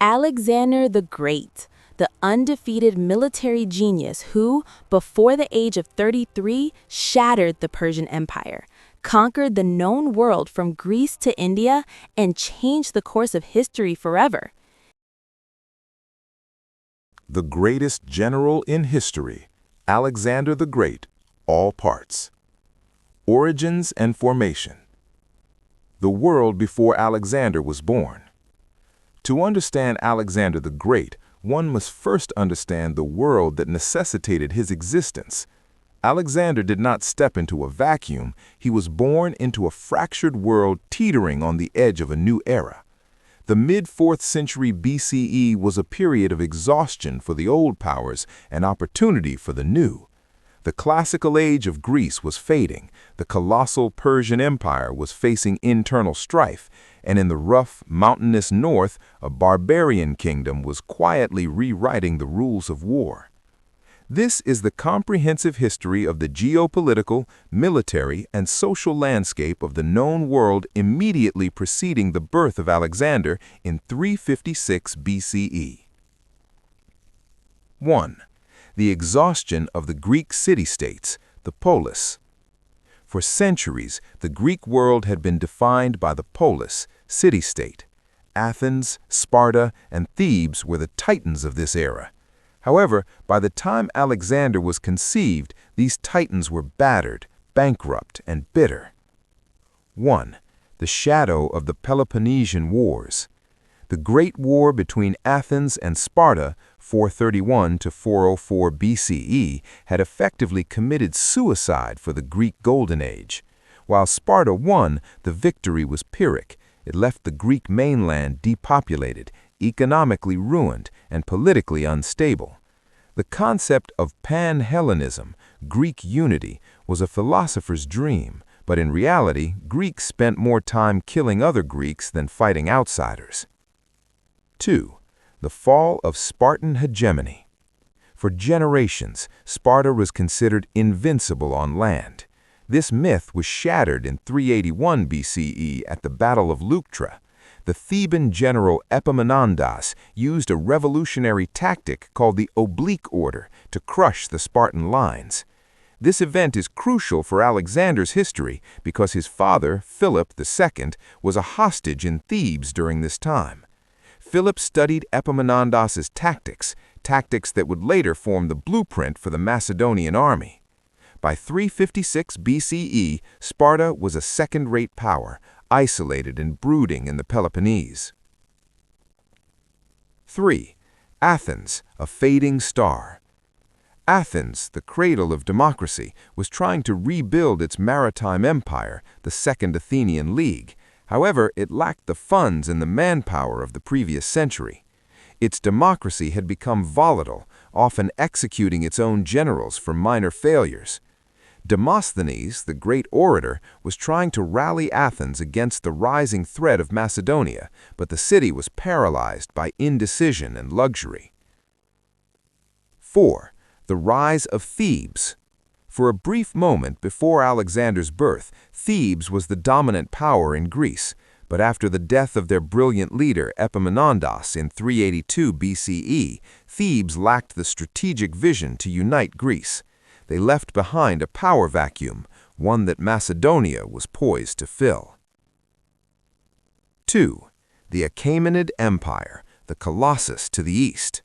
Alexander the Great, the undefeated military genius who, before the age of 33, shattered the Persian Empire, conquered the known world from Greece to India, and changed the course of history forever. The greatest general in history, Alexander the Great, all parts. Origins and formation. The world before Alexander was born. To understand Alexander the Great, one must first understand the world that necessitated his existence. Alexander did not step into a vacuum. He was born into a fractured world teetering on the edge of a new era. The mid-4th century BCE was a period of exhaustion for the old powers and opportunity for the new. The classical age of Greece was fading, the colossal Persian Empire was facing internal strife, and in the rough, mountainous north, a barbarian kingdom was quietly rewriting the rules of war. This is the comprehensive history of the geopolitical, military, and social landscape of the known world immediately preceding the birth of Alexander in 356 BCE. 1. The exhaustion of the Greek city-states, the polis. For centuries, the Greek world had been defined by the polis, city-state. Athens, Sparta, and Thebes were the titans of this era. However, by the time Alexander was conceived, these titans were battered, bankrupt, and bitter. 1. The shadow of the Peloponnesian Wars. The Great War between Athens and Sparta, 431 to 404 BCE, had effectively committed suicide for the Greek Golden Age. While Sparta won, the victory was Pyrrhic. It left the Greek mainland depopulated, economically ruined, and politically unstable. The concept of pan-Hellenism, Greek unity, was a philosopher's dream, but in reality, Greeks spent more time killing other Greeks than fighting outsiders. 2. The fall of Spartan hegemony. For generations, Sparta was considered invincible on land. This myth was shattered in 381 BCE at the Battle of Leuctra. The Theban general Epaminondas used a revolutionary tactic called the oblique order to crush the Spartan lines. This event is crucial for Alexander's history because his father, Philip II, was a hostage in Thebes during this time. Philip studied Epaminondas's tactics that would later form the blueprint for the Macedonian army. By 356 BCE, Sparta was a second-rate power, isolated and brooding in the Peloponnese. 3. Athens, a fading star. Athens, the cradle of democracy, was trying to rebuild its maritime empire, the Second Athenian League. However, it lacked the funds and the manpower of the previous century. Its democracy had become volatile, often executing its own generals for minor failures. Demosthenes, the great orator, was trying to rally Athens against the rising threat of Macedonia, but the city was paralyzed by indecision and luxury. 4. The rise of Thebes. For a brief moment before Alexander's birth, Thebes was the dominant power in Greece, but after the death of their brilliant leader Epaminondas in 382 BCE, Thebes lacked the strategic vision to unite Greece. They left behind a power vacuum, one that Macedonia was poised to fill. 2. The Achaemenid Empire, the Colossus to the east.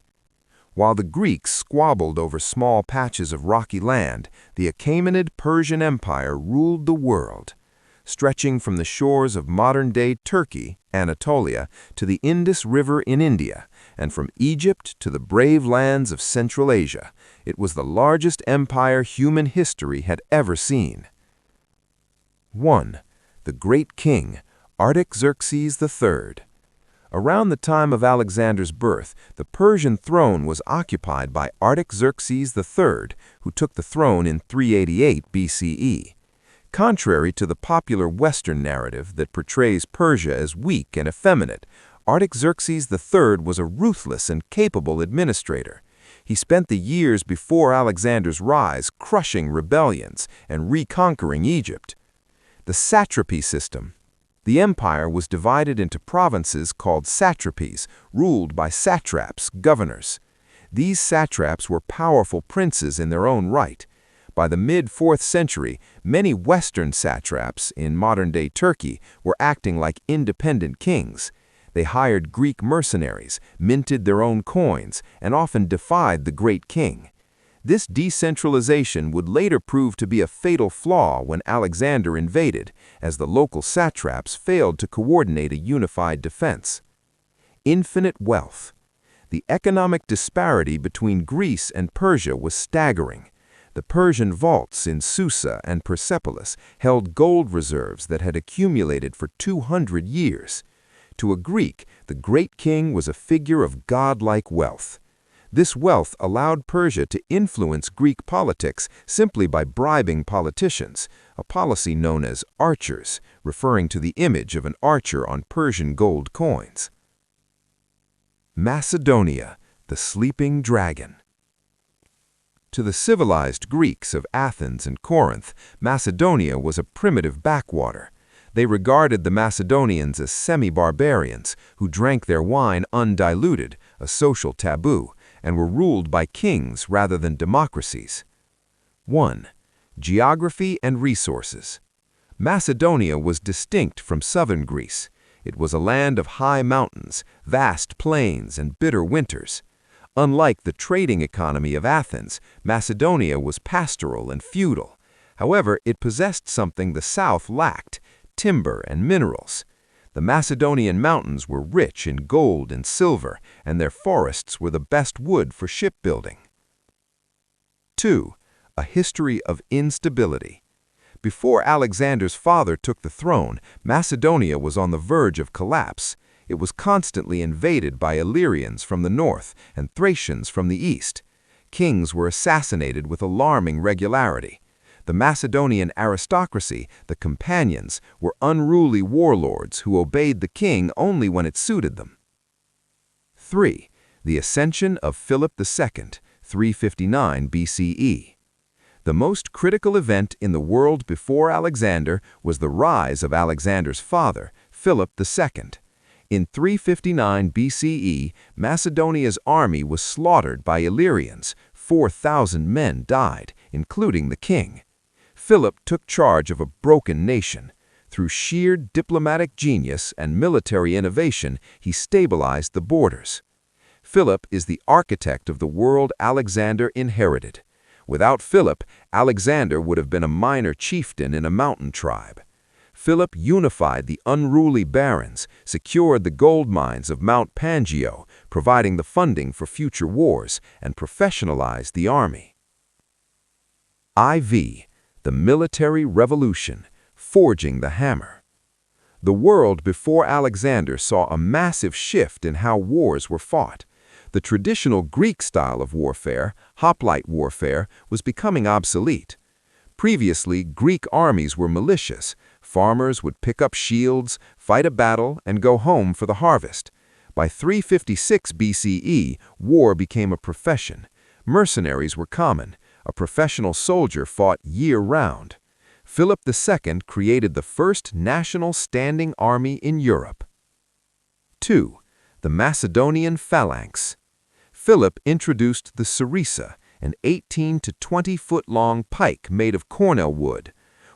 While the Greeks squabbled over small patches of rocky land, the Achaemenid Persian Empire ruled the world. Stretching from the shores of modern-day Turkey, Anatolia, to the Indus River in India, and from Egypt to the brave lands of Central Asia, it was the largest empire human history had ever seen. 1. The Great King, Artaxerxes III. Around the time of Alexander's birth, the Persian throne was occupied by Artaxerxes III, who took the throne in 388 BCE. Contrary to the popular Western narrative that portrays Persia as weak and effeminate, Artaxerxes III was a ruthless and capable administrator. He spent the years before Alexander's rise crushing rebellions and reconquering Egypt. The satrapy system, The empire was divided into provinces called satrapies, ruled by satraps, governors. These satraps were powerful princes in their own right. By the mid-4th century, many Western satraps in modern-day Turkey were acting like independent kings. They hired Greek mercenaries, minted their own coins, and often defied the great king. This decentralization would later prove to be a fatal flaw when Alexander invaded, as the local satraps failed to coordinate a unified defense. Infinite wealth. The economic disparity between Greece and Persia was staggering. The Persian vaults in Susa and Persepolis held gold reserves that had accumulated for 200 years. To a Greek, the great king was a figure of godlike wealth. This wealth allowed Persia to influence Greek politics simply by bribing politicians, a policy known as archers, referring to the image of an archer on Persian gold coins. Macedonia, the sleeping dragon. To the civilized Greeks of Athens and Corinth, Macedonia was a primitive backwater. They regarded the Macedonians as semi-barbarians who drank their wine undiluted, a social taboo, and were ruled by kings rather than democracies. 1. Geography and resources. Macedonia was distinct from southern Greece. It was a land of high mountains, vast plains, and bitter winters. Unlike the trading economy of Athens, Macedonia was pastoral and feudal. However, it possessed something the south lacked: timber and minerals. The Macedonian mountains were rich in gold and silver, and their forests were the best wood for shipbuilding. 2. A history of instability. Before Alexander's father took the throne, Macedonia was on the verge of collapse. It was constantly invaded by Illyrians from the north and Thracians from the east. Kings were assassinated with alarming regularity. The Macedonian aristocracy, the companions, were unruly warlords who obeyed the king only when it suited them. 3. The ascension of Philip II, 359 BCE. The most critical event in the world before Alexander was the rise of Alexander's father, Philip II. In 359 BCE, Macedonia's army was slaughtered by Illyrians. 4,000 men died, including the king. Philip took charge of a broken nation. Through sheer diplomatic genius and military innovation, he stabilized the borders. Philip is the architect of the world Alexander inherited. Without Philip, Alexander would have been a minor chieftain in a mountain tribe. Philip unified the unruly barons, secured the gold mines of Mount Pangeo, providing the funding for future wars, and professionalized the army. IV. The Military Revolution, Forging the Hammer. The world before Alexander saw a massive shift in how wars were fought. The traditional Greek style of warfare, hoplite warfare, was becoming obsolete. Previously, Greek armies were malicious. Farmers would pick up shields, fight a battle, and go home for the harvest. By 356 BCE, war became a profession. Mercenaries were common. A professional soldier fought year-round. Philip II created the first national standing army in Europe. 2. The Macedonian Phalanx. Philip introduced the sarissa, an 18 to 20-foot-long pike made of cornel wood.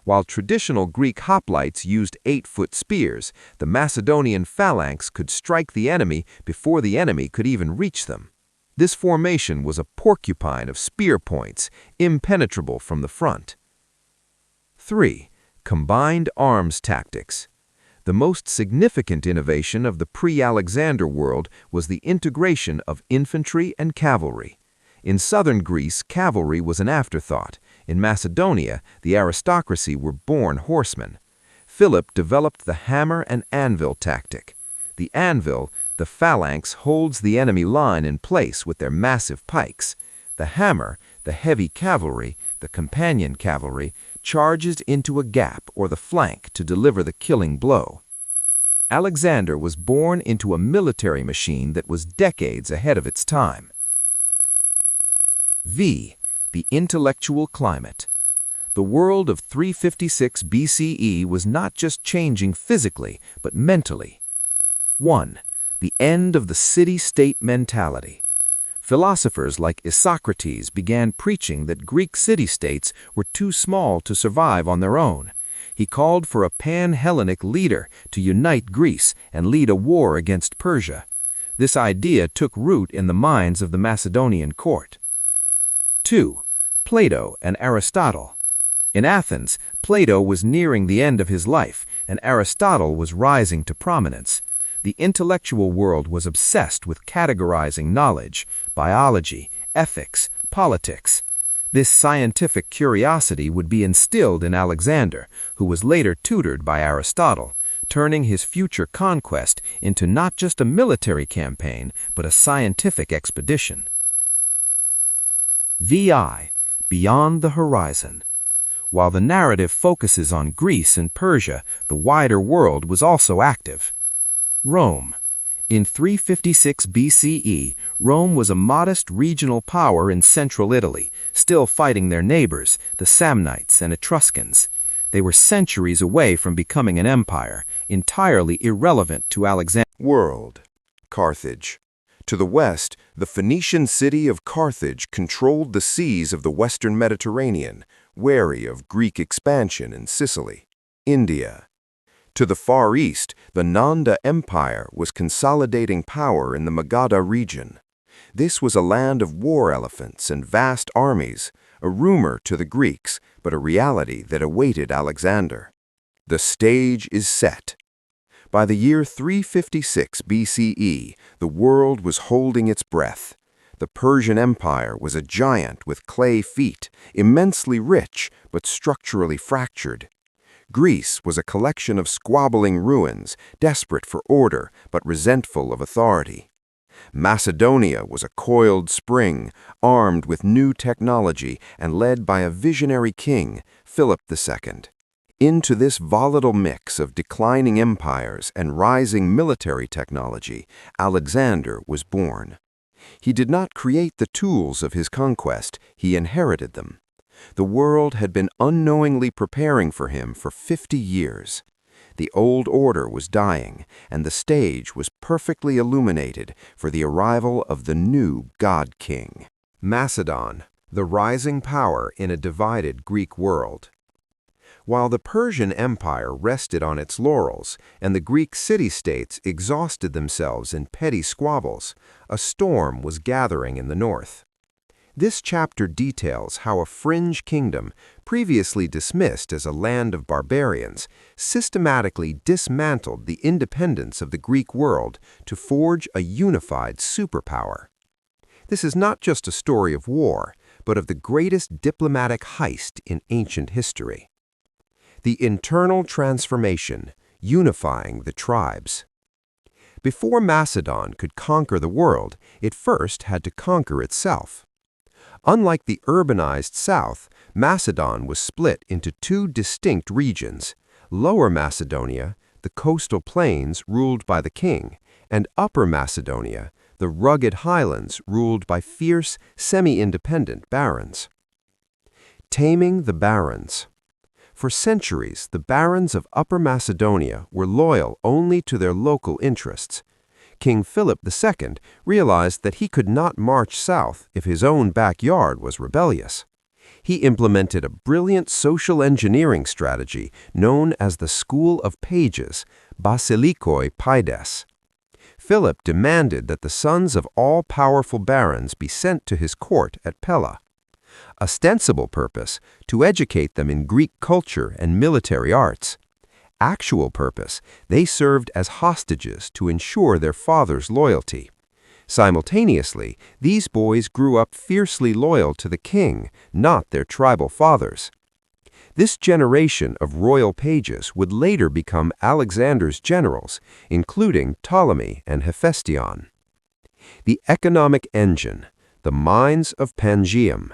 While traditional Greek hoplites used 8-foot spears, the Macedonian phalanx could strike the enemy before the enemy could even reach them. This formation was a porcupine of spear points, impenetrable from the front. 3. Combined arms tactics. The most significant innovation of the pre-Alexander world was the integration of infantry and cavalry. In southern Greece, cavalry was an afterthought. In Macedonia, the aristocracy were born horsemen. Philip developed the hammer and anvil tactic. The anvil, the phalanx, holds the enemy line in place with their massive pikes. The hammer, the heavy cavalry, the companion cavalry, charges into a gap or the flank to deliver the killing blow. Alexander was born into a military machine that was decades ahead of its time. V. The intellectual climate. The world of 356 BCE was not just changing physically, but mentally. 1. The end of the city-state mentality. Philosophers like Isocrates began preaching that Greek city-states were too small to survive on their own. He called for a pan-Hellenic leader to unite Greece and lead a war against Persia. This idea took root in the minds of the Macedonian court. 2. Plato and Aristotle. In Athens, Plato was nearing the end of his life, and Aristotle was rising to prominence. The intellectual world was obsessed with categorizing knowledge, biology, ethics, politics. This scientific curiosity would be instilled in Alexander, who was later tutored by Aristotle, turning his future conquest into not just a military campaign, but a scientific expedition. VI. Beyond the horizon. While the narrative focuses on Greece and Persia, the wider world was also active. Rome. In 356 BCE, Rome was a modest regional power in central Italy, still fighting their neighbors, the Samnites and Etruscans. They were centuries away from becoming an empire, entirely irrelevant to Alexandria. World. Carthage. To the west, the Phoenician city of Carthage controlled the seas of the western Mediterranean, wary of Greek expansion in Sicily. India. To the far east, the Nanda Empire was consolidating power in the Magadha region. This was a land of war elephants and vast armies, a rumor to the Greeks, but a reality that awaited Alexander. The stage is set. By the year 356 BCE, the world was holding its breath. The Persian Empire was a giant with clay feet, immensely rich but structurally fractured. Greece was a collection of squabbling ruins, desperate for order but resentful of authority. Macedonia was a coiled spring, armed with new technology and led by a visionary king, Philip II. Into this volatile mix of declining empires and rising military technology, Alexander was born. He did not create the tools of his conquest, he inherited them. The world had been unknowingly preparing for him for 50 years. The old order was dying, and the stage was perfectly illuminated for the arrival of the new God King. Macedon, the rising power in a divided Greek world. While the Persian Empire rested on its laurels and the Greek city-states exhausted themselves in petty squabbles, a storm was gathering in the north. This chapter details how a fringe kingdom, previously dismissed as a land of barbarians, systematically dismantled the independence of the Greek world to forge a unified superpower. This is not just a story of war, but of the greatest diplomatic heist in ancient history. The internal transformation, unifying the tribes. Before Macedon could conquer the world, it first had to conquer itself. Unlike the urbanized south, Macedon was split into two distinct regions: Lower Macedonia, the coastal plains ruled by the king, and Upper Macedonia, the rugged highlands ruled by fierce, semi-independent barons. Taming the barons. For centuries, the barons of Upper Macedonia were loyal only to their local interests. King Philip II realized that he could not march south if his own backyard was rebellious. He implemented a brilliant social engineering strategy known as the School of Pages, Basilikoi Paides. Philip demanded that the sons of all-powerful barons be sent to his court at Pella. Ostensible purpose, to educate them in Greek culture and military arts. Actual purpose, they served as hostages to ensure their father's loyalty. Simultaneously, these boys grew up fiercely loyal to the king, not their tribal fathers. This generation of royal pages would later become Alexander's generals, including Ptolemy and Hephaestion. The economic engine, the mines of Pangaeum.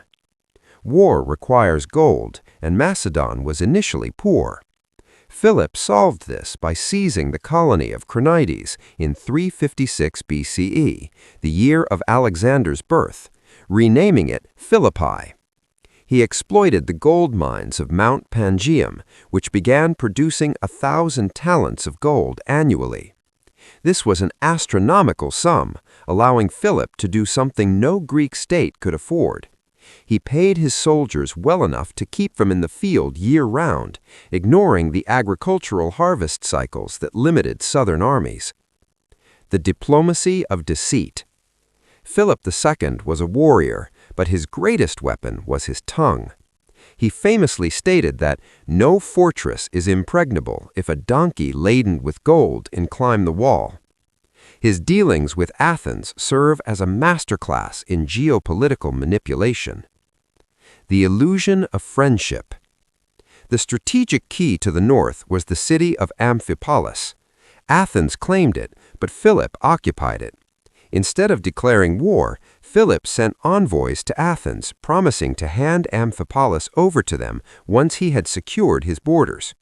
War requires gold, and Macedon was initially poor. Philip solved this by seizing the colony of Cronides in 356 BCE, the year of Alexander's birth, renaming it Philippi. He exploited the gold mines of Mount Pangaeum, which began producing 1,000 talents of gold annually. This was an astronomical sum, allowing Philip to do something no Greek state could afford. He paid his soldiers well enough to keep them in the field year-round, ignoring the agricultural harvest cycles that limited southern armies. The diplomacy of deceit. Philip II was a warrior, but his greatest weapon was his tongue. He famously stated that no fortress is impregnable if a donkey laden with gold can climb the wall. His dealings with Athens serve as a masterclass in geopolitical manipulation. The illusion of friendship. The strategic key to the north was the city of Amphipolis. Athens claimed it, but Philip occupied it. Instead of declaring war, Philip sent envoys to Athens, promising to hand Amphipolis over to them once he had secured his borders.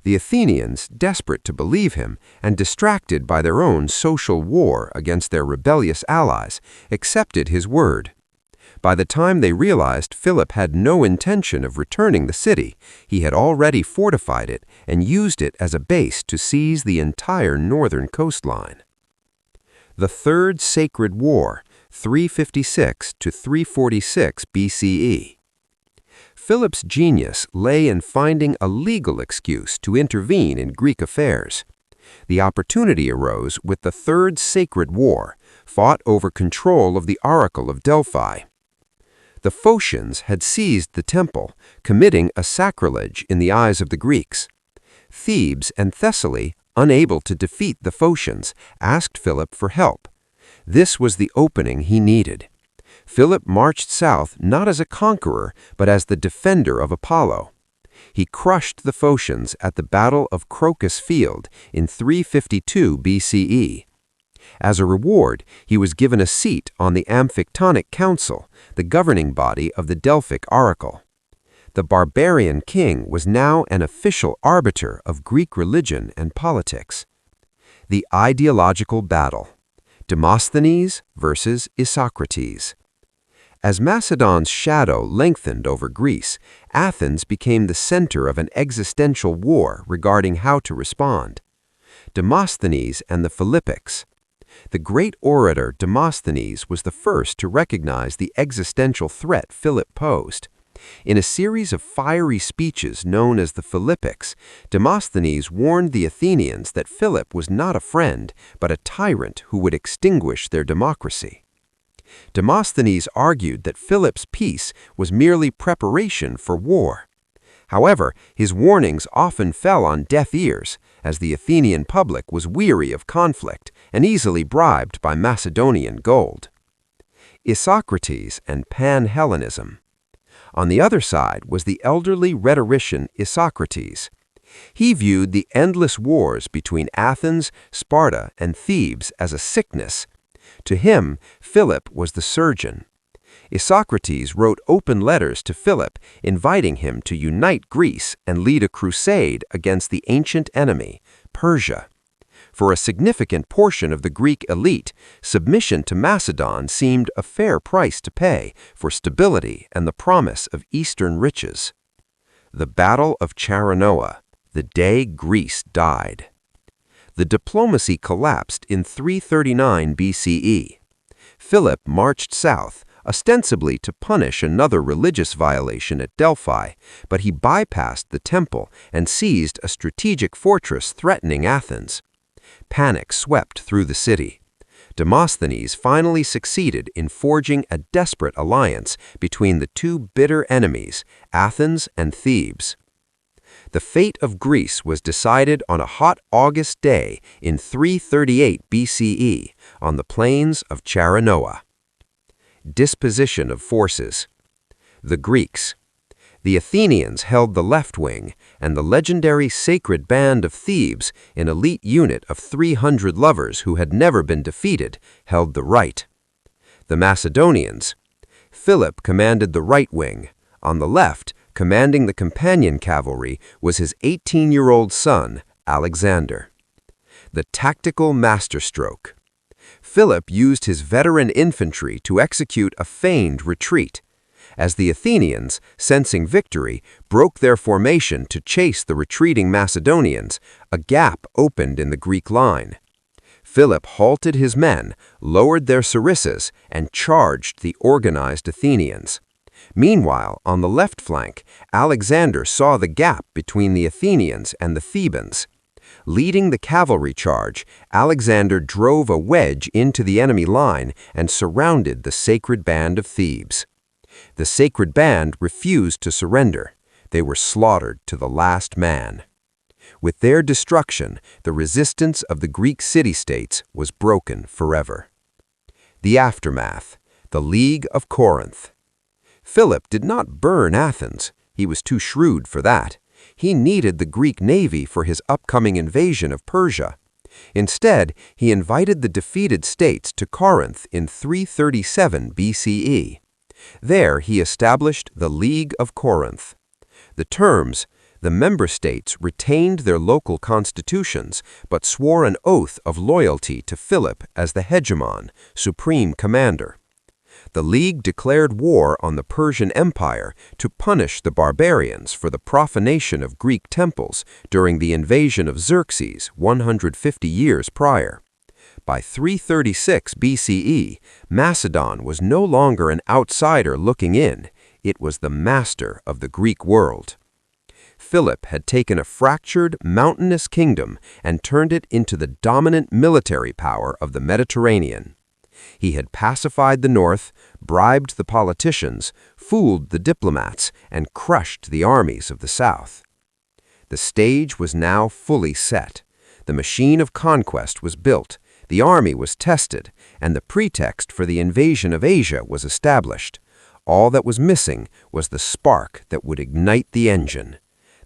The Athenians, desperate to believe him and distracted by their own social war against their rebellious allies, accepted his word. By the time they realized Philip had no intention of returning the city, he had already fortified it and used it as a base to seize the entire northern coastline. The Third Sacred War, 356 to 346 BCE. Philip's genius lay in finding a legal excuse to intervene in Greek affairs. The opportunity arose with the Third Sacred War, fought over control of the Oracle of Delphi. The Phocians had seized the temple, committing a sacrilege in the eyes of the Greeks. Thebes and Thessaly, unable to defeat the Phocians, asked Philip for help. This was the opening he needed. Philip marched south not as a conqueror, but as the defender of Apollo. He crushed the Phocians at the Battle of Crocus Field in 352 BCE. As a reward, he was given a seat on the Amphictonic Council, the governing body of the Delphic Oracle. The barbarian king was now an official arbiter of Greek religion and politics. The ideological battle. Demosthenes versus Isocrates. As Macedon's shadow lengthened over Greece, Athens became the center of an existential war regarding how to respond. Demosthenes and the Philippics. The great orator Demosthenes was the first to recognize the existential threat Philip posed. In a series of fiery speeches known as the Philippics, Demosthenes warned the Athenians that Philip was not a friend, but a tyrant who would extinguish their democracy. Demosthenes argued that Philip's peace was merely preparation for war. However, his warnings often fell on deaf ears, as the Athenian public was weary of conflict and easily bribed by Macedonian gold. Isocrates and Pan-Hellenism. On the other side was the elderly rhetorician Isocrates. He viewed the endless wars between Athens, Sparta, and Thebes as a sickness. To him, Philip was the surgeon. Isocrates wrote open letters to Philip, inviting him to unite Greece and lead a crusade against the ancient enemy, Persia. For a significant portion of the Greek elite, submission to Macedon seemed a fair price to pay for stability and the promise of eastern riches. The Battle of Charanoa, the day Greece died. The diplomacy collapsed in 339 BCE. Philip marched south, ostensibly to punish another religious violation at Delphi, but he bypassed the temple and seized a strategic fortress threatening Athens. Panic swept through the city. Demosthenes finally succeeded in forging a desperate alliance between the two bitter enemies, Athens and Thebes. The fate of Greece was decided on a hot August day in 338 BCE on the plains of Charanoa. Disposition of forces. The Greeks. The Athenians held the left wing, and the legendary Sacred Band of Thebes, an elite unit of 300 lovers who had never been defeated, held the right. The Macedonians. Philip commanded the right wing. On the left, commanding the companion cavalry, was his 18-year-old son, Alexander. The tactical masterstroke. Philip used his veteran infantry to execute a feigned retreat. as the Athenians, sensing victory, broke their formation to chase the retreating Macedonians. A gap opened in the Greek line. Philip halted his men, lowered their sarissas, and charged the organized Athenians. Meanwhile, on the left flank, Alexander saw the gap between the Athenians and the Thebans. Leading the cavalry charge, Alexander drove a wedge into the enemy line and surrounded the sacred band of Thebes. The sacred band refused to surrender. They were slaughtered to the last man. With their destruction, the resistance of the Greek city-states was broken forever. The aftermath, the League of Corinth. Philip did not burn Athens. He was too shrewd for that. He needed the Greek navy for his upcoming invasion of Persia. Instead, he invited the defeated states to Corinth in 337 BCE. There he established the League of Corinth. The terms: the member states retained their local constitutions, but swore an oath of loyalty to Philip as the hegemon, supreme commander. The League declared war on the Persian Empire to punish the barbarians for the profanation of Greek temples during the invasion of Xerxes 150 years prior. By 336 BCE, Macedon was no longer an outsider looking in. It was the master of the Greek world. Philip had taken a fractured, mountainous kingdom and turned it into the dominant military power of the Mediterranean. He had pacified the north, bribed the politicians, fooled the diplomats, and crushed the armies of the south. The stage was now fully set. The machine of conquest was built, the army was tested, and the pretext for the invasion of Asia was established. All that was missing was the spark that would ignite the engine.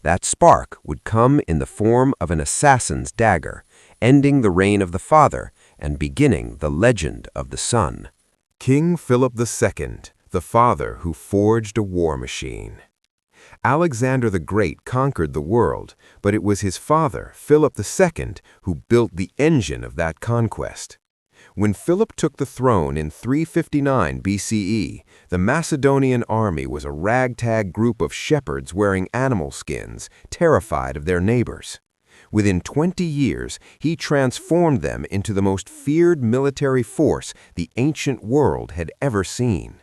That spark would come in the form of an assassin's dagger, ending the reign of the father and beginning the legend of the son. King Philip II, the father who forged a war machine. Alexander the Great conquered the world, but it was his father, Philip II, who built the engine of that conquest. When Philip took the throne in 359 BCE, the Macedonian army was a ragtag group of shepherds wearing animal skins, terrified of their neighbors. Within 20 years, he transformed them into the most feared military force the ancient world had ever seen.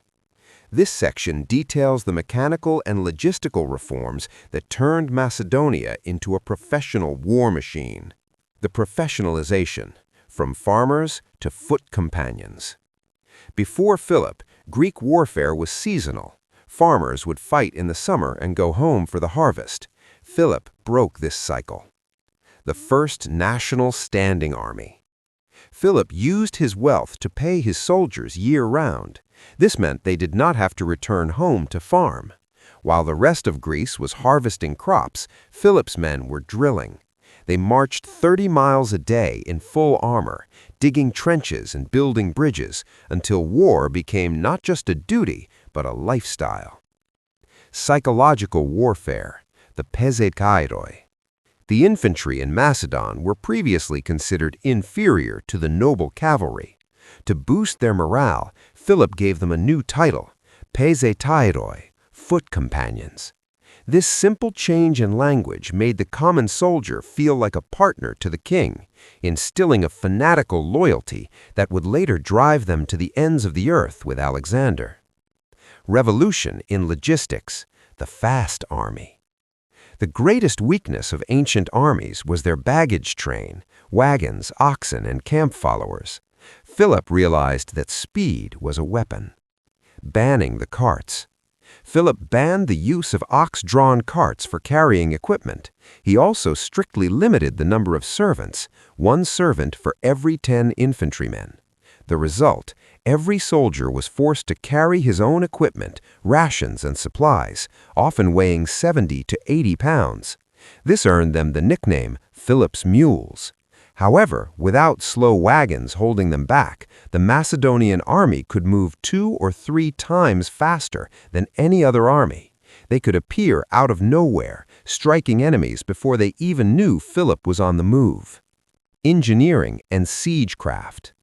This section details the mechanical and logistical reforms that turned Macedonia into a professional war machine. The professionalization, from farmers to foot companions. Before Philip, Greek warfare was seasonal. Farmers would fight in the summer and go home for the harvest. Philip broke this cycle. The first national standing army. Philip used his wealth to pay his soldiers year-round. This meant they did not have to return home to farm. While the rest of Greece was harvesting crops, Philip's men were drilling. They marched 30 miles a day in full armor, digging trenches and building bridges, until war became not just a duty, but a lifestyle. Psychological warfare, the pezekairoi. The infantry in Macedon were previously considered inferior to the noble cavalry. To boost their morale, Philip gave them a new title, pezetairoi, foot companions. This simple change in language made the common soldier feel like a partner to the king, instilling a fanatical loyalty that would later drive them to the ends of the earth with Alexander. Revolution in logistics, the fast army. The greatest weakness of ancient armies was their baggage train, wagons, oxen, and camp followers. Philip realized that speed was a weapon. Banning the carts. Philip banned the use of ox-drawn carts for carrying equipment. He also strictly limited the number of servants, one servant for every 10 infantrymen. The result, every soldier was forced to carry his own equipment, rations, and supplies, often weighing 70 to 80 pounds. This earned them the nickname Philip's Mules. However, without slow wagons holding them back, the Macedonian army could move 2 or 3 times faster than any other army. They could appear out of nowhere, striking enemies before they even knew Philip was on the move. Engineering and siegecraft.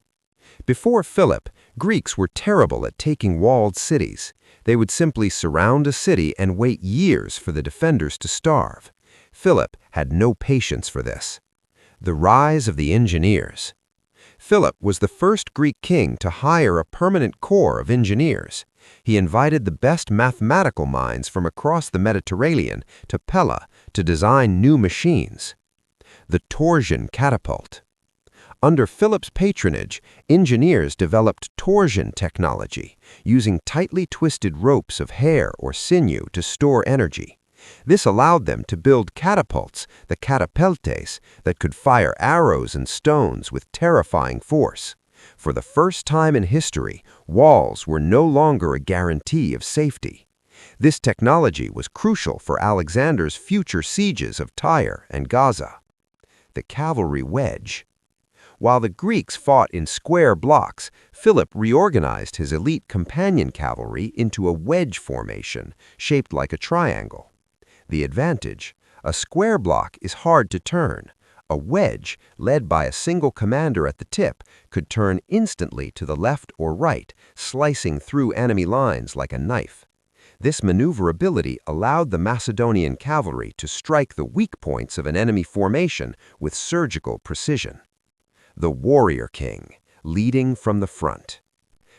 Before Philip, Greeks were terrible at taking walled cities. They would simply surround a city and wait years for the defenders to starve. Philip had no patience for this. The rise of the engineers. Philip was the first Greek king to hire a permanent corps of engineers. He invited the best mathematical minds from across the Mediterranean to Pella to design new machines. The torsion catapult. Under Philip's patronage, engineers developed torsion technology, using tightly twisted ropes of hair or sinew to store energy. This allowed them to build catapults, the catapeltes, that could fire arrows and stones with terrifying force. For the first time in history, walls were no longer a guarantee of safety. This technology was crucial for Alexander's future sieges of Tyre and Gaza. The cavalry wedge. While the Greeks fought in square blocks, Philip reorganized his elite companion cavalry into a wedge formation, shaped like a triangle. The advantage: a square block is hard to turn. A wedge, led by a single commander at the tip, could turn instantly to the left or right, slicing through enemy lines like a knife. This maneuverability allowed the Macedonian cavalry to strike the weak points of an enemy formation with surgical precision. The warrior king, leading from the front.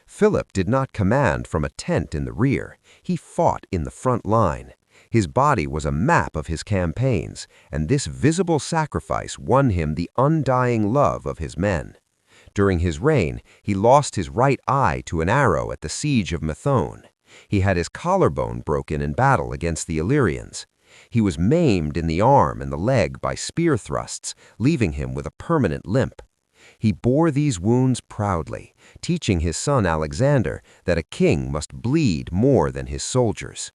Philip did not command from a tent in the rear. He fought in the front line. His body was a map of his campaigns, and this visible sacrifice won him the undying love of his men. During his reign, he lost his right eye to an arrow at the siege of Methone. He had his collarbone broken in battle against the Illyrians. He was maimed in the arm and the leg by spear thrusts, leaving him with a permanent limp. He bore these wounds proudly, teaching his son Alexander that a king must bleed more than his soldiers.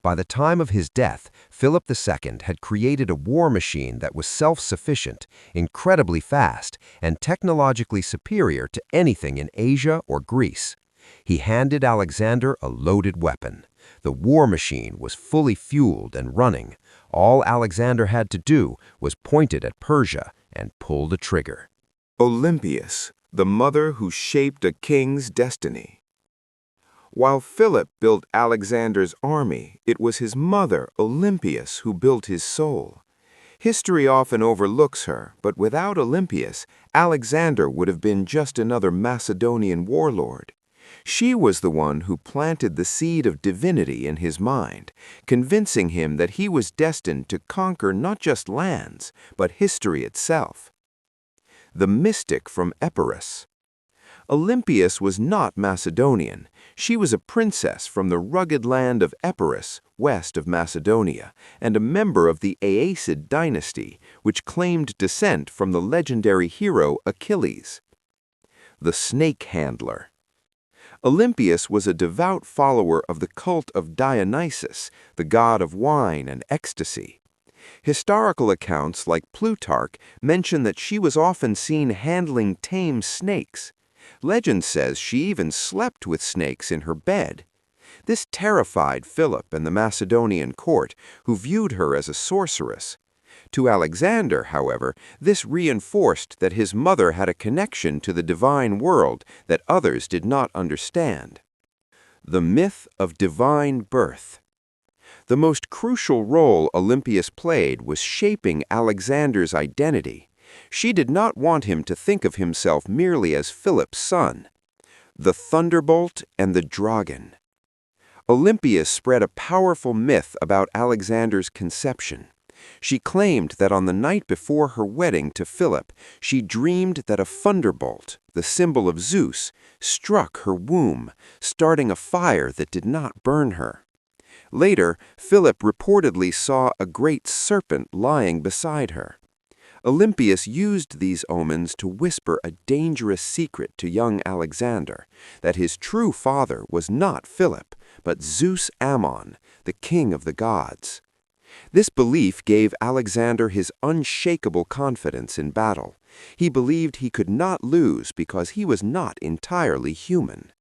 By the time of his death, Philip II had created a war machine that was self-sufficient, incredibly fast, and technologically superior to anything in Asia or Greece. He handed Alexander a loaded weapon. The war machine was fully fueled and running. All Alexander had to do was point it at Persia and pull the trigger. Olympias, the mother who shaped a king's destiny. While Philip built Alexander's army, it was his mother, Olympias, who built his soul. History often overlooks her, but without Olympias, Alexander would have been just another Macedonian warlord. She was the one who planted the seed of divinity in his mind, convincing him that he was destined to conquer not just lands, but history itself. The mystic from Epirus. Olympias was not Macedonian. She was a princess from the rugged land of Epirus, west of Macedonia, and a member of the Aeacid dynasty, which claimed descent from the legendary hero Achilles. The snake handler. Olympias was a devout follower of the cult of Dionysus, the god of wine and ecstasy. Historical accounts like Plutarch mention that she was often seen handling tame snakes. Legend says she even slept with snakes in her bed. This terrified Philip and the Macedonian court, who viewed her as a sorceress. To Alexander, however, this reinforced that his mother had a connection to the divine world that others did not understand. The myth of divine birth. The most crucial role Olympias played was shaping Alexander's identity. She did not want him to think of himself merely as Philip's son. The thunderbolt and the dragon. Olympias spread a powerful myth about Alexander's conception. She claimed that on the night before her wedding to Philip, she dreamed that a thunderbolt, the symbol of Zeus, struck her womb, starting a fire that did not burn her. Later, Philip reportedly saw a great serpent lying beside her. Olympias used these omens to whisper a dangerous secret to young Alexander, that his true father was not Philip, but Zeus Ammon, the king of the gods. This belief gave Alexander his unshakable confidence in battle. He believed he could not lose because he was not entirely human.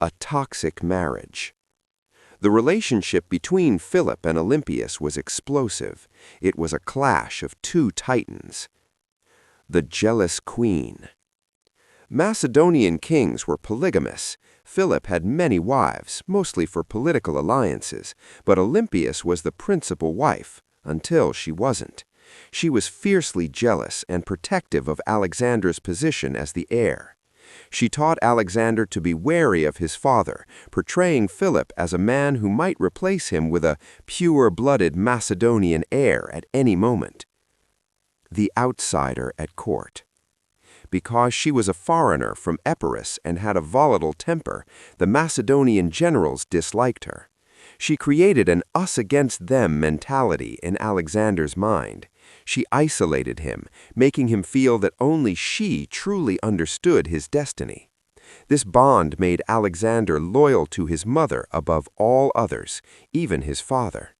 A toxic marriage. The relationship between Philip and Olympias was explosive. It was a clash of two titans. The jealous queen. Macedonian kings were polygamous. Philip had many wives, mostly for political alliances, but Olympias was the principal wife, until she wasn't. She was fiercely jealous and protective of Alexander's position as the heir. She taught Alexander to be wary of his father, portraying Philip as a man who might replace him with a pure-blooded Macedonian heir at any moment. The outsider at court. Because she was a foreigner from Epirus and had a volatile temper, the Macedonian generals disliked her. She created an us-against-them mentality in Alexander's mind. She isolated him, making him feel that only she truly understood his destiny. This bond made Alexander loyal to his mother above all others, even his father.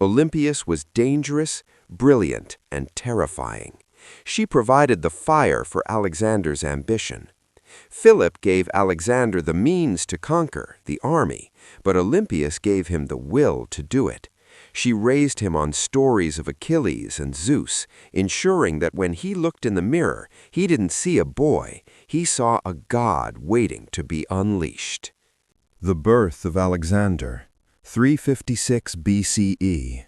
Olympias was dangerous, brilliant, and terrifying. She provided the fire for Alexander's ambition. Philip gave Alexander the means to conquer, the army, but Olympias gave him the will to do it. She raised him on stories of Achilles and Zeus, ensuring that when he looked in the mirror, he didn't see a boy, he saw a god waiting to be unleashed. The birth of Alexander, 356 BCE.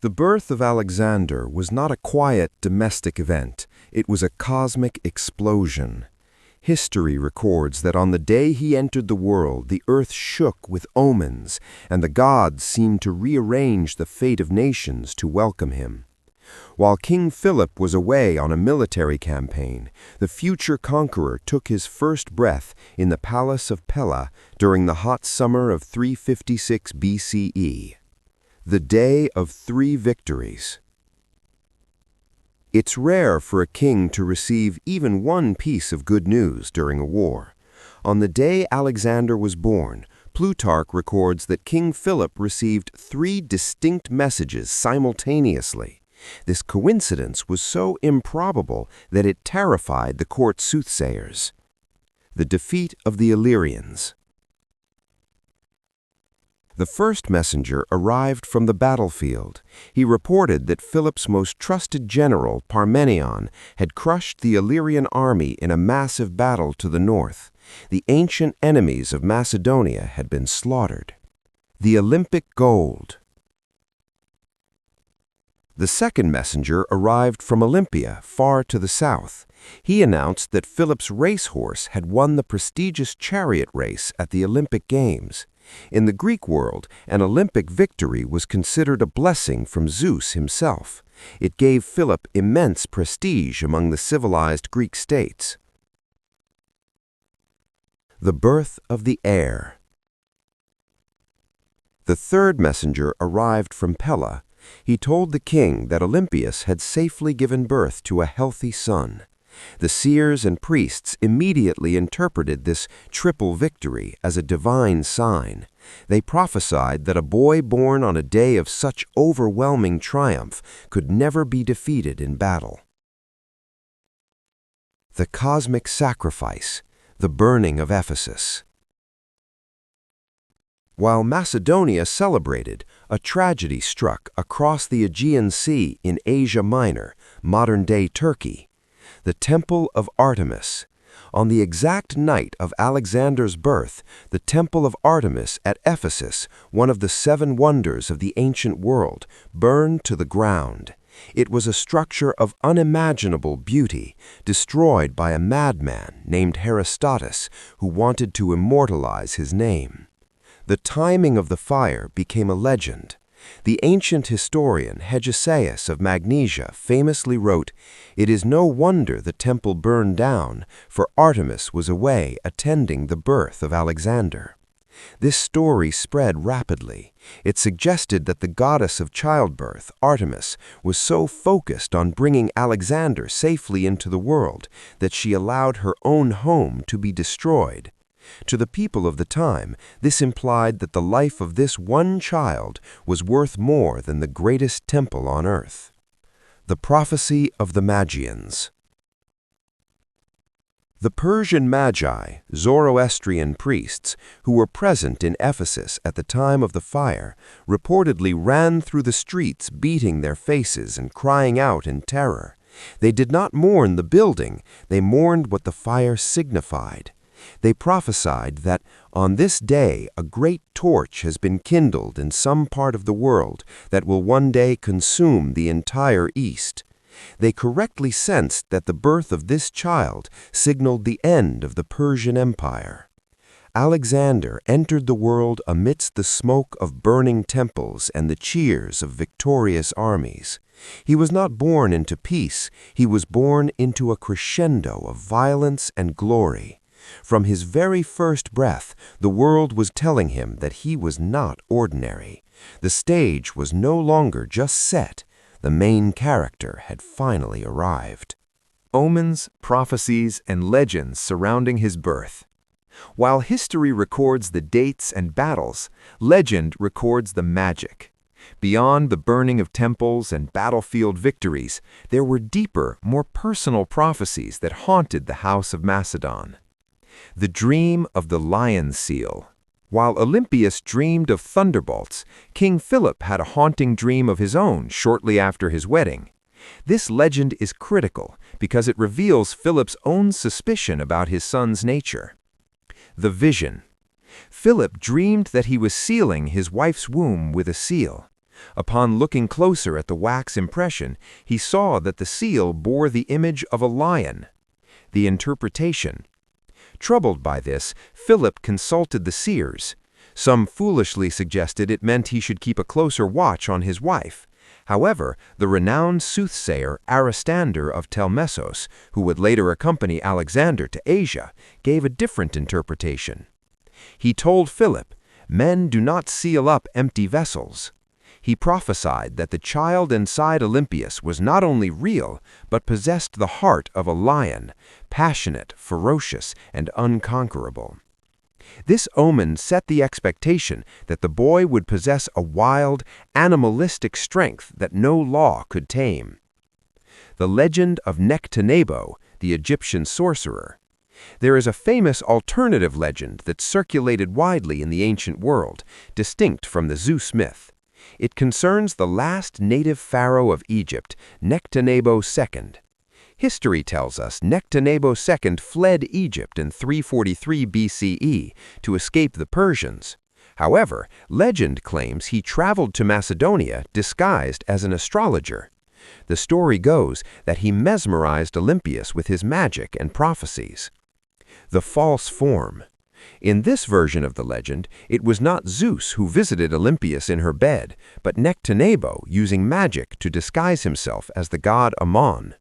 The birth of Alexander was not a quiet domestic event, it was a cosmic explosion. History records that on the day he entered the world, the earth shook with omens, and the gods seemed to rearrange the fate of nations to welcome him. While King Philip was away on a military campaign, the future conqueror took his first breath in the palace of Pella during the hot summer of 356 BCE. The Day of Three Victories. It's rare for a king to receive even one piece of good news during a war. On the day Alexander was born, Plutarch records that King Philip received 3 distinct messages simultaneously. This coincidence was so improbable that it terrified the court soothsayers. The defeat of the Illyrians. The first messenger arrived from the battlefield. He reported that Philip's most trusted general, Parmenion, had crushed the Illyrian army in a massive battle to the north. The ancient enemies of Macedonia had been slaughtered. The Olympic gold. The second messenger arrived from Olympia, far to the south. He announced that Philip's racehorse had won the prestigious chariot race at the Olympic Games. In the Greek world, an Olympic victory was considered a blessing from Zeus himself. It gave Philip immense prestige among the civilized Greek states. The birth of the heir. The third messenger arrived from Pella. He told the king that Olympias had safely given birth to a healthy son. The seers and priests immediately interpreted this triple victory as a divine sign. They prophesied that a boy born on a day of such overwhelming triumph could never be defeated in battle. The cosmic sacrifice, the burning of Ephesus. While Macedonia celebrated, a tragedy struck across the Aegean Sea in Asia Minor, modern-day Turkey. The Temple of Artemis. On the exact night of Alexander's birth, the Temple of Artemis at Ephesus, one of the 7 wonders of the ancient world, burned to the ground. It was a structure of unimaginable beauty, destroyed by a madman named Herostratus, who wanted to immortalize his name. The timing of the fire became a legend. The ancient historian Hegesias of Magnesia famously wrote, "It is no wonder the temple burned down, for Artemis was away attending the birth of Alexander." This story spread rapidly. It suggested that the goddess of childbirth, Artemis, was so focused on bringing Alexander safely into the world that she allowed her own home to be destroyed. To the people of the time, this implied that the life of this one child was worth more than the greatest temple on earth. The prophecy of the Magians. The Persian Magi, Zoroastrian priests, who were present in Ephesus at the time of the fire, reportedly ran through the streets beating their faces and crying out in terror. They did not mourn the building, they mourned what the fire signified. They prophesied that on this day a great torch has been kindled in some part of the world that will one day consume the entire East. They correctly sensed that the birth of this child signaled the end of the Persian Empire. Alexander entered the world amidst the smoke of burning temples and the cheers of victorious armies. He was not born into peace, he was born into a crescendo of violence and glory. From his very first breath, the world was telling him that he was not ordinary. The stage was no longer just set, the main character had finally arrived. Omens, prophecies, and legends surrounding his birth. While history records the dates and battles, legend records the magic. Beyond the burning of temples and battlefield victories, there were deeper, more personal prophecies that haunted the House of Macedon. The dream of the lion seal. While Olympias dreamed of thunderbolts, King Philip had a haunting dream of his own shortly after his wedding. This legend is critical because it reveals Philip's own suspicion about his son's nature. The vision. Philip dreamed that he was sealing his wife's womb with a seal. Upon looking closer at the wax impression, he saw that the seal bore the image of a lion. The interpretation. Troubled by this, Philip consulted the seers. Some foolishly suggested it meant he should keep a closer watch on his wife. However, the renowned soothsayer Aristander of Telmessos, who would later accompany Alexander to Asia, gave a different interpretation. He told Philip, "Men do not seal up empty vessels." He prophesied that the child inside Olympias was not only real, but possessed the heart of a lion, passionate, ferocious, and unconquerable. This omen set the expectation that the boy would possess a wild, animalistic strength that no law could tame. The legend of Nectanebo, the Egyptian sorcerer. There is a famous alternative legend that circulated widely in the ancient world, distinct from the Zeus myth. It concerns the last native pharaoh of Egypt, Nectanebo II. History tells us Nectanebo II fled Egypt in 343 BCE to escape the Persians. However, legend claims he traveled to Macedonia disguised as an astrologer. The story goes that he mesmerized Olympias with his magic and prophecies. The false form. In this version of the legend, it was not Zeus who visited Olympias in her bed, but Nectanebo using magic to disguise himself as the god Ammon.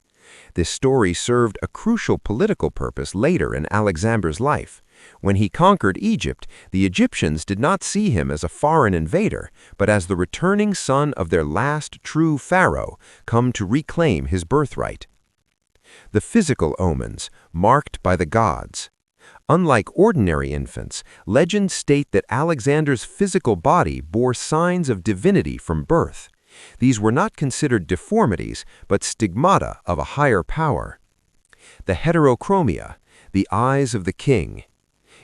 This story served a crucial political purpose later in Alexander's life. When he conquered Egypt, the Egyptians did not see him as a foreign invader, but as the returning son of their last true pharaoh, come to reclaim his birthright. The physical omens, marked by the gods. Unlike ordinary infants, legends state that Alexander's physical body bore signs of divinity from birth. These were not considered deformities, but stigmata of a higher power. The heterochromia, the eyes of the king.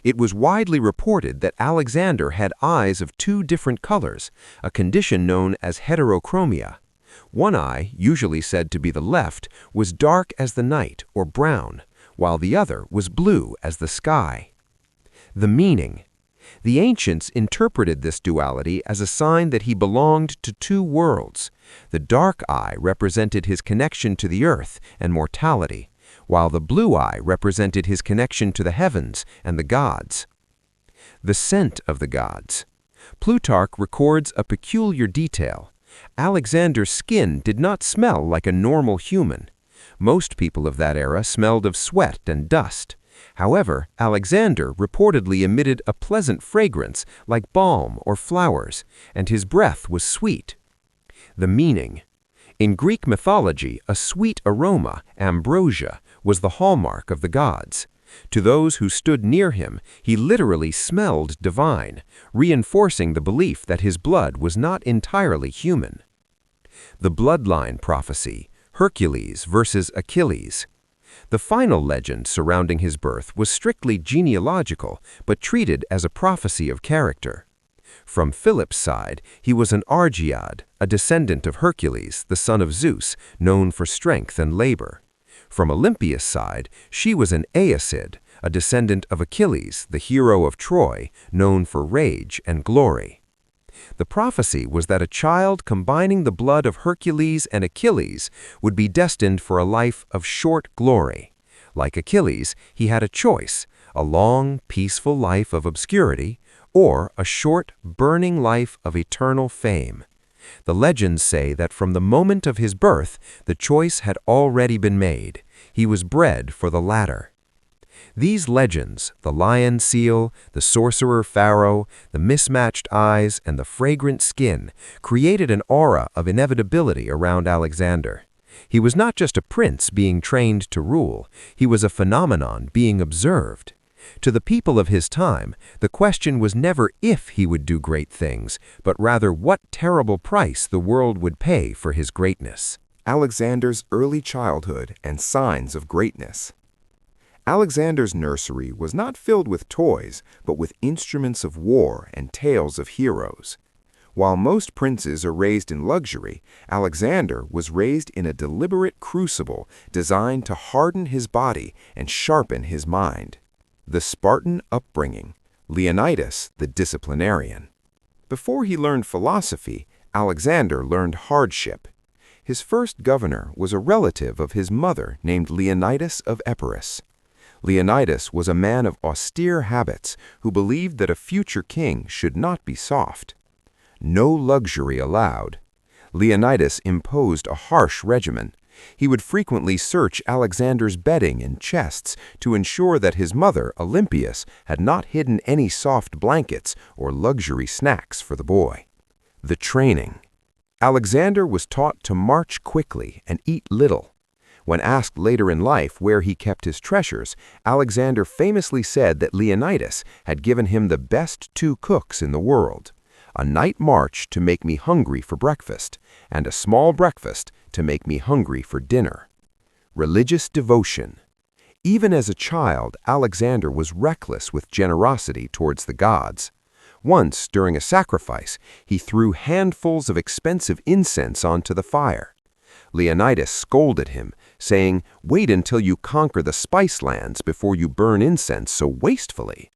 It was widely reported that Alexander had eyes of two different colors, a condition known as heterochromia. One eye, usually said to be the left, was dark as the night or brown, while the other was blue as the sky. The meaning. The ancients interpreted this duality as a sign that he belonged to two worlds. The dark eye represented his connection to the earth and mortality, while the blue eye represented his connection to the heavens and the gods. The scent of the gods. Plutarch records a peculiar detail. Alexander's skin did not smell like a normal human. Most people of that era smelled of sweat and dust. However, Alexander reportedly emitted a pleasant fragrance like balm or flowers, and his breath was sweet. The meaning. In Greek mythology, a sweet aroma, ambrosia, was the hallmark of the gods. To those who stood near him, he literally smelled divine, reinforcing the belief that his blood was not entirely human. The bloodline prophecy. Hercules versus Achilles. The final legend surrounding his birth was strictly genealogical, but treated as a prophecy of character. From Philip's side, he was an Argiad, a descendant of Hercules, the son of Zeus, known for strength and labor. From Olympia's side, she was an Aeacid, a descendant of Achilles, the hero of Troy, known for rage and glory. The prophecy was that a child combining the blood of Hercules and Achilles would be destined for a life of short glory. Like Achilles, he had a choice: a long, peaceful life of obscurity, or a short, burning life of eternal fame. The legends say that from the moment of his birth, the choice had already been made. He was bred for the latter. These legends, the lion seal, the sorcerer pharaoh, the mismatched eyes, and the fragrant skin, created an aura of inevitability around Alexander. He was not just a prince being trained to rule, he was a phenomenon being observed. To the people of his time, the question was never if he would do great things, but rather what terrible price the world would pay for his greatness. Alexander's early childhood and signs of greatness. Alexander's nursery was not filled with toys, but with instruments of war and tales of heroes. While most princes are raised in luxury, Alexander was raised in a deliberate crucible designed to harden his body and sharpen his mind. The Spartan upbringing, Leonidas the disciplinarian. Before he learned philosophy, Alexander learned hardship. His first governor was a relative of his mother named Leonidas of Epirus. Leonidas was a man of austere habits who believed that a future king should not be soft. No luxury allowed. Leonidas imposed a harsh regimen. He would frequently search Alexander's bedding and chests to ensure that his mother, Olympias, had not hidden any soft blankets or luxury snacks for the boy. The training. Alexander was taught to march quickly and eat little. When asked later in life where he kept his treasures, Alexander famously said that Leonidas had given him the best 2 cooks in the world: a night march to make me hungry for breakfast, and a small breakfast to make me hungry for dinner. Religious devotion. Even as a child, Alexander was reckless with generosity towards the gods. Once, during a sacrifice, he threw handfuls of expensive incense onto the fire. Leonidas scolded him, saying, "Wait until you conquer the spice lands before you burn incense so wastefully."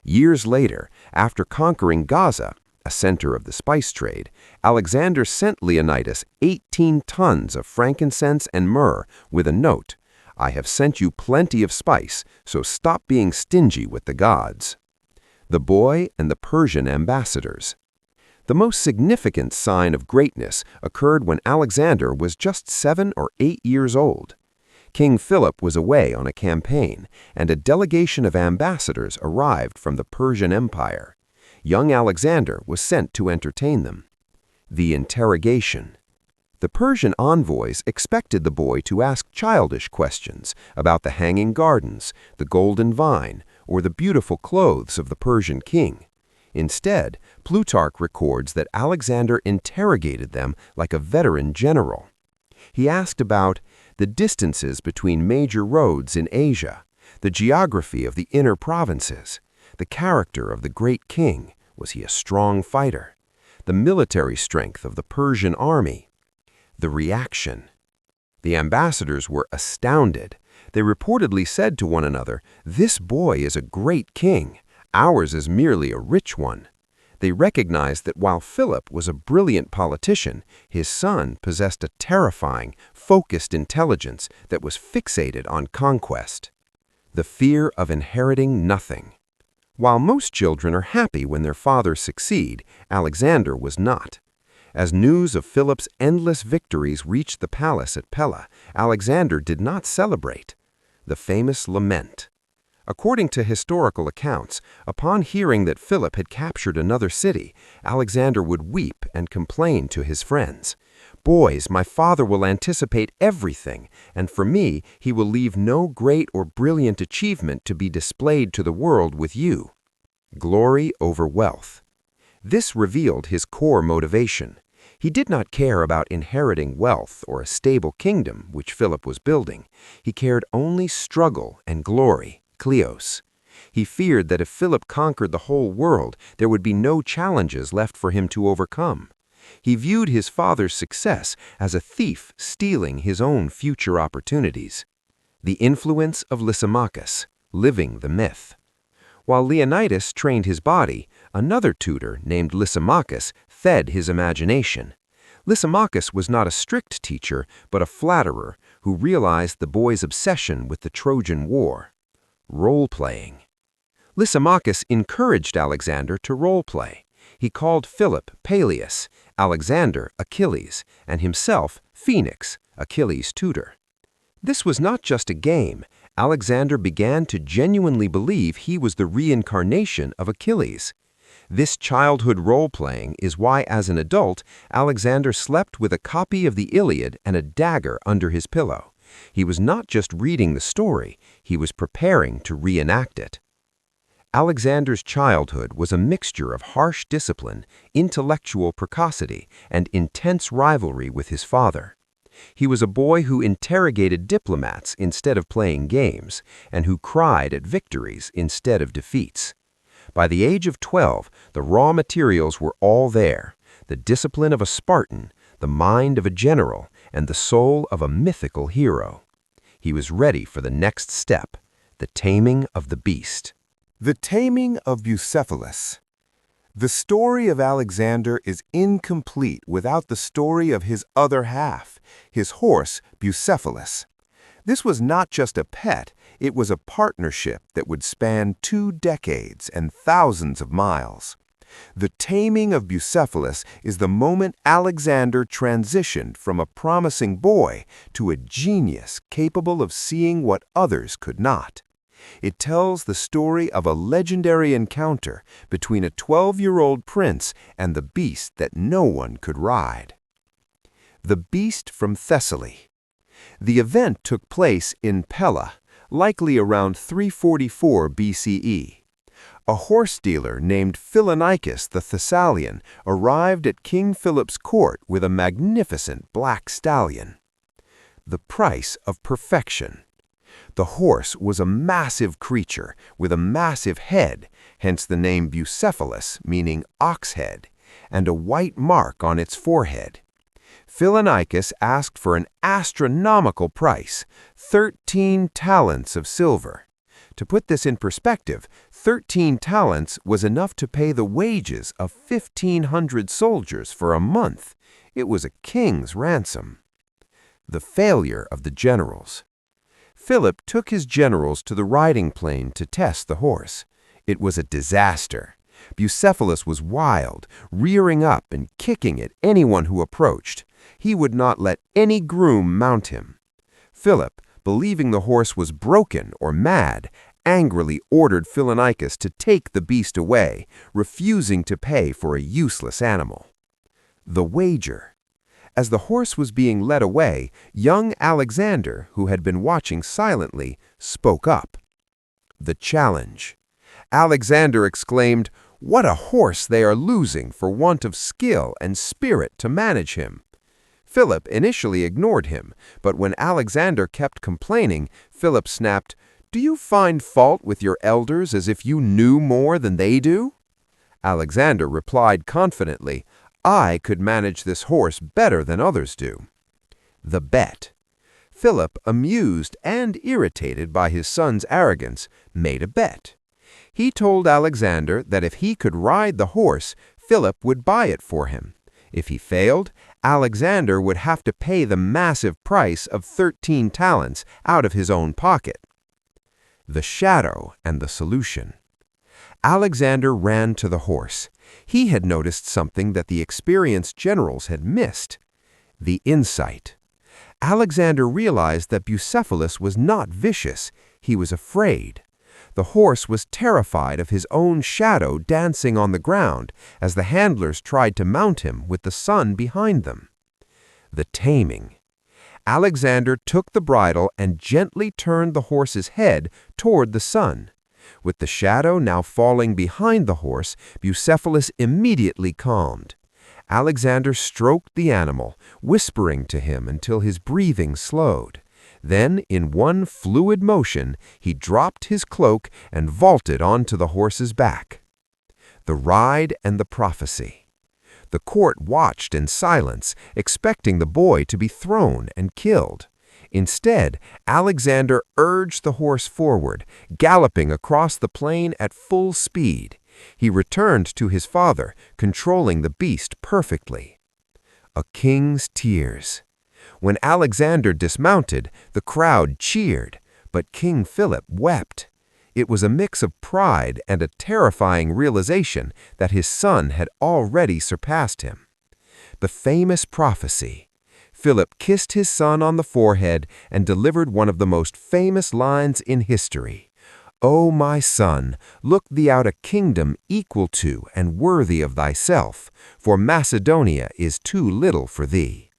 Years later, after conquering Gaza, a center of the spice trade, Alexander sent Leonidas 18 tons of frankincense and myrrh with a note: "I have sent you plenty of spice, so stop being stingy with the gods." The boy and the Persian ambassadors. The most significant sign of greatness occurred when Alexander was just 7 or 8 years old. King Philip was away on a campaign, and a delegation of ambassadors arrived from the Persian Empire. Young Alexander was sent to entertain them. The interrogation. The Persian envoys expected the boy to ask childish questions about the hanging gardens, the golden vine, or the beautiful clothes of the Persian king. Instead, Plutarch records that Alexander interrogated them like a veteran general. He asked about the distances between major roads in Asia, the geography of the inner provinces, the character of the great king, was he a strong fighter, the military strength of the Persian army. The reaction. The ambassadors were astounded. They reportedly said to one another, "This boy is a great king. Ours is merely a rich one." They recognized that while Philip was a brilliant politician, his son possessed a terrifying, focused intelligence that was fixated on conquest. The fear of inheriting nothing. While most children are happy when their fathers succeed, Alexander was not. As news of Philip's endless victories reached the palace at Pella, Alexander did not celebrate. The famous lament. According to historical accounts, upon hearing that Philip had captured another city, Alexander would weep and complain to his friends, "Boys, my father will anticipate everything, and for me he will leave no great or brilliant achievement to be displayed to the world with you." Glory over wealth. This revealed his core motivation. He did not care about inheriting wealth or a stable kingdom, which Philip was building. He cared only struggle and glory, kleos. He feared that if Philip conquered the whole world, there would be no challenges left for him to overcome. He viewed his father's success as a thief stealing his own future opportunities. The influence of Lysimachus, living the myth. While Leonidas trained his body, another tutor named Lysimachus fed his imagination. Lysimachus was not a strict teacher, but a flatterer who realized the boy's obsession with the Trojan War. Role-playing. Lysimachus encouraged Alexander to role-play. He called Philip Peleus, Alexander Achilles, and himself Phoenix, Achilles' tutor. This was not just a game. Alexander began to genuinely believe he was the reincarnation of Achilles. This childhood role-playing is why, as an adult, Alexander slept with a copy of the Iliad and a dagger under his pillow. He was not just reading the story, he was preparing to reenact it. Alexander's childhood was a mixture of harsh discipline, intellectual precocity, and intense rivalry with his father. He was a boy who interrogated diplomats instead of playing games, and who cried at victories instead of defeats. By the age of 12, the raw materials were all there: the discipline of a Spartan, the mind of a general, and the soul of a mythical hero. He was ready for the next step, the taming of the beast. The taming of Bucephalus. The story of Alexander is incomplete without the story of his other half, his horse, Bucephalus. This was not just a pet, it was a partnership that would span 2 decades and thousands of miles. The taming of Bucephalus is the moment Alexander transitioned from a promising boy to a genius capable of seeing what others could not. It tells the story of a legendary encounter between a 12-year-old prince and the beast that no one could ride. The beast from Thessaly. The event took place in Pella, likely around 344 BCE. A horse dealer named Philonycus the Thessalian arrived at King Philip's court with a magnificent black stallion. The price of perfection. The horse was a massive creature with a massive head, hence the name Bucephalus, meaning ox head, and a white mark on its forehead. Philonycus asked for an astronomical price, 13 talents of silver. To put this in perspective, 13 talents was enough to pay the wages of 1,500 soldiers for a month. It was a king's ransom. The failure of the generals. Philip took his generals to the riding plain to test the horse. It was a disaster. Bucephalus was wild, rearing up and kicking at anyone who approached. He would not let any groom mount him. Philip, believing the horse was broken or mad, angrily ordered Philonycus to take the beast away, refusing to pay for a useless animal. The wager. As the horse was being led away, young Alexander, who had been watching silently, spoke up. The challenge. Alexander exclaimed, "What a horse they are losing for want of skill and spirit to manage him." Philip initially ignored him, but when Alexander kept complaining, Philip snapped, "Do you find fault with your elders as if you knew more than they do?" Alexander replied confidently, "I could manage this horse better than others do." The bet. Philip, amused and irritated by his son's arrogance, made a bet. He told Alexander that if he could ride the horse, Philip would buy it for him. If he failed, Alexander would have to pay the massive price of 13 talents out of his own pocket. The shadow and the solution. Alexander ran to the horse. He had noticed something that the experienced generals had missed: the insight. Alexander realized that Bucephalus was not vicious, he was afraid. The horse was terrified of his own shadow dancing on the ground as the handlers tried to mount him with the sun behind them. The taming. Alexander took the bridle and gently turned the horse's head toward the sun. With the shadow now falling behind the horse, Bucephalus immediately calmed. Alexander stroked the animal, whispering to him until his breathing slowed. Then, in one fluid motion, he dropped his cloak and vaulted onto the horse's back. The ride and the prophecy. The court watched in silence, expecting the boy to be thrown and killed. Instead, Alexander urged the horse forward, galloping across the plain at full speed. He returned to his father, controlling the beast perfectly. A king's tears. When Alexander dismounted, the crowd cheered, but King Philip wept. It was a mix of pride and a terrifying realization that his son had already surpassed him. The famous prophecy. Philip kissed his son on the forehead and delivered one of the most famous lines in history. "O my son, look thee out a kingdom equal to and worthy of thyself, for Macedonia is too little for thee."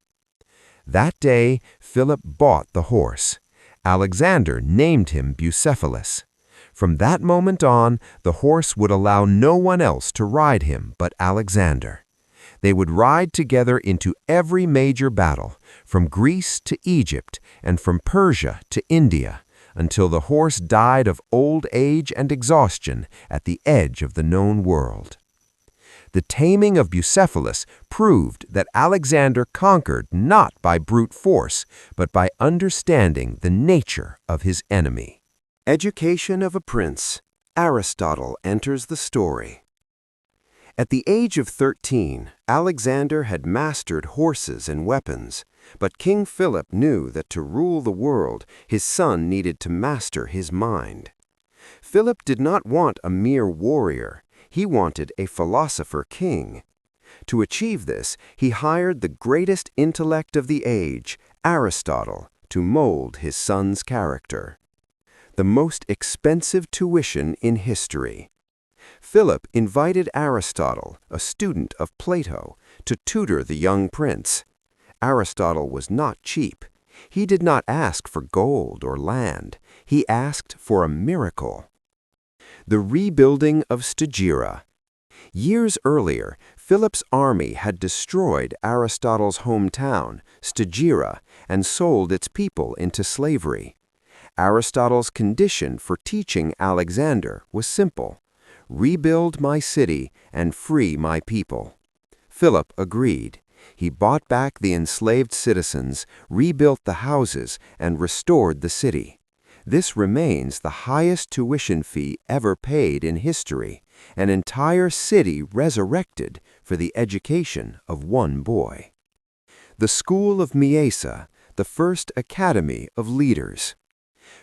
That day, Philip bought the horse. Alexander named him Bucephalus. From that moment on, the horse would allow no one else to ride him but Alexander. They would ride together into every major battle, from Greece to Egypt and from Persia to India, until the horse died of old age and exhaustion at the edge of the known world. The taming of Bucephalus proved that Alexander conquered not by brute force, but by understanding the nature of his enemy. Education of a prince. Aristotle enters the story. At the age of 13, Alexander had mastered horses and weapons, but King Philip knew that to rule the world, his son needed to master his mind. Philip did not want a mere warrior. He wanted a philosopher king. To achieve this, he hired the greatest intellect of the age, Aristotle, to mold his son's character. The most expensive tuition in history. Philip invited Aristotle, a student of Plato, to tutor the young prince. Aristotle was not cheap. He did not ask for gold or land. He asked for a miracle. The rebuilding of Stagira. Years earlier, Philip's army had destroyed Aristotle's hometown, Stagira, and sold its people into slavery. Aristotle's condition for teaching Alexander was simple: rebuild my city and free my people. Philip agreed. He bought back the enslaved citizens, rebuilt the houses, and restored the city. This remains the highest tuition fee ever paid in history, an entire city resurrected for the education of one boy. The School of Miesa, the first academy of leaders.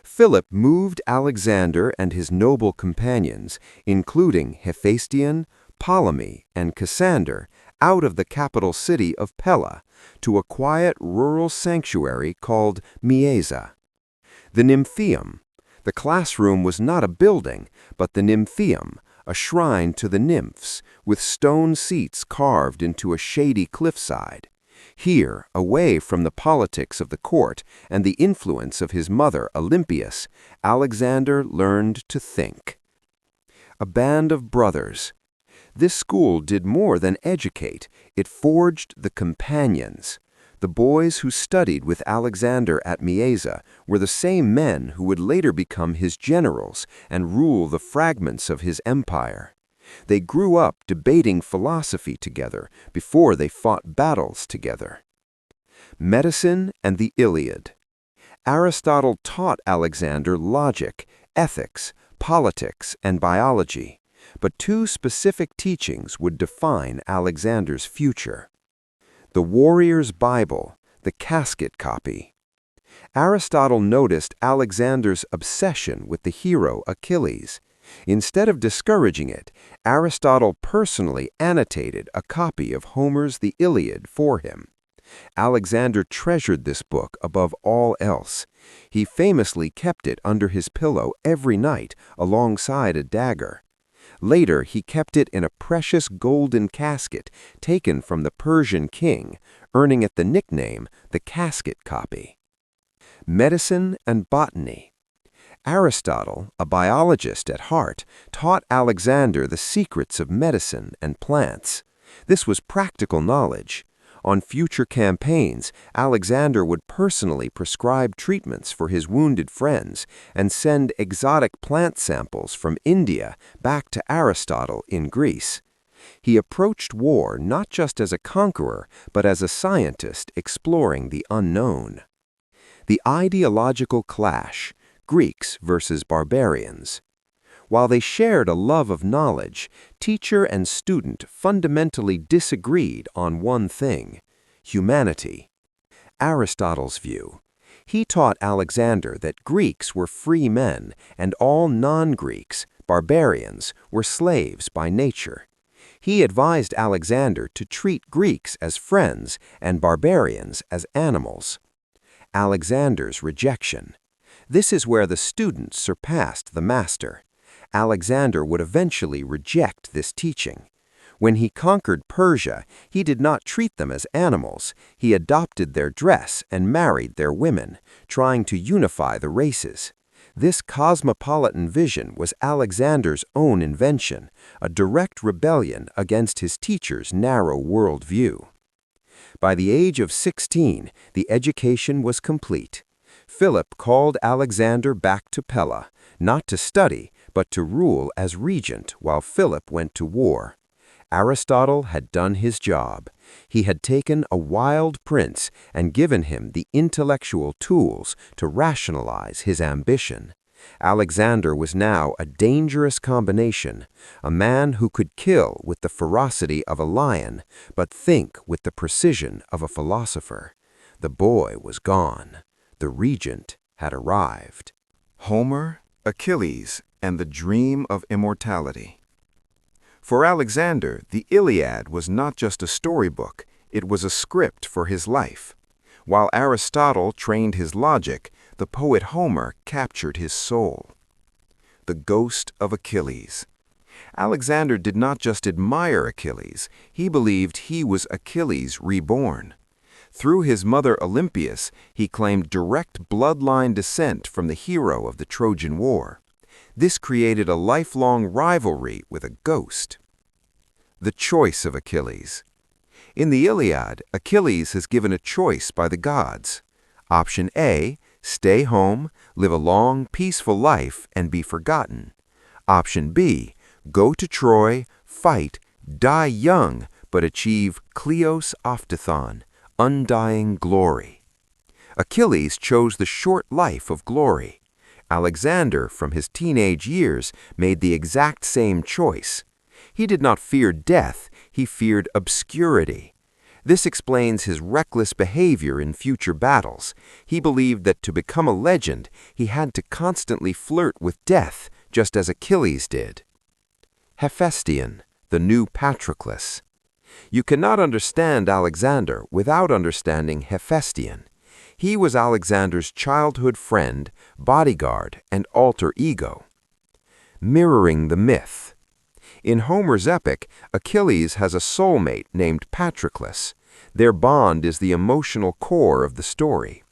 Philip moved Alexander and his noble companions, including Hephaestion, Ptolemy, and Cassander, out of the capital city of Pella to a quiet rural sanctuary called Miesa. The Nymphaeum. The classroom was not a building, but the Nymphaeum, a shrine to the nymphs, with stone seats carved into a shady cliffside. Here, away from the politics of the court and the influence of his mother Olympias, Alexander learned to think. A band of brothers. This school did more than educate. It forged the companions. The boys who studied with Alexander at Miesa were the same men who would later become his generals and rule the fragments of his empire. They grew up debating philosophy together before they fought battles together. Medicine and the Iliad. Aristotle taught Alexander logic, ethics, politics, and biology, but two specific teachings would define Alexander's future. The Warrior's Bible, the casket copy. Aristotle noticed Alexander's obsession with the hero Achilles. Instead of discouraging it, Aristotle personally annotated a copy of Homer's The Iliad for him. Alexander treasured this book above all else. He famously kept it under his pillow every night alongside a dagger. Later, he kept it in a precious golden casket taken from the Persian king, earning it the nickname the casket copy. Medicine and botany. Aristotle, a biologist at heart, taught Alexander the secrets of medicine and plants. This was practical knowledge. On future campaigns, Alexander would personally prescribe treatments for his wounded friends and send exotic plant samples from India back to Aristotle in Greece. He approached war not just as a conqueror, but as a scientist exploring the unknown. The ideological clash, Greeks versus barbarians. While they shared a love of knowledge, teacher and student fundamentally disagreed on one thing: humanity. Aristotle's view. He taught Alexander that Greeks were free men and all non-Greeks, barbarians, were slaves by nature. He advised Alexander to treat Greeks as friends and barbarians as animals. Alexander's rejection. This is where the student surpassed the master. Alexander would eventually reject this teaching. When he conquered Persia, he did not treat them as animals. He adopted their dress and married their women, trying to unify the races. This cosmopolitan vision was Alexander's own invention, a direct rebellion against his teacher's narrow worldview. By the age of 16, the education was complete. Philip called Alexander back to Pella, not to study, but to rule as regent while Philip went to war. Aristotle had done his job. He had taken a wild prince and given him the intellectual tools to rationalize his ambition. Alexander was now a dangerous combination, a man who could kill with the ferocity of a lion, but think with the precision of a philosopher. The boy was gone. The regent had arrived. Homer, Achilles, and the dream of immortality. For Alexander, the Iliad was not just a storybook, it was a script for his life. While Aristotle trained his logic, the poet Homer captured his soul. The ghost of Achilles. Alexander did not just admire Achilles, he believed he was Achilles reborn. Through his mother Olympias, he claimed direct bloodline descent from the hero of the Trojan War. This created a lifelong rivalry with a ghost. The choice of Achilles. In the Iliad, Achilles is given a choice by the gods. Option A, stay home, live a long, peaceful life, and be forgotten. Option B, go to Troy, fight, die young, but achieve kleos ophtithon, undying glory. Achilles chose the short life of glory. Alexander, from his teenage years, made the exact same choice. He did not fear death, he feared obscurity. This explains his reckless behavior in future battles. He believed that to become a legend, he had to constantly flirt with death, just as Achilles did. Hephaestion, the new Patroclus. You cannot understand Alexander without understanding Hephaestion. He was Alexander's childhood friend, bodyguard, and alter ego. Mirroring the myth. In Homer's epic, Achilles has a soulmate named Patroclus. Their bond is the emotional core of the story.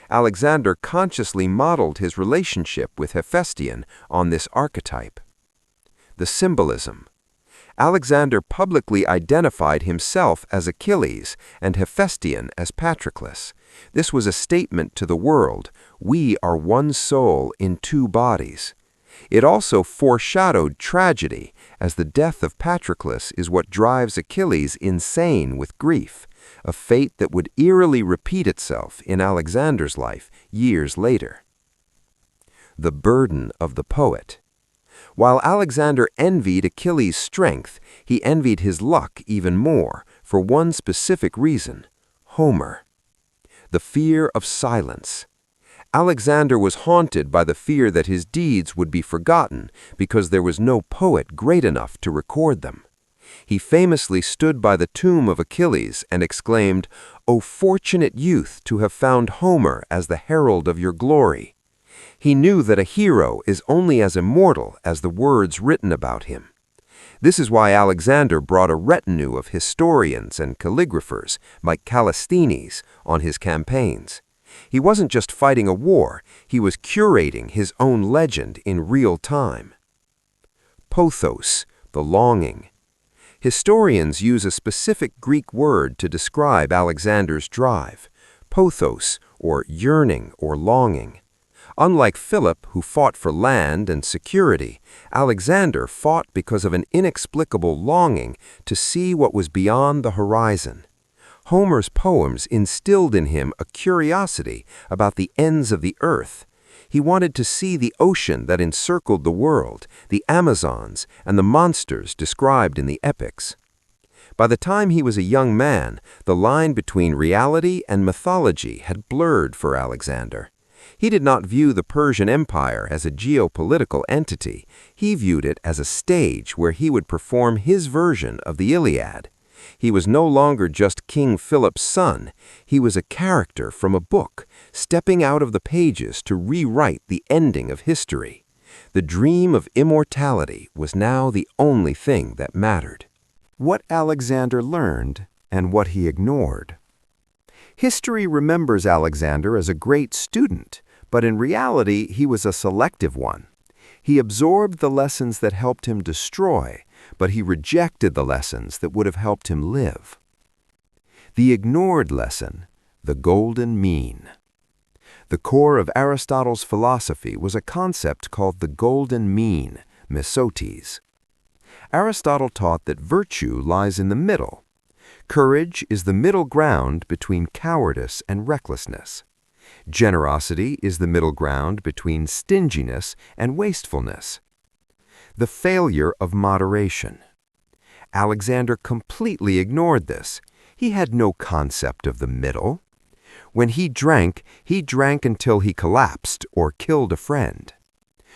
Alexander consciously modeled his relationship with Hephaestion on this archetype. The symbolism. Alexander publicly identified himself as Achilles and Hephaestion as Patroclus. This was a statement to the world: we are one soul in two bodies. It also foreshadowed tragedy, as the death of Patroclus is what drives Achilles insane with grief, a fate that would eerily repeat itself in Alexander's life years later. The burden of the poet. While Alexander envied Achilles' strength, he envied his luck even more, for one specific reason: Homer. The fear of silence. Alexander was haunted by the fear that his deeds would be forgotten because there was no poet great enough to record them. He famously stood by the tomb of Achilles and exclaimed, "O fortunate youth to have found Homer as the herald of your glory." He knew that a hero is only as immortal as the words written about him. This is why Alexander brought a retinue of historians and calligraphers, like Callisthenes, on his campaigns. He wasn't just fighting a war, he was curating his own legend in real time. Pothos, the longing. Historians use a specific Greek word to describe Alexander's drive, pothos, or yearning or longing. Unlike Philip, who fought for land and security, Alexander fought because of an inexplicable longing to see what was beyond the horizon. Homer's poems instilled in him a curiosity about the ends of the earth. He wanted to see the ocean that encircled the world, the Amazons, and the monsters described in the epics. By the time he was a young man, the line between reality and mythology had blurred for Alexander. He did not view the Persian Empire as a geopolitical entity. He viewed it as a stage where he would perform his version of the Iliad. He was no longer just King Philip's son. He was a character from a book, stepping out of the pages to rewrite the ending of history. The dream of immortality was now the only thing that mattered. What Alexander learned and what he ignored. History remembers Alexander as a great student, but in reality he was a selective one. He absorbed the lessons that helped him destroy, but he rejected the lessons that would have helped him live. The ignored lesson, the golden mean. The core of Aristotle's philosophy was a concept called the golden mean, misotes. Aristotle taught that virtue lies in the middle. Courage is the middle ground between cowardice and recklessness. Generosity is the middle ground between stinginess and wastefulness. The failure of moderation. Alexander completely ignored this. He had no concept of the middle. When he drank until he collapsed or killed a friend.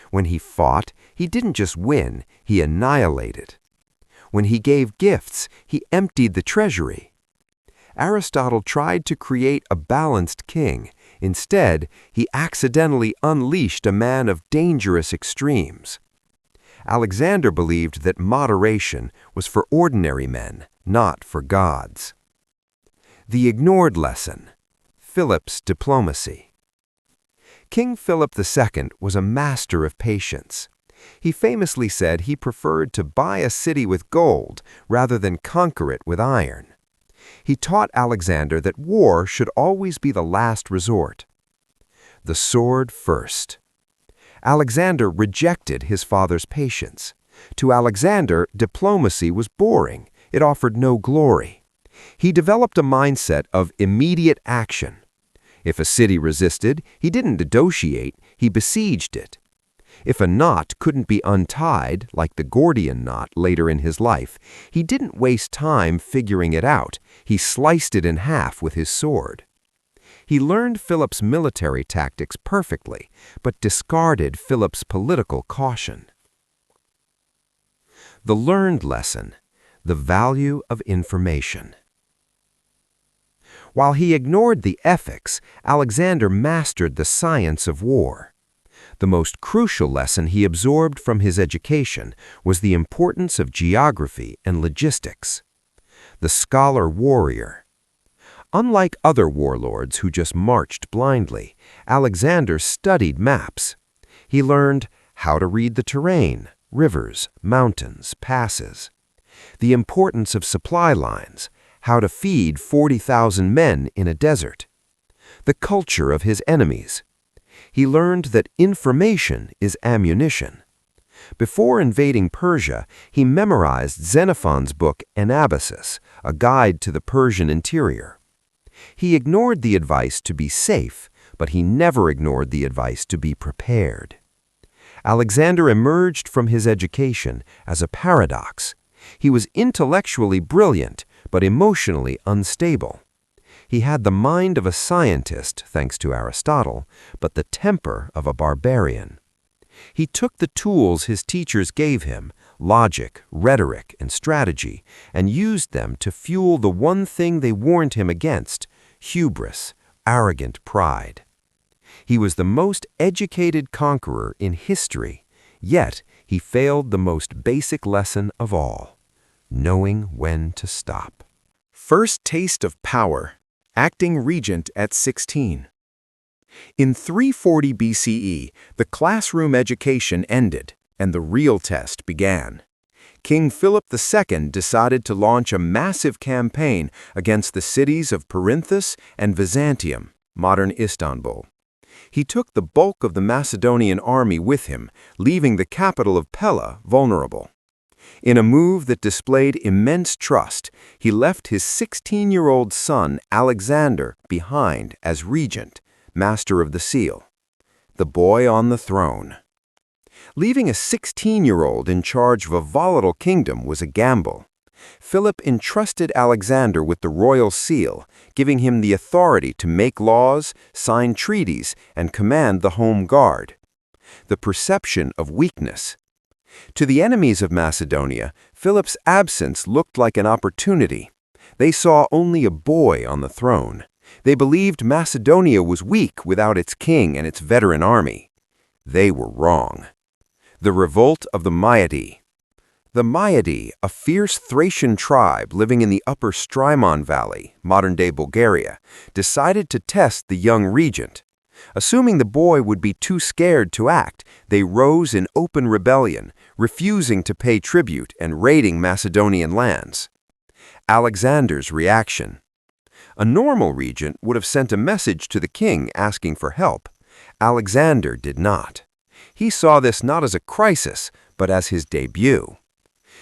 When he fought, he didn't just win, he annihilated. When he gave gifts, he emptied the treasury. Aristotle tried to create a balanced king. Instead, he accidentally unleashed a man of dangerous extremes. Alexander believed that moderation was for ordinary men, not for gods. The ignored lesson. Philip's diplomacy. King Philip II was a master of patience. He famously said he preferred to buy a city with gold rather than conquer it with iron. He taught Alexander that war should always be the last resort. The sword first. Alexander rejected his father's patience. To Alexander, diplomacy was boring. It offered no glory. He developed a mindset of immediate action. If a city resisted, he didn't negotiate, he besieged it. If a knot couldn't be untied, like the Gordian knot later in his life, he didn't waste time figuring it out. He sliced it in half with his sword. He learned Philip's military tactics perfectly, but discarded Philip's political caution. The learned lesson, the value of information. While he ignored the ethics, Alexander mastered the science of war. The most crucial lesson he absorbed from his education was the importance of geography and logistics. The scholar-warrior. Unlike other warlords who just marched blindly, Alexander studied maps. He learned how to read the terrain, rivers, mountains, passes. The importance of supply lines, how to feed 40,000 men in a desert. The culture of his enemies. He learned that information is ammunition. Before invading Persia, he memorized Xenophon's book Anabasis, a guide to the Persian interior. He ignored the advice to be safe, but he never ignored the advice to be prepared. Alexander emerged from his education as a paradox. He was intellectually brilliant, but emotionally unstable. He had the mind of a scientist, thanks to Aristotle, but the temper of a barbarian. He took the tools his teachers gave him, logic, rhetoric, and strategy, and used them to fuel the one thing they warned him against, hubris, arrogant pride. He was the most educated conqueror in history, yet he failed the most basic lesson of all, knowing when to stop. First taste of power, acting regent at 16. In 340 BCE, the classroom education ended, and the real test began. King Philip II decided to launch a massive campaign against the cities of Perinthus and Byzantium, modern Istanbul. He took the bulk of the Macedonian army with him, leaving the capital of Pella vulnerable. In a move that displayed immense trust, he left his 16-year-old son Alexander behind as regent, master of the seal. The boy on the throne. Leaving a 16-year-old in charge of a volatile kingdom was a gamble. Philip entrusted Alexander with the royal seal, giving him the authority to make laws, sign treaties, and command the home guard. The perception of weakness. To the enemies of Macedonia, Philip's absence looked like an opportunity. They saw only a boy on the throne. They believed Macedonia was weak without its king and its veteran army. They were wrong. The revolt of the Maiadi. The Maiadi, a fierce Thracian tribe living in the upper Strymon Valley, modern-day Bulgaria, decided to test the young regent. Assuming the boy would be too scared to act, they rose in open rebellion, refusing to pay tribute and raiding Macedonian lands. Alexander's reaction. A normal regent would have sent a message to the king asking for help. Alexander did not. He saw this not as a crisis, but as his debut.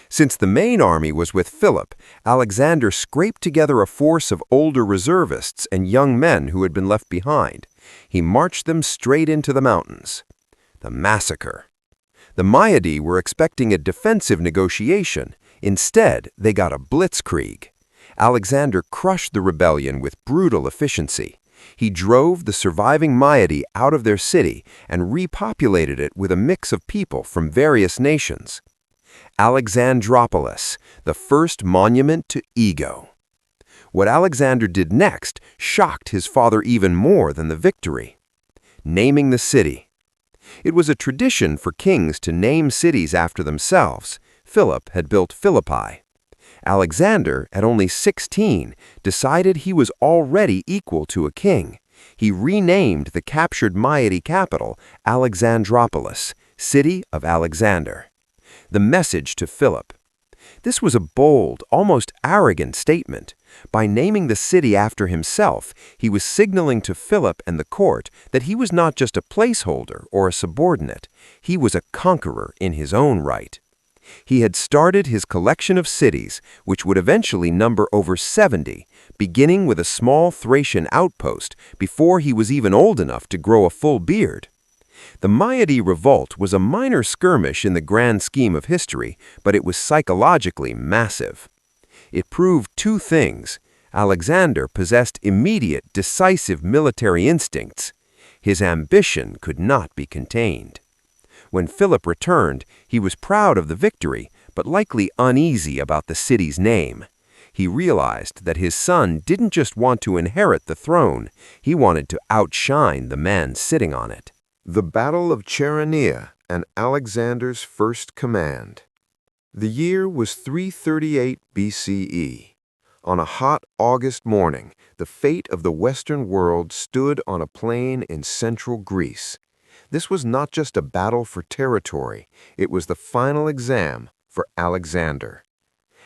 Since the main army was with Philip, Alexander scraped together a force of older reservists and young men who had been left behind. He marched them straight into the mountains. The massacre. The Maiadi were expecting a defensive negotiation. Instead, they got a blitzkrieg. Alexander crushed the rebellion with brutal efficiency. He drove the surviving Maiadi out of their city and repopulated it with a mix of people from various nations. Alexandropolis, the first monument to ego. What Alexander did next shocked his father even more than the victory. Naming the city. It was a tradition for kings to name cities after themselves. Philip had built Philippi. Alexander, at only 16, decided he was already equal to a king. He renamed the captured Maiadi capital Alexandropolis, City of Alexander. The message to Philip. This was a bold, almost arrogant statement. By naming the city after himself, he was signaling to Philip and the court that he was not just a placeholder or a subordinate. He was a conqueror in his own right. He had started his collection of cities, which would eventually number over 70, beginning with a small Thracian outpost before he was even old enough to grow a full beard. The Maiadi revolt was a minor skirmish in the grand scheme of history, but it was psychologically massive. It proved two things. Alexander possessed immediate, decisive military instincts. His ambition could not be contained. When Philip returned, he was proud of the victory, but likely uneasy about the city's name. He realized that his son didn't just want to inherit the throne, he wanted to outshine the man sitting on it. The Battle of Chaeronea and Alexander's first command. The year was 338 BCE. On a hot August morning, the fate of the Western world stood on a plain in central Greece. This was not just a battle for territory, it was the final exam for Alexander.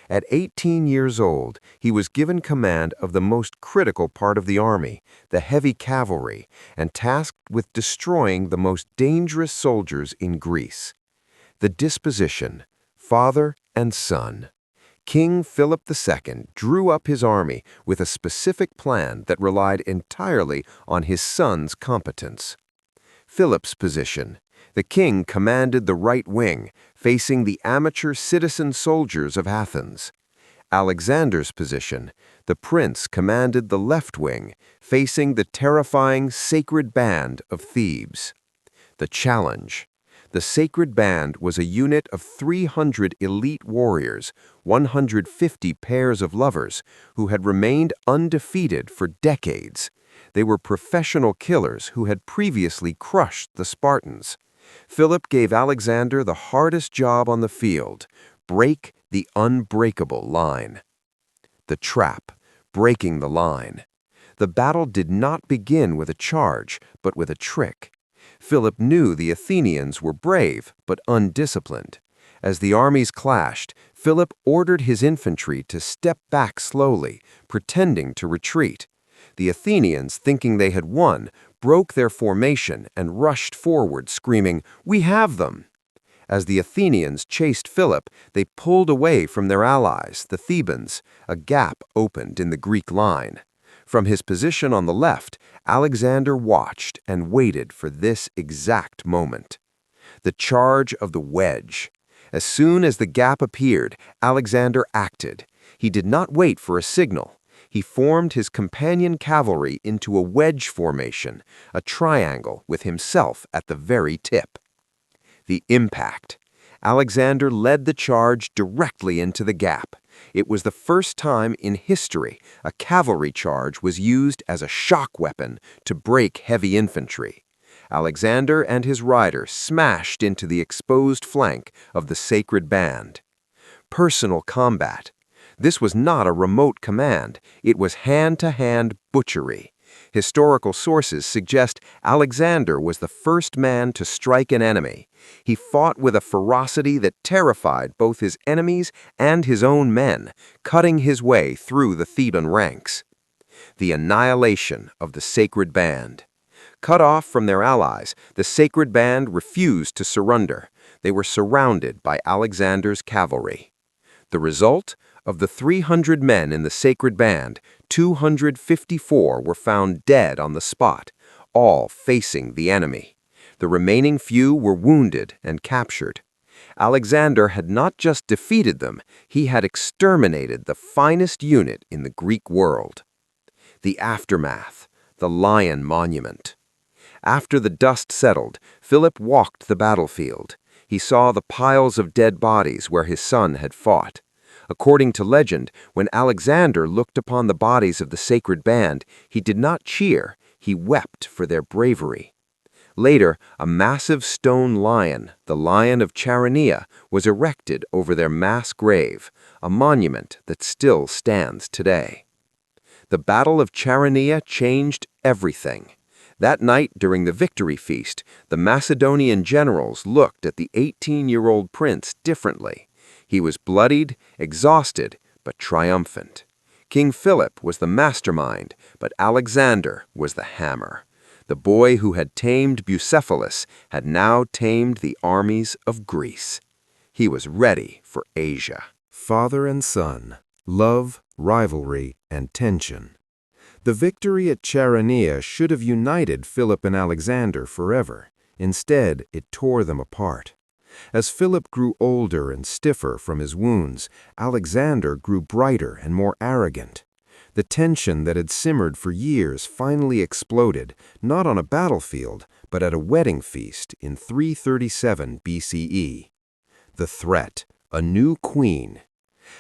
At 18 years old, he was given command of the most critical part of the army, the heavy cavalry, and tasked with destroying the most dangerous soldiers in Greece. The disposition, father and son. King Philip II drew up his army with a specific plan that relied entirely on his son's competence. Philip's position. The king commanded the right wing, facing the amateur citizen soldiers of Athens. Alexander's position. The prince commanded the left wing, facing the terrifying sacred band of Thebes. The challenge. The sacred band was a unit of 300 elite warriors, 150 pairs of lovers, who had remained undefeated for decades. They were professional killers who had previously crushed the Spartans. Philip gave Alexander the hardest job on the field: break the unbreakable line. The trap, breaking the line. The battle did not begin with a charge, but with a trick. Philip knew the Athenians were brave but undisciplined. As the armies clashed, Philip ordered his infantry to step back slowly, pretending to retreat. The Athenians, thinking they had won, broke their formation and rushed forward, screaming, "We have them!" As the Athenians chased Philip, they pulled away from their allies, the Thebans. A gap opened in the Greek line. From his position on the left, Alexander watched and waited for this exact moment. The charge of the wedge. As soon as the gap appeared, Alexander acted. He did not wait for a signal. He formed his companion cavalry into a wedge formation, a triangle with himself at the very tip. The impact. Alexander led the charge directly into the gap. It was the first time in history a cavalry charge was used as a shock weapon to break heavy infantry. Alexander and his riders smashed into the exposed flank of the sacred band. Personal combat. This was not a remote command. It was hand-to-hand butchery. Historical sources suggest Alexander was the first man to strike an enemy. He fought with a ferocity that terrified both his enemies and his own men, cutting his way through the Theban ranks. The annihilation of the sacred band. Cut off from their allies, the sacred band refused to surrender. They were surrounded by Alexander's cavalry. The result? Of the 300 men in the sacred band, 254 were found dead on the spot, all facing the enemy. The remaining few were wounded and captured. Alexander had not just defeated them, he had exterminated the finest unit in the Greek world. The aftermath, the Lion Monument. After the dust settled, Philip walked the battlefield. He saw the piles of dead bodies where his son had fought. According to legend, when Alexander looked upon the bodies of the sacred band, he did not cheer, he wept for their bravery. Later, a massive stone lion, the Lion of Chaeronea, was erected over their mass grave, a monument that still stands today. The Battle of Chaeronea changed everything. That night, during the victory feast, the Macedonian generals looked at the 18-year-old prince differently. He was bloodied, exhausted, but triumphant. King Philip was the mastermind, but Alexander was the hammer. The boy who had tamed Bucephalus had now tamed the armies of Greece. He was ready for Asia. Father and son, love, rivalry, and tension. The victory at Chaeronea should have united Philip and Alexander forever. Instead, it tore them apart. As Philip grew older and stiffer from his wounds, Alexander grew brighter and more arrogant. The tension that had simmered for years finally exploded, not on a battlefield, but at a wedding feast in 337 BCE. The threat, a new queen.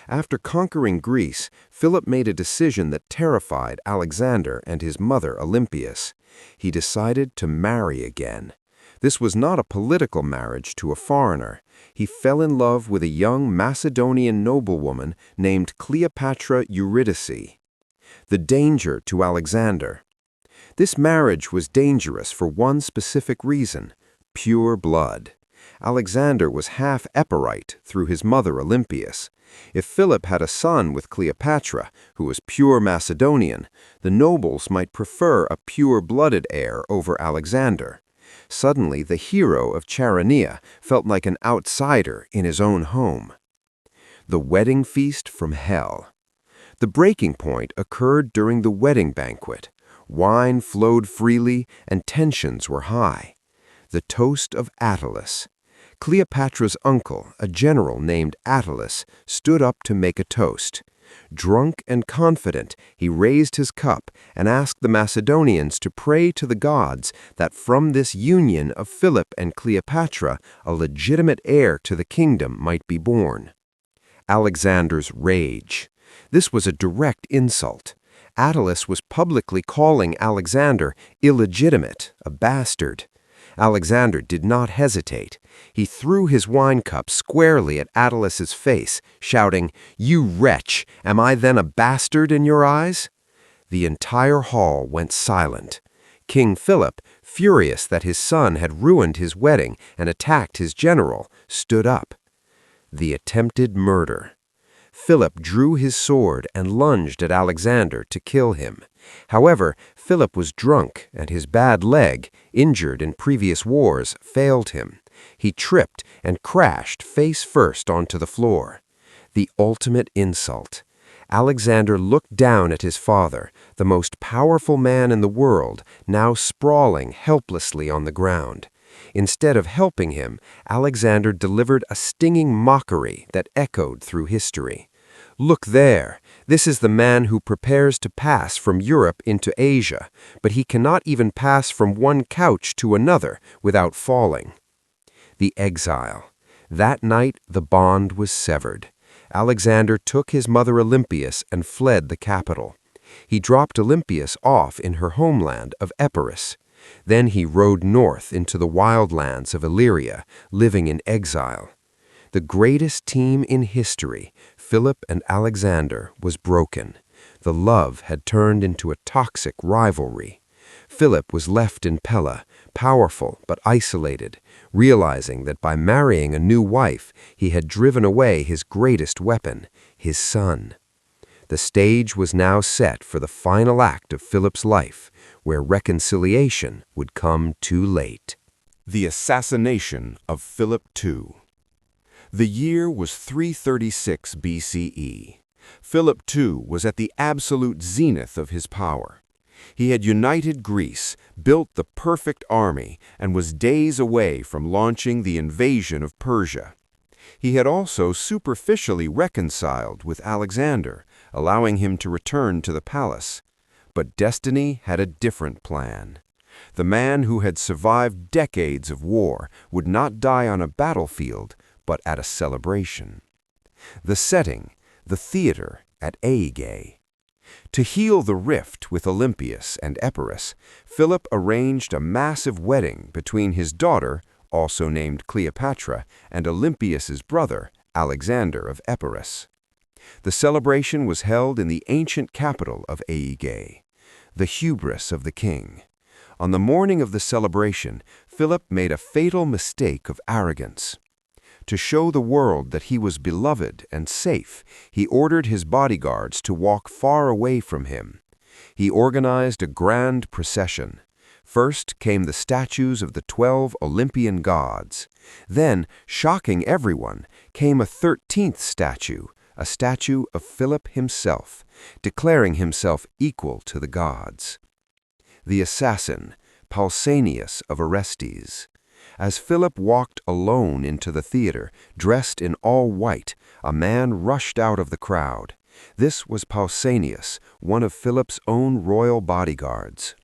After conquering Greece, Philip made a decision that terrified Alexander and his mother Olympias. He decided to marry again. This was not a political marriage to a foreigner. He fell in love with a young Macedonian noblewoman named Cleopatra Eurydice. The danger to Alexander. This marriage was dangerous for one specific reason: pure blood. Alexander was half Epirite through his mother Olympias. If Philip had a son with Cleopatra, who was pure Macedonian, the nobles might prefer a pure-blooded heir over Alexander. Suddenly, the hero of Chaeronea felt like an outsider in his own home. The wedding feast from hell. The breaking point occurred during the wedding banquet. Wine flowed freely and tensions were high. The toast of Attalus. Cleopatra's uncle, a general named Attalus, stood up to make a toast. Drunk and confident, he raised his cup and asked the Macedonians to pray to the gods that from this union of Philip and Cleopatra, a legitimate heir to the kingdom might be born. Alexander's rage. This was a direct insult. Attalus was publicly calling Alexander illegitimate, a bastard. Alexander did not hesitate. He threw his wine cup squarely at Attalus's face, shouting, "You wretch! Am I then a bastard in your eyes?" The entire hall went silent. King Philip, furious that his son had ruined his wedding and attacked his general, stood up. The attempted murder. Philip drew his sword and lunged at Alexander to kill him. However, Philip was drunk, and his bad leg, injured in previous wars, failed him. He tripped and crashed face first onto the floor. The ultimate insult. Alexander looked down at his father, the most powerful man in the world, now sprawling helplessly on the ground. Instead of helping him, Alexander delivered a stinging mockery that echoed through history. "Look there! This is the man who prepares to pass from Europe into Asia, but he cannot even pass from one couch to another without falling." The exile. That night the bond was severed. Alexander took his mother Olympias and fled the capital. He dropped Olympias off in her homeland of Epirus. Then he rode north into the wildlands of Illyria, living in exile. The greatest team in history, Philip and Alexander, was broken. The love had turned into a toxic rivalry. Philip was left in Pella, powerful but isolated, realizing that by marrying a new wife, he had driven away his greatest weapon, his son. The stage was now set for the final act of Philip's life, where reconciliation would come too late. The assassination of Philip II. The year was 336 BCE. Philip II was at the absolute zenith of his power. He had united Greece, built the perfect army, and was days away from launching the invasion of Persia. He had also superficially reconciled with Alexander, allowing him to return to the palace. But destiny had a different plan. The man who had survived decades of war would not die on a battlefield, but at a celebration. The setting, the theater at Aegae. To heal the rift with Olympias and Epirus, Philip arranged a massive wedding between his daughter, also named Cleopatra, and Olympias's brother, Alexander of Epirus. The celebration was held in the ancient capital of Aegae, the hubris of the king. On the morning of the celebration, Philip made a fatal mistake of arrogance. To show the world that he was beloved and safe, he ordered his bodyguards to walk far away from him. He organized a grand procession. First came the statues of the 12 Olympian gods. Then, shocking everyone, came a 13th statue, a statue of Philip himself, declaring himself equal to the gods. The assassin, Pausanias of Orestes. As Philip walked alone into the theater, dressed in all white, a man rushed out of the crowd. This was Pausanias, one of Philip's own royal bodyguards.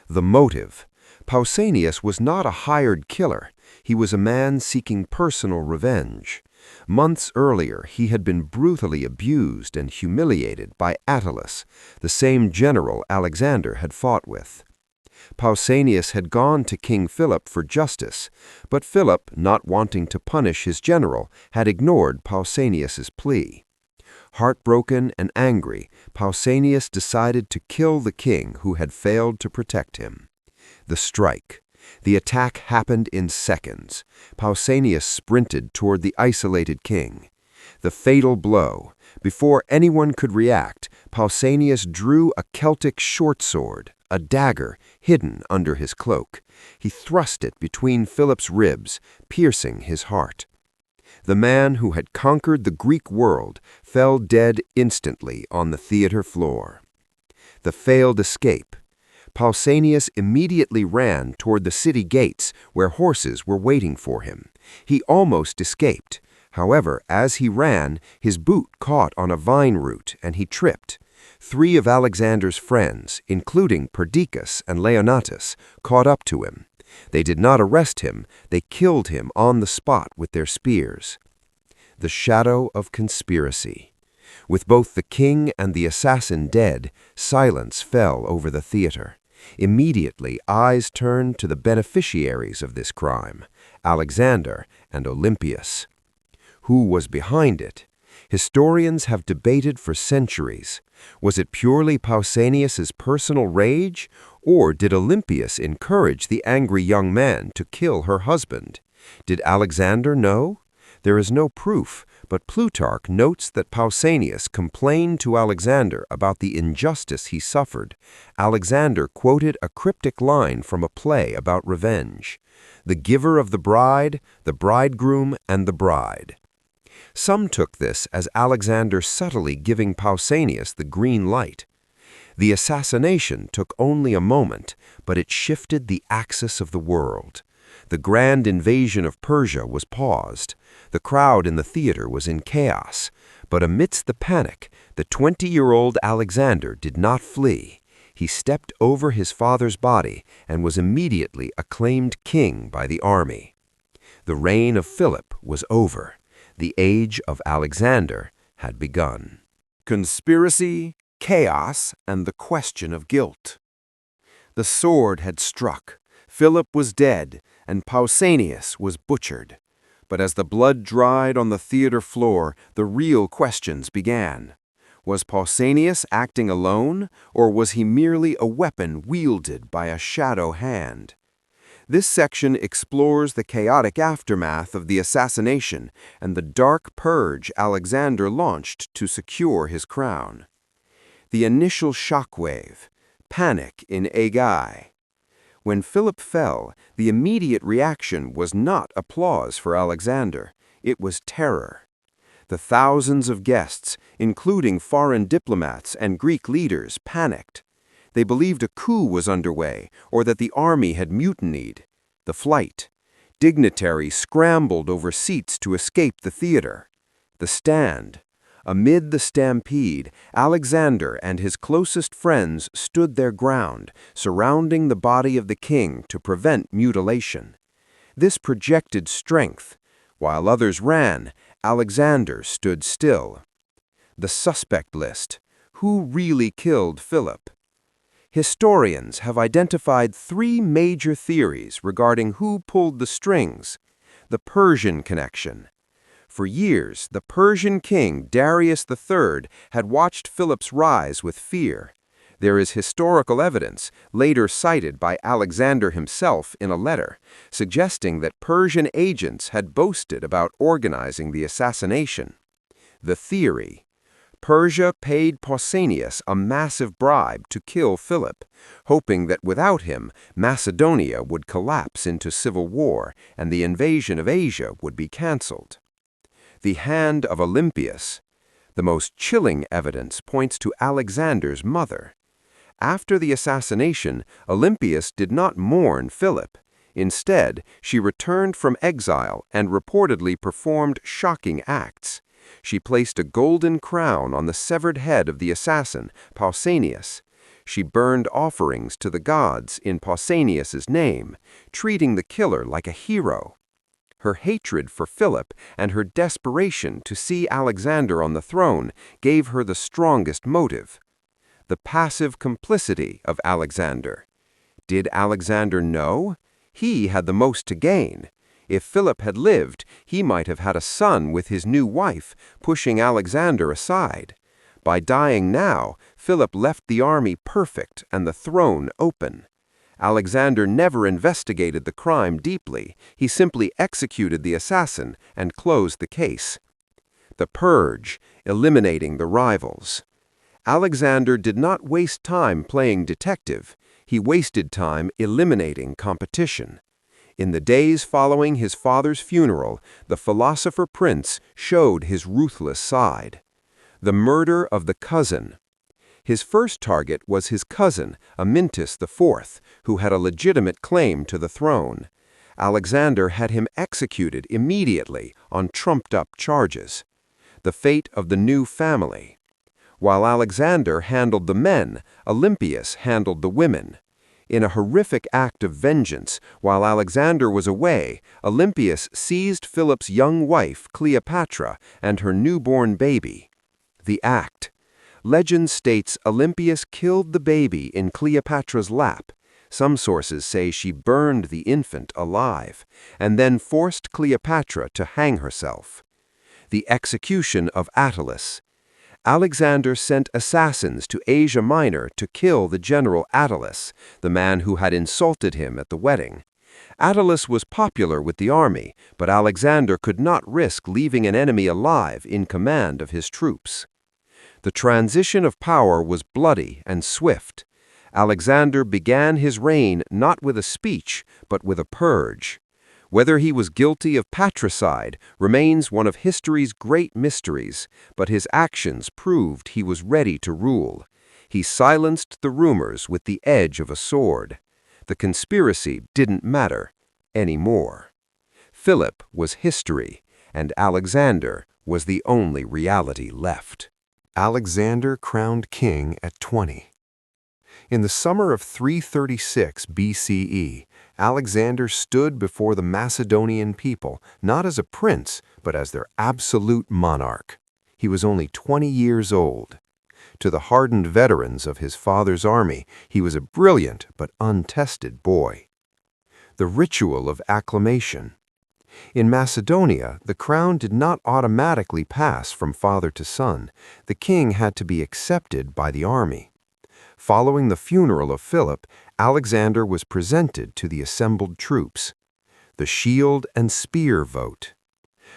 The motive. Pausanias was not a hired killer. He was a man seeking personal revenge. Months earlier, he had been brutally abused and humiliated by Attalus, the same general Alexander had fought with. Pausanias had gone to King Philip for justice, but Philip, not wanting to punish his general, had ignored Pausanias's plea. Heartbroken and angry, Pausanias decided to kill the king who had failed to protect him. The strike. The attack happened in seconds. Pausanias sprinted toward the isolated king. The fatal blow. Before anyone could react, Pausanias drew a Celtic short sword, a dagger, hidden under his cloak. He thrust it between Philip's ribs, piercing his heart. The man who had conquered the Greek world fell dead instantly on the theater floor. The failed escape. Pausanias immediately ran toward the city gates where horses were waiting for him. He almost escaped. However, as he ran, his boot caught on a vine root and he tripped. 3 of Alexander's friends, including Perdiccas and Leonatus, caught up to him. They did not arrest him, they killed him on the spot with their spears. The shadow of conspiracy. With both the king and the assassin dead, silence fell over the theater. Immediately, eyes turned to the beneficiaries of this crime, Alexander and Olympias. Who was behind it? Historians have debated for centuries. Was it purely Pausanias's personal rage, or did Olympias encourage the angry young man to kill her husband? Did Alexander know? There is no proof, but Plutarch notes that Pausanias complained to Alexander about the injustice he suffered. Alexander quoted a cryptic line from a play about revenge: "The giver of the bridegroom, and the bride." Some took this as Alexander subtly giving Pausanias the green light. The assassination took only a moment, but it shifted the axis of the world. The grand invasion of Persia was paused. The crowd in the theater was in chaos. But amidst the panic, the 20-year-old Alexander did not flee. He stepped over his father's body and was immediately acclaimed king by the army. The reign of Philip was over. The age of Alexander had begun. Conspiracy, chaos, and the question of guilt. The sword had struck. Philip was dead, and Pausanias was butchered. But as the blood dried on the theater floor, the real questions began. Was Pausanias acting alone, or was he merely a weapon wielded by a shadow hand? This section explores the chaotic aftermath of the assassination and the dark purge Alexander launched to secure his crown. The initial shockwave, panic in Aigai. When Philip fell, the immediate reaction was not applause for Alexander, it was terror. The thousands of guests, including foreign diplomats and Greek leaders, panicked. They believed a coup was underway or that the army had mutinied. The flight. Dignitaries scrambled over seats to escape the theater. The stand. Amid the stampede, Alexander and his closest friends stood their ground, surrounding the body of the king to prevent mutilation. This projected strength. While others ran, Alexander stood still. The suspect list. Who really killed Philip? Historians have identified three major theories regarding who pulled the strings. The Persian connection. For years, the Persian king Darius III had watched Philip's rise with fear. There is historical evidence, later cited by Alexander himself in a letter, suggesting that Persian agents had boasted about organizing the assassination. The theory: Persia paid Pausanias a massive bribe to kill Philip, hoping that without him, Macedonia would collapse into civil war and the invasion of Asia would be cancelled. The hand of Olympias. The most chilling evidence points to Alexander's mother. After the assassination, Olympias did not mourn Philip. Instead, she returned from exile and reportedly performed shocking acts. She placed a golden crown on the severed head of the assassin, Pausanias. She burned offerings to the gods in Pausanias's name, treating the killer like a hero. Her hatred for Philip and her desperation to see Alexander on the throne gave her the strongest motive. The passive complicity of Alexander. Did Alexander know? He had the most to gain. If Philip had lived, he might have had a son with his new wife, pushing Alexander aside. By dying now, Philip left the army perfect and the throne open. Alexander never investigated the crime deeply. He simply executed the assassin and closed the case. The purge, eliminating the rivals. Alexander did not waste time playing detective. He wasted time eliminating competition. In the days following his father's funeral, the philosopher prince showed his ruthless side. The murder of the cousin. His first target was his cousin, Amyntas IV, who had a legitimate claim to the throne. Alexander had him executed immediately on trumped-up charges. The fate of the new family. While Alexander handled the men, Olympias handled the women. In a horrific act of vengeance, while Alexander was away, Olympias seized Philip's young wife, Cleopatra, and her newborn baby. The act. Legend states Olympias killed the baby in Cleopatra's lap. Some sources say she burned the infant alive, and then forced Cleopatra to hang herself. The execution of Attalus. Alexander sent assassins to Asia Minor to kill the general Attalus, the man who had insulted him at the wedding. Attalus was popular with the army, but Alexander could not risk leaving an enemy alive in command of his troops. The transition of power was bloody and swift. Alexander began his reign not with a speech, but with a purge. Whether he was guilty of patricide remains one of history's great mysteries, but his actions proved he was ready to rule. He silenced the rumors with the edge of a sword. The conspiracy didn't matter anymore. Philip was history, and Alexander was the only reality left. Alexander crowned king at 20. In the summer of 336 BCE, Alexander stood before the Macedonian people not as a prince, but as their absolute monarch. He was only 20 years old. To the hardened veterans of his father's army, he was a brilliant but untested boy. The ritual of acclamation. In Macedonia, the crown did not automatically pass from father to son. The king had to be accepted by the army. Following the funeral of Philip, Alexander was presented to the assembled troops. The shield and spear vote.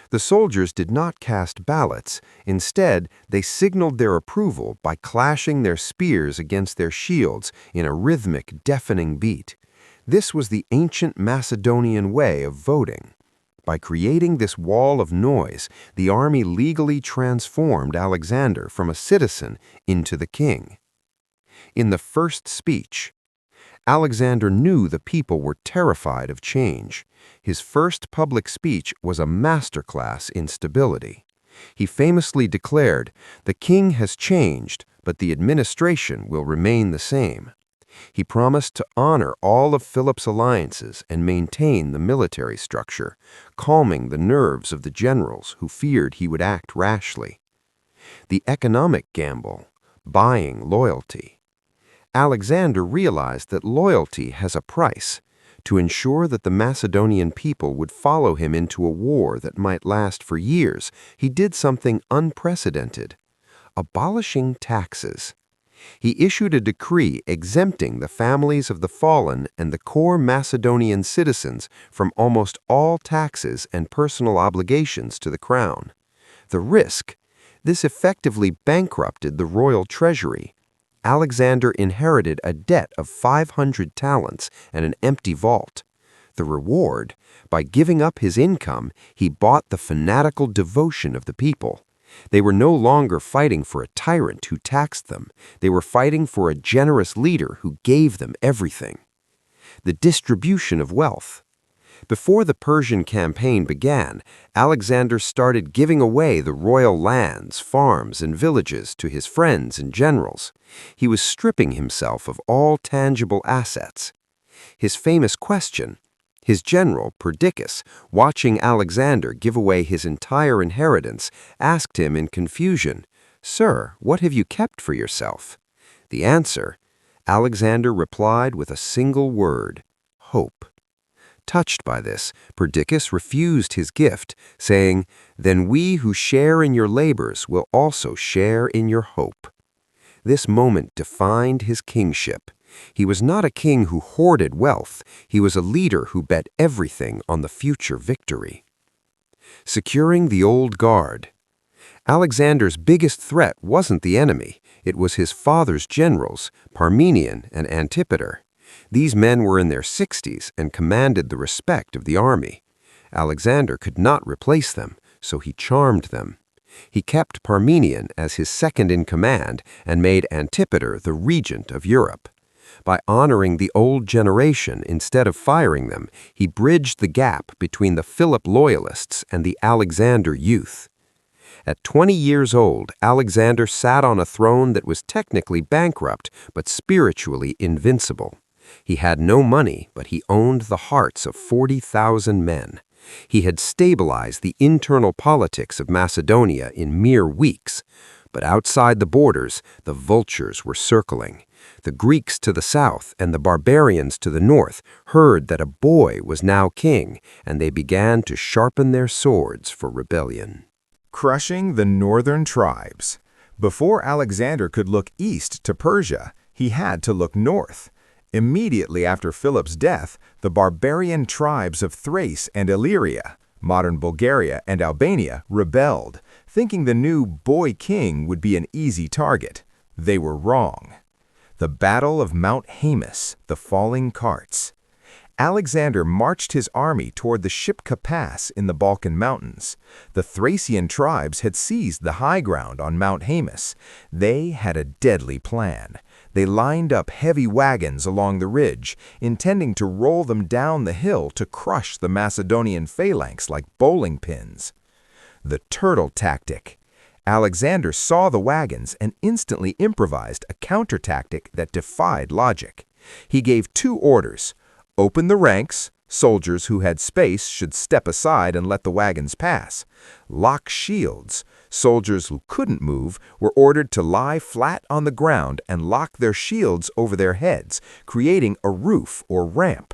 The soldiers did not cast ballots. Instead, they signaled their approval by clashing their spears against their shields in a rhythmic, deafening beat. This was the ancient Macedonian way of voting. By creating this wall of noise, the army legally transformed Alexander from a citizen into the king. In the first speech, Alexander knew the people were terrified of change. His first public speech was a masterclass in stability. He famously declared, "The king has changed, but the administration will remain the same." He promised to honor all of Philip's alliances and maintain the military structure, calming the nerves of the generals who feared he would act rashly. The economic gamble, buying loyalty. Alexander realized that loyalty has a price. To ensure that the Macedonian people would follow him into a war that might last for years, he did something unprecedented: abolishing taxes. He issued a decree exempting the families of the fallen and the core Macedonian citizens from almost all taxes and personal obligations to the crown. The risk: this effectively bankrupted the royal treasury. Alexander inherited a debt of 500 talents and an empty vault. The reward: by giving up his income, he bought the fanatical devotion of the people. They were no longer fighting for a tyrant who taxed them. They were fighting for a generous leader who gave them everything. The distribution of wealth. Before the Persian campaign began, Alexander started giving away the royal lands, farms, and villages to his friends and generals. He was stripping himself of all tangible assets. His famous question: his general, Perdiccas, watching Alexander give away his entire inheritance, asked him in confusion, "Sir, what have you kept for yourself?" The answer: Alexander replied with a single word: hope. Touched by this, Perdiccas refused his gift, saying, "Then we who share in your labors will also share in your hope." This moment defined his kingship. He was not a king who hoarded wealth. He was a leader who bet everything on the future victory. Securing the old guard. Alexander's biggest threat wasn't the enemy. It was his father's generals, Parmenion and Antipater. These men were in their 60s and commanded the respect of the army. Alexander could not replace them, so he charmed them. He kept Parmenion as his second in command and made Antipater the regent of Europe. By honoring the old generation instead of firing them, he bridged the gap between the Philip loyalists and the Alexander youth. At 20 years old, Alexander sat on a throne that was technically bankrupt but spiritually invincible. He had no money, but he owned the hearts of 40,000 men. He had stabilized the internal politics of Macedonia in mere weeks. But outside the borders, the vultures were circling. The Greeks to the south and the barbarians to the north heard that a boy was now king, and they began to sharpen their swords for rebellion. Crushing the northern tribes. Before Alexander could look east to Persia, he had to look north. Immediately after Philip's death, the barbarian tribes of Thrace and Illyria, modern Bulgaria and Albania, rebelled, thinking the new boy king would be an easy target. They were wrong. The Battle of Mount Haemus, the Falling Carts. Alexander marched his army toward the Shipka Pass in the Balkan Mountains. The Thracian tribes had seized the high ground on Mount Haemus. They had a deadly plan. They lined up heavy wagons along the ridge, intending to roll them down the hill to crush the Macedonian phalanx like bowling pins. The turtle tactic. Alexander saw the wagons and instantly improvised a counter-tactic that defied logic. He gave two orders. Open the ranks. Soldiers who had space should step aside and let the wagons pass. Lock shields. Soldiers who couldn't move were ordered to lie flat on the ground and lock their shields over their heads, creating a roof or ramp.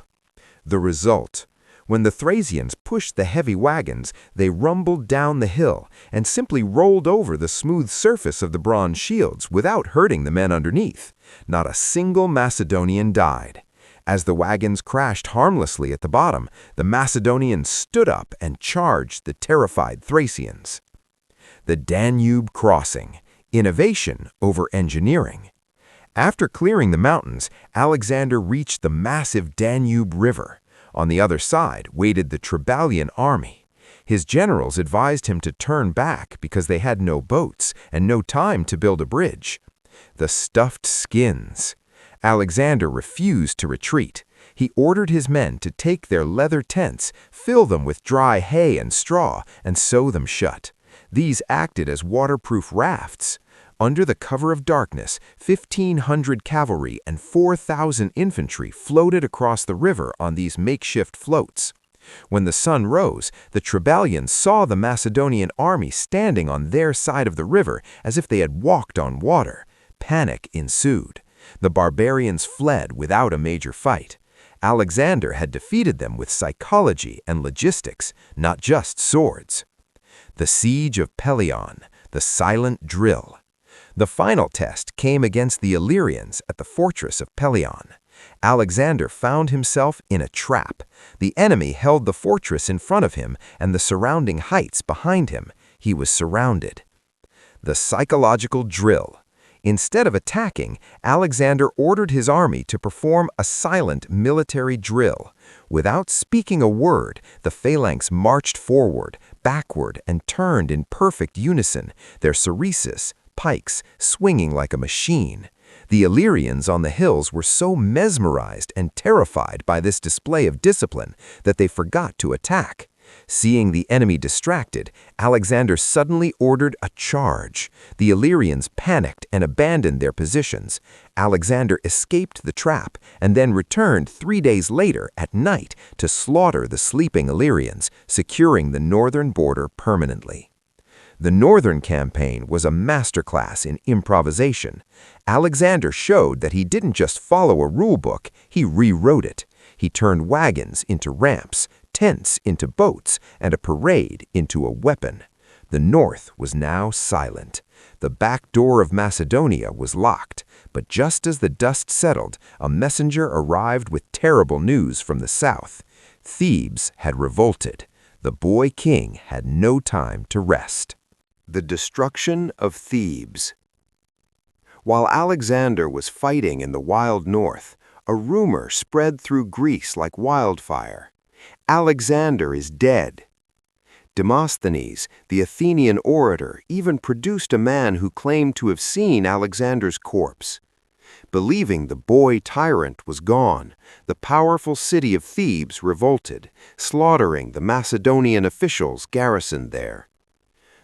The result: when the Thracians pushed the heavy wagons, they rumbled down the hill and simply rolled over the smooth surface of the bronze shields without hurting the men underneath. Not a single Macedonian died. As the wagons crashed harmlessly at the bottom, the Macedonians stood up and charged the terrified Thracians. The Danube crossing. Innovation over engineering. After clearing the mountains, Alexander reached the massive Danube River. On the other side waited the Triballian army. His generals advised him to turn back because they had no boats and no time to build a bridge. The stuffed skins. Alexander refused to retreat. He ordered his men to take their leather tents, fill them with dry hay and straw, and sew them shut. These acted as waterproof rafts. Under the cover of darkness, 1,500 cavalry and 4,000 infantry floated across the river on these makeshift floats. When the sun rose, the Triballians saw the Macedonian army standing on their side of the river as if they had walked on water. Panic ensued. The barbarians fled without a major fight. Alexander had defeated them with psychology and logistics, not just swords. The Siege of Pelion, the silent drill. The final test came against the Illyrians at the fortress of Pelion. Alexander found himself in a trap. The enemy held the fortress in front of him and the surrounding heights behind him. He was surrounded. The psychological drill. Instead of attacking, Alexander ordered his army to perform a silent military drill. Without speaking a word, the phalanx marched forward, backward, and turned in perfect unison, their sarissas, pikes, swinging like a machine. The Illyrians on the hills were so mesmerized and terrified by this display of discipline that they forgot to attack. Seeing the enemy distracted, Alexander suddenly ordered a charge. The Illyrians panicked and abandoned their positions. Alexander escaped the trap and then returned 3 days later at night to slaughter the sleeping Illyrians, securing the northern border permanently. The northern campaign was a masterclass in improvisation. Alexander showed that he didn't just follow a rulebook, he rewrote it. He turned wagons into ramps, tents into boats, and a parade into a weapon. The north was now silent. The back door of Macedonia was locked, but just as the dust settled, a messenger arrived with terrible news from the south. Thebes had revolted. The boy king had no time to rest. The destruction of Thebes. While Alexander was fighting in the wild north, a rumor spread through Greece like wildfire. Alexander is dead. Demosthenes, the Athenian orator, even produced a man who claimed to have seen Alexander's corpse. Believing the boy tyrant was gone, the powerful city of Thebes revolted, slaughtering the Macedonian officials garrisoned there.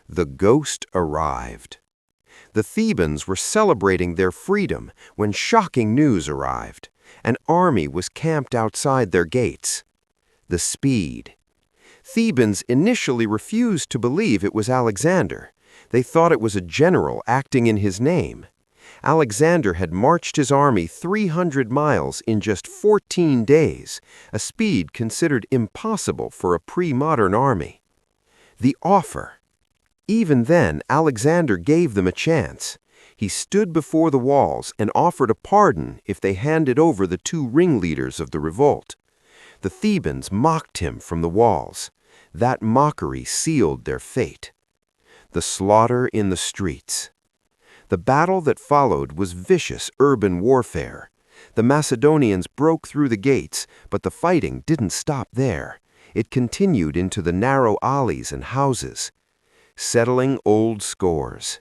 The ghost arrived. The Thebans were celebrating their freedom when shocking news arrived. An army was camped outside their gates. The speed. Thebans initially refused to believe it was Alexander. They thought it was a general acting in his name. Alexander had marched his army 300 miles in just 14 days, a speed considered impossible for a pre-modern army. The offer. Even then, Alexander gave them a chance. He stood before the walls and offered a pardon if they handed over the 2 ringleaders of the revolt. The Thebans mocked him from the walls. That mockery sealed their fate. The slaughter in the streets. The battle that followed was vicious urban warfare. The Macedonians broke through the gates, but the fighting didn't stop there. It continued into the narrow alleys and houses, settling old scores.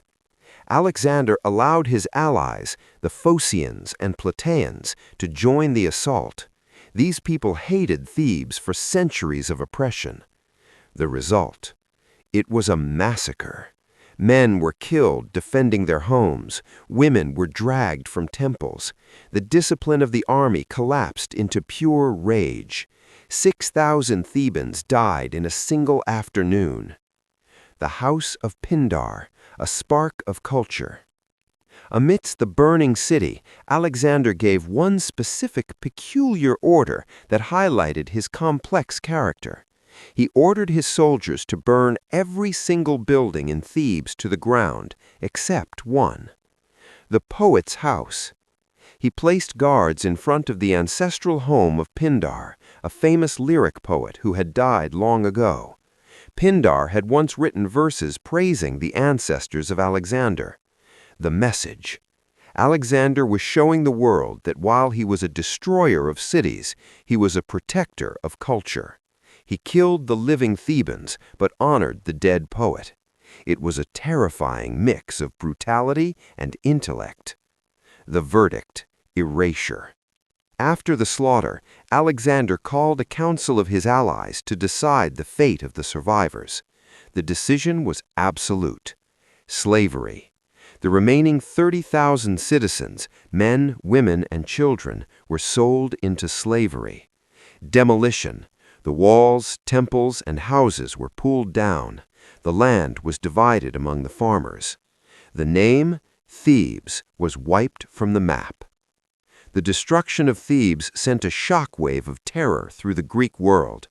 Alexander allowed his allies, the Phocians and Plataeans, to join the assault. These people hated Thebes for centuries of oppression. The result? It was a massacre. Men were killed defending their homes. Women were dragged from temples. The discipline of the army collapsed into pure rage. 6,000 Thebans died in a single afternoon. The House of Pindar, a spark of culture. Amidst the burning city, Alexander gave one specific peculiar order that highlighted his complex character. He ordered his soldiers to burn every single building in Thebes to the ground, except one: the poet's house. He placed guards in front of the ancestral home of Pindar, a famous lyric poet who had died long ago. Pindar had once written verses praising the ancestors of Alexander. The message: Alexander was showing the world that while he was a destroyer of cities, he was a protector of culture. He killed the living Thebans, but honored the dead poet. It was a terrifying mix of brutality and intellect. The verdict: erasure. After the slaughter, Alexander called a council of his allies to decide the fate of the survivors. The decision was absolute: slavery. The remaining 30,000 citizens, men, women, and children, were sold into slavery. Demolition. The walls, temples, and houses were pulled down. The land was divided among the farmers. The name, Thebes, was wiped from the map. The destruction of Thebes sent a shockwave of terror through the Greek world.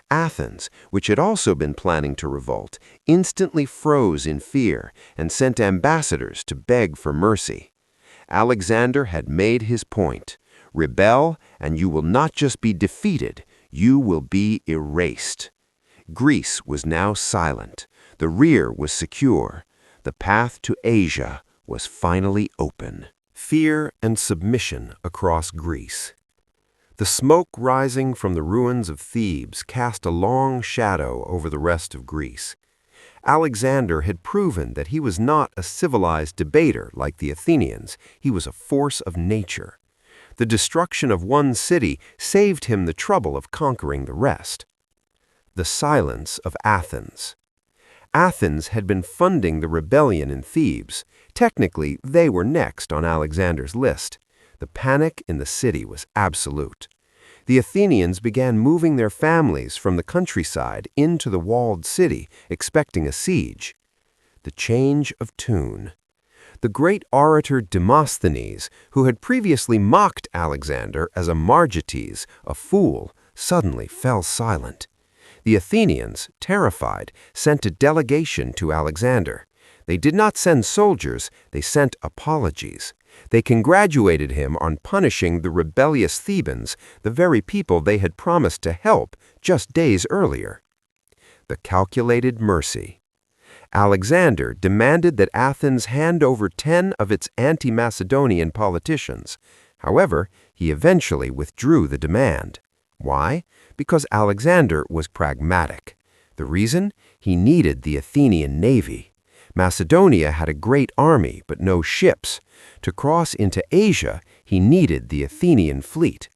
Athens, which had also been planning to revolt, instantly froze in fear and sent ambassadors to beg for mercy. Alexander had made his point: rebel, and you will not just be defeated, you will be erased. Greece was now silent. The rear was secure. The path to Asia was finally open. Fear and submission across Greece. The smoke rising from the ruins of Thebes cast a long shadow over the rest of Greece. Alexander had proven that he was not a civilized debater like the Athenians. He was a force of nature. The destruction of one city saved him the trouble of conquering the rest. The silence of Athens. Athens had been funding the rebellion in Thebes. Technically, they were next on Alexander's list. The panic in the city was absolute. The Athenians began moving their families from the countryside into the walled city, expecting a siege. The change of tune. The great orator Demosthenes, who had previously mocked Alexander as a Margites, a fool, suddenly fell silent. The Athenians, terrified, sent a delegation to Alexander. They did not send soldiers, they sent apologies. They congratulated him on punishing the rebellious Thebans, the very people they had promised to help just days earlier. The calculated mercy. Alexander demanded that Athens hand over 10 of its anti-Macedonian politicians. However, he eventually withdrew the demand. Why? Because Alexander was pragmatic. The reason? He needed the Athenian navy. Macedonia had a great army, but no ships. To cross into Asia, he needed the Athenian fleet.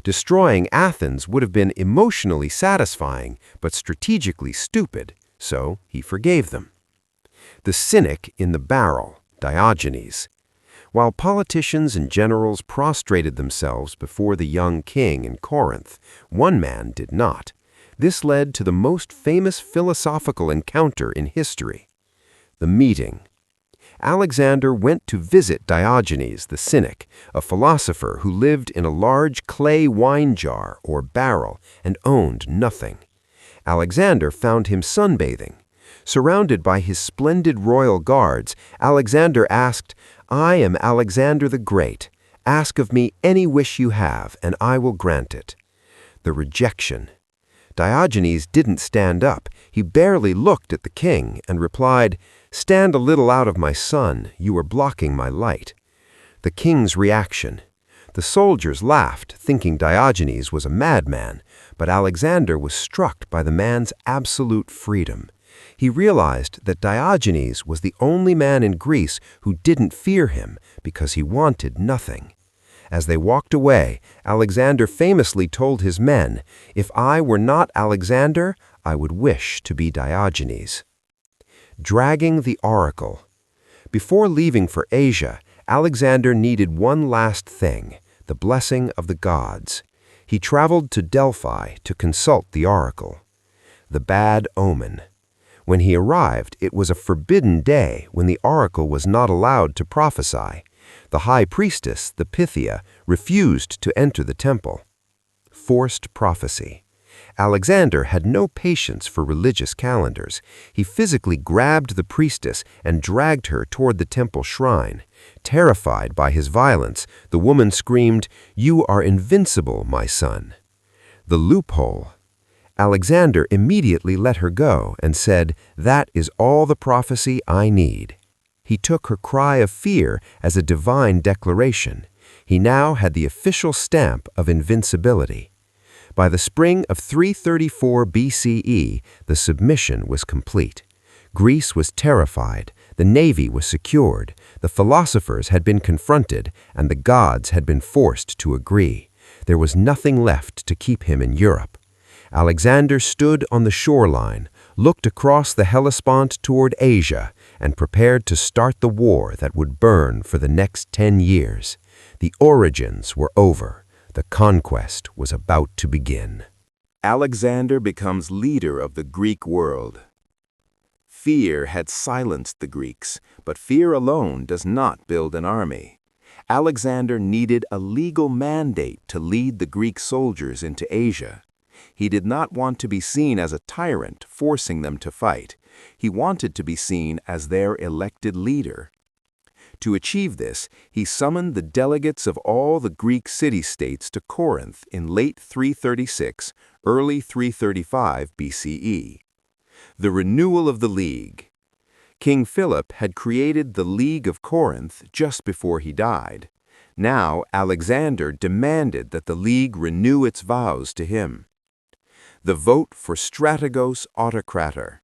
Destroying Athens would have been emotionally satisfying, but strategically stupid, so he forgave them. The cynic in the barrel, Diogenes. While politicians and generals prostrated themselves before the young king in Corinth, one man did not. This led to the most famous philosophical encounter in history. The meeting. Alexander went to visit Diogenes the cynic, a philosopher who lived in a large clay wine jar or barrel and owned nothing. Alexander found him sunbathing. Surrounded by his splendid royal guards, Alexander asked, "I am Alexander the Great. Ask of me any wish you have, and I will grant it." The rejection. Diogenes didn't stand up. He barely looked at the king and replied, "Stand a little out of my sun. You are blocking my light." The king's reaction. The soldiers laughed, thinking Diogenes was a madman, but Alexander was struck by the man's absolute freedom. He realized that Diogenes was the only man in Greece who didn't fear him because he wanted nothing. As they walked away, Alexander famously told his men, "If I were not Alexander, I would wish to be Diogenes." Dragging the oracle. Before leaving for Asia, Alexander needed one last thing, the blessing of the gods. He traveled to Delphi to consult the oracle. The bad omen. When he arrived, it was a forbidden day when the oracle was not allowed to prophesy. The high priestess, the Pythia, refused to enter the temple. Forced prophecy. Alexander had no patience for religious calendars. He physically grabbed the priestess and dragged her toward the temple shrine. Terrified by his violence, the woman screamed, "You are invincible, my son." The loophole. Alexander immediately let her go and said, "That is all the prophecy I need." He took her cry of fear as a divine declaration. He now had the official stamp of invincibility. By the spring of 334 BCE, the submission was complete. Greece was terrified, the navy was secured, the philosophers had been confronted, and the gods had been forced to agree. There was nothing left to keep him in Europe. Alexander stood on the shoreline, looked across the Hellespont toward Asia, and prepared to start the war that would burn for the next 10 years. The origins were over. The conquest was about to begin. Alexander becomes leader of the Greek world. Fear had silenced the Greeks, but fear alone does not build an army. Alexander needed a legal mandate to lead the Greek soldiers into Asia. He did not want to be seen as a tyrant forcing them to fight. He wanted to be seen as their elected leader. To achieve this, he summoned the delegates of all the Greek city-states to Corinth in late 336, early 335 BCE. The renewal of the League. King Philip had created the League of Corinth just before he died. Now Alexander demanded that the League renew its vows to him. The vote for Strategos Autocrator.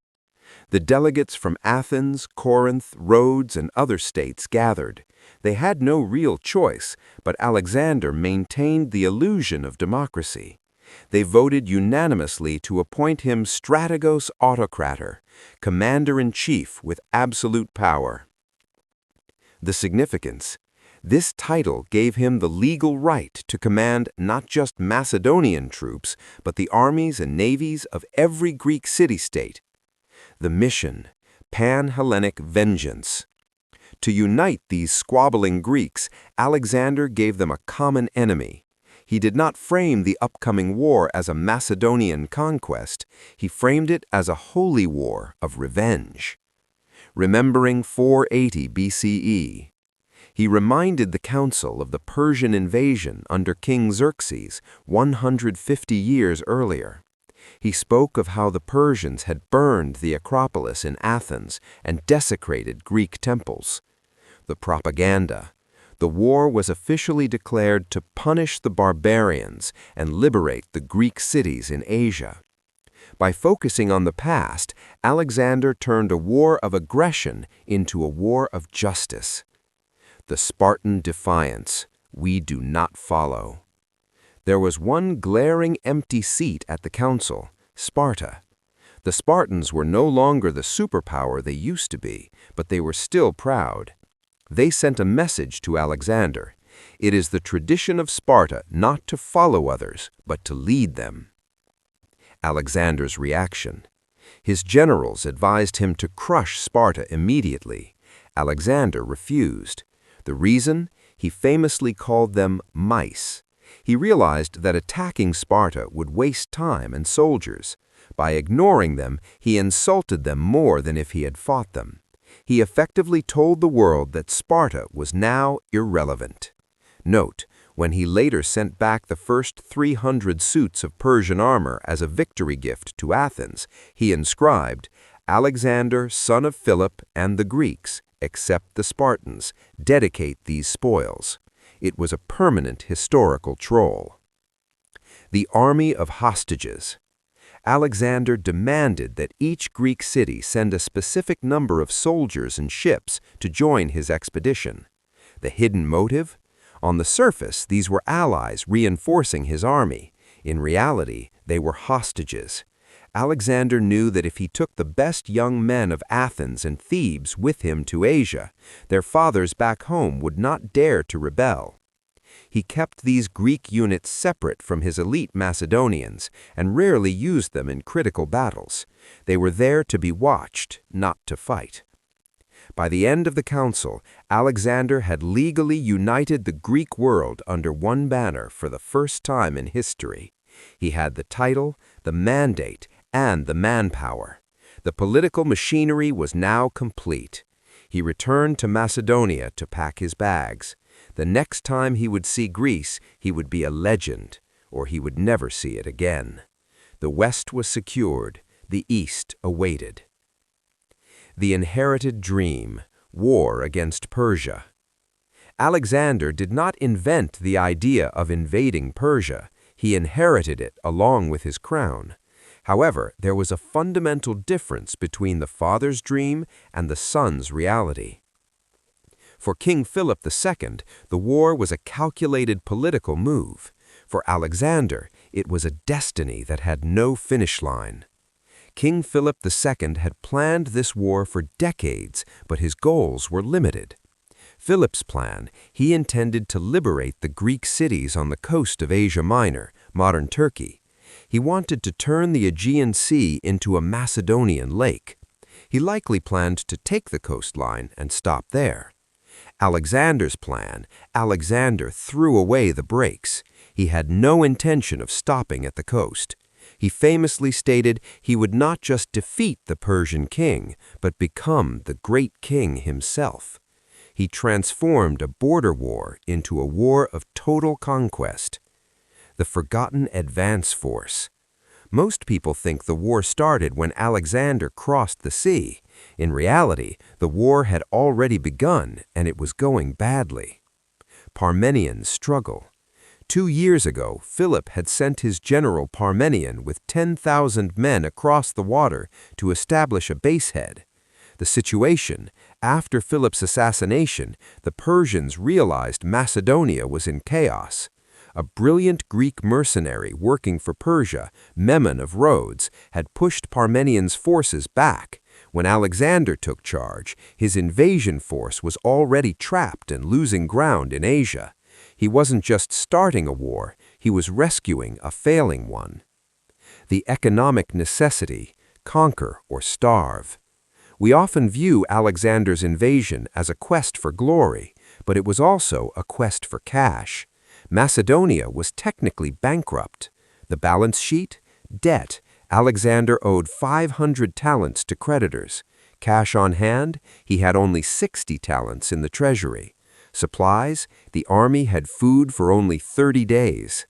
The delegates from Athens, Corinth, Rhodes, and other states gathered. They had no real choice, but Alexander maintained the illusion of democracy. They voted unanimously to appoint him Strategos Autocrator, commander-in-chief with absolute power. The significance. This title gave him the legal right to command not just Macedonian troops, but the armies and navies of every Greek city-state. The mission, Pan-Hellenic vengeance. To unite these squabbling Greeks, Alexander gave them a common enemy. He did not frame the upcoming war as a Macedonian conquest. He framed it as a holy war of revenge. Remembering 480 BCE. He reminded the council of the Persian invasion under King Xerxes 150 years earlier. He spoke of how the Persians had burned the Acropolis in Athens and desecrated Greek temples. The propaganda. The war was officially declared to punish the barbarians and liberate the Greek cities in Asia. By focusing on the past, Alexander turned a war of aggression into a war of justice. The Spartan defiance, we do not follow. There was one glaring empty seat at the council, Sparta. The Spartans were no longer the superpower they used to be, but they were still proud. They sent a message to Alexander. It is the tradition of Sparta not to follow others, but to lead them. Alexander's reaction. His generals advised him to crush Sparta immediately. Alexander refused. The reason? He famously called them mice. He realized that attacking Sparta would waste time and soldiers. By ignoring them, he insulted them more than if he had fought them. He effectively told the world that Sparta was now irrelevant. Note, when he later sent back the first 300 suits of Persian armor as a victory gift to Athens, he inscribed, "Alexander, son of Philip, and the Greeks, except the Spartans, dedicate these spoils." It was a permanent historical troll. The army of hostages. Alexander demanded that each Greek city send a specific number of soldiers and ships to join his expedition. The hidden motive? On the surface, these were allies reinforcing his army. In reality, they were hostages. Alexander knew that if he took the best young men of Athens and Thebes with him to Asia, their fathers back home would not dare to rebel. He kept these Greek units separate from his elite Macedonians and rarely used them in critical battles. They were there to be watched, not to fight. By the end of the council, Alexander had legally united the Greek world under one banner for the first time in history. He had the title, the mandate, and the manpower. The political machinery was now complete. He returned to Macedonia to pack his bags. The next time he would see Greece, he would be a legend, or he would never see it again. The West was secured, the East awaited. The inherited dream, war against Persia. Alexander did not invent the idea of invading Persia. He inherited it along with his crown. However, there was a fundamental difference between the father's dream and the son's reality. For King Philip II, the war was a calculated political move. For Alexander, it was a destiny that had no finish line. King Philip II had planned this war for decades, but his goals were limited. Philip's plan, he intended to liberate the Greek cities on the coast of Asia Minor, modern Turkey. He wanted to turn the Aegean Sea into a Macedonian lake. He likely planned to take the coastline and stop there. Alexander's plan, Alexander threw away the brakes. He had no intention of stopping at the coast. He famously stated he would not just defeat the Persian king, but become the great king himself. He transformed a border war into a war of total conquest. The forgotten advance force. Most people think the war started when Alexander crossed the sea. In reality, the war had already begun, and it was going badly. Parmenian's struggle. 2 years ago, Philip had sent his general Parmenion with 10,000 men across the water to establish a basehead. The situation, after Philip's assassination, the Persians realized Macedonia was in chaos. A brilliant Greek mercenary working for Persia, Memnon of Rhodes, had pushed Parmenian's forces back. When Alexander took charge, his invasion force was already trapped and losing ground in Asia. He wasn't just starting a war, he was rescuing a failing one. The economic necessity, conquer or starve. We often view Alexander's invasion as a quest for glory, but it was also a quest for cash. Macedonia was technically bankrupt. The balance sheet? Debt. Alexander owed 500 talents to creditors. Cash on hand? He had only 60 talents in the treasury. Supplies? The army had food for only 30 days.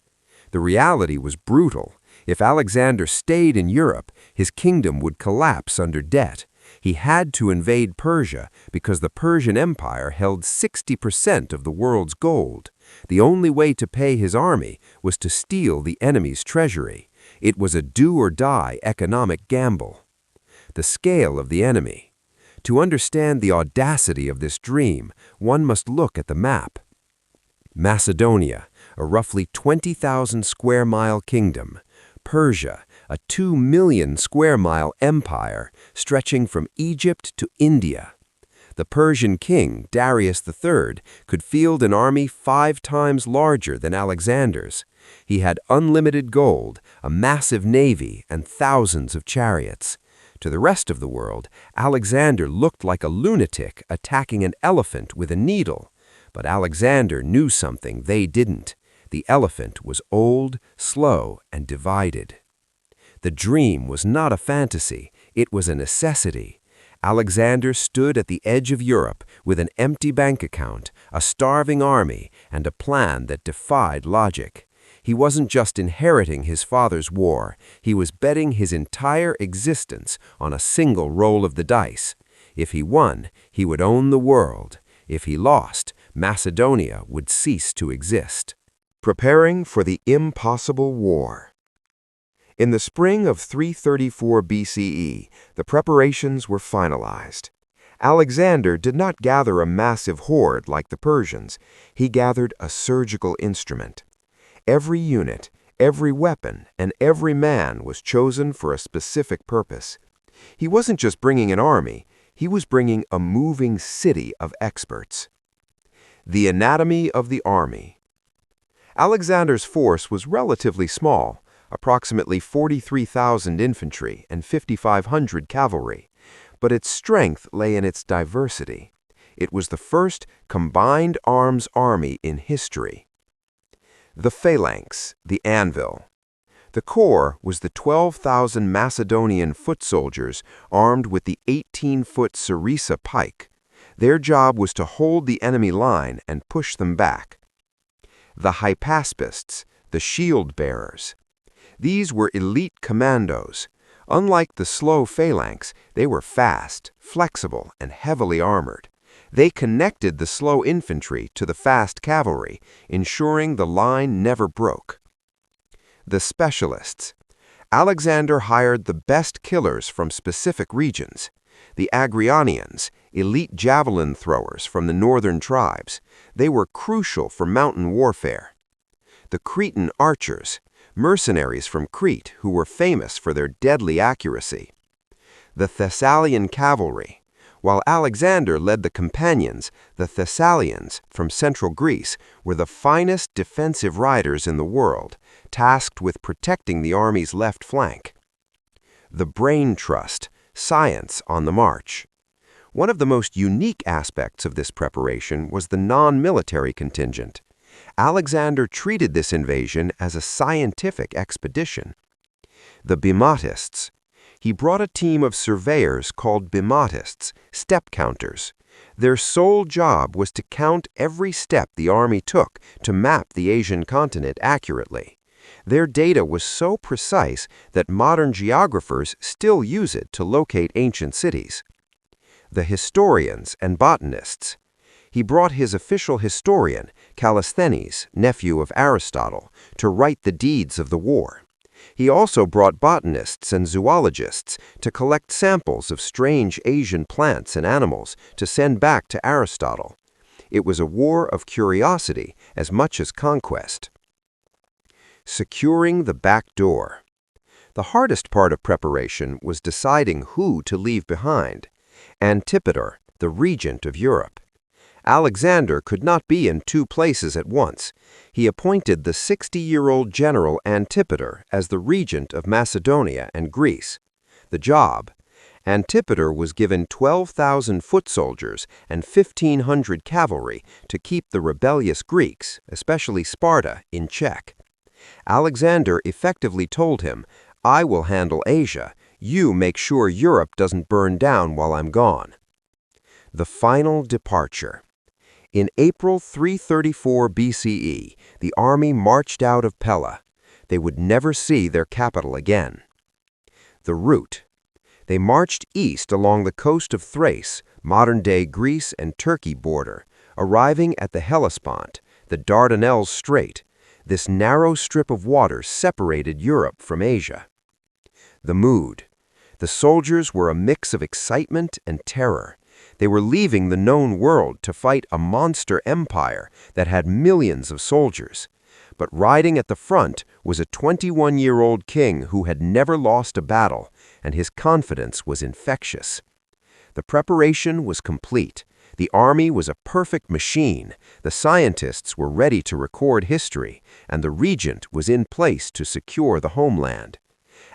The reality was brutal. If Alexander stayed in Europe, his kingdom would collapse under debt. He had to invade Persia because the Persian Empire held 60% of the world's gold. The only way to pay his army was to steal the enemy's treasury. It was a do-or-die economic gamble. The scale of the enemy. To understand the audacity of this dream, one must look at the map. Macedonia, a roughly 20,000 square mile kingdom. Persia, a 2 million square mile empire stretching from Egypt to India. The Persian king, Darius III, could field an army 5 times larger than Alexander's. He had unlimited gold, a massive navy, and thousands of chariots. To the rest of the world, Alexander looked like a lunatic attacking an elephant with a needle. But Alexander knew something they didn't. The elephant was old, slow, and divided. The dream was not a fantasy, it was a necessity. Alexander stood at the edge of Europe with an empty bank account, a starving army, and a plan that defied logic. He wasn't just inheriting his father's war, he was betting his entire existence on a single roll of the dice. If he won, he would own the world. If he lost, Macedonia would cease to exist. Preparing for the impossible war. In the spring of 334 BCE, the preparations were finalized. Alexander did not gather a massive horde like the Persians. He gathered a surgical instrument. Every unit, every weapon, and every man was chosen for a specific purpose. He wasn't just bringing an army, he was bringing a moving city of experts. The anatomy of the army. Alexander's force was relatively small, approximately 43,000 infantry and 5,500 cavalry, but its strength lay in its diversity. It was the first combined arms army in history. The phalanx, the anvil. The core was the 12,000 Macedonian foot soldiers armed with the 18-foot Sarissa pike. Their job was to hold the enemy line and push them back. The hypaspists, the shield bearers. These were elite commandos. Unlike the slow phalanx, they were fast, flexible, and heavily armored. They connected the slow infantry to the fast cavalry, ensuring the line never broke. The specialists. Alexander hired the best killers from specific regions. The Agrianians, elite javelin throwers from the northern tribes. They were crucial for mountain warfare. The Cretan archers, mercenaries from Crete who were famous for their deadly accuracy. The Thessalian cavalry. While Alexander led the companions, the Thessalians, from central Greece, were the finest defensive riders in the world, tasked with protecting the army's left flank. The brain trust, science on the march. One of the most unique aspects of this preparation was the non-military contingent. Alexander treated this invasion as a scientific expedition. The bimatists. He brought a team of surveyors called bimatists, step counters. Their sole job was to count every step the army took to map the Asian continent accurately. Their data was so precise that modern geographers still use it to locate ancient cities. The historians and botanists. He brought his official historian, Callisthenes, nephew of Aristotle, to write the deeds of the war. He also brought botanists and zoologists to collect samples of strange Asian plants and animals to send back to Aristotle. It was a war of curiosity as much as conquest. Securing the back door. The hardest part of preparation was deciding who to leave behind. Antipater, the regent of Europe. Alexander could not be in two places at once. He appointed the 60-year-old general Antipater as the regent of Macedonia and Greece. The job: Antipater was given 12,000 foot soldiers and 1,500 cavalry to keep the rebellious Greeks, especially Sparta, in check. Alexander effectively told him, "I will handle Asia. You make sure Europe doesn't burn down while I'm gone." The final departure. In April 334 BCE, the army marched out of Pella. They would never see their capital again. The route. They marched east along the coast of Thrace, modern-day Greece and Turkey border, arriving at the Hellespont, the Dardanelles Strait. This narrow strip of water separated Europe from Asia. The mood. The soldiers were a mix of excitement and terror. They were leaving the known world to fight a monster empire that had millions of soldiers. But riding at the front was a 21-year-old king who had never lost a battle, and his confidence was infectious. The preparation was complete. The army was a perfect machine. The scientists were ready to record history, and the regent was in place to secure the homeland.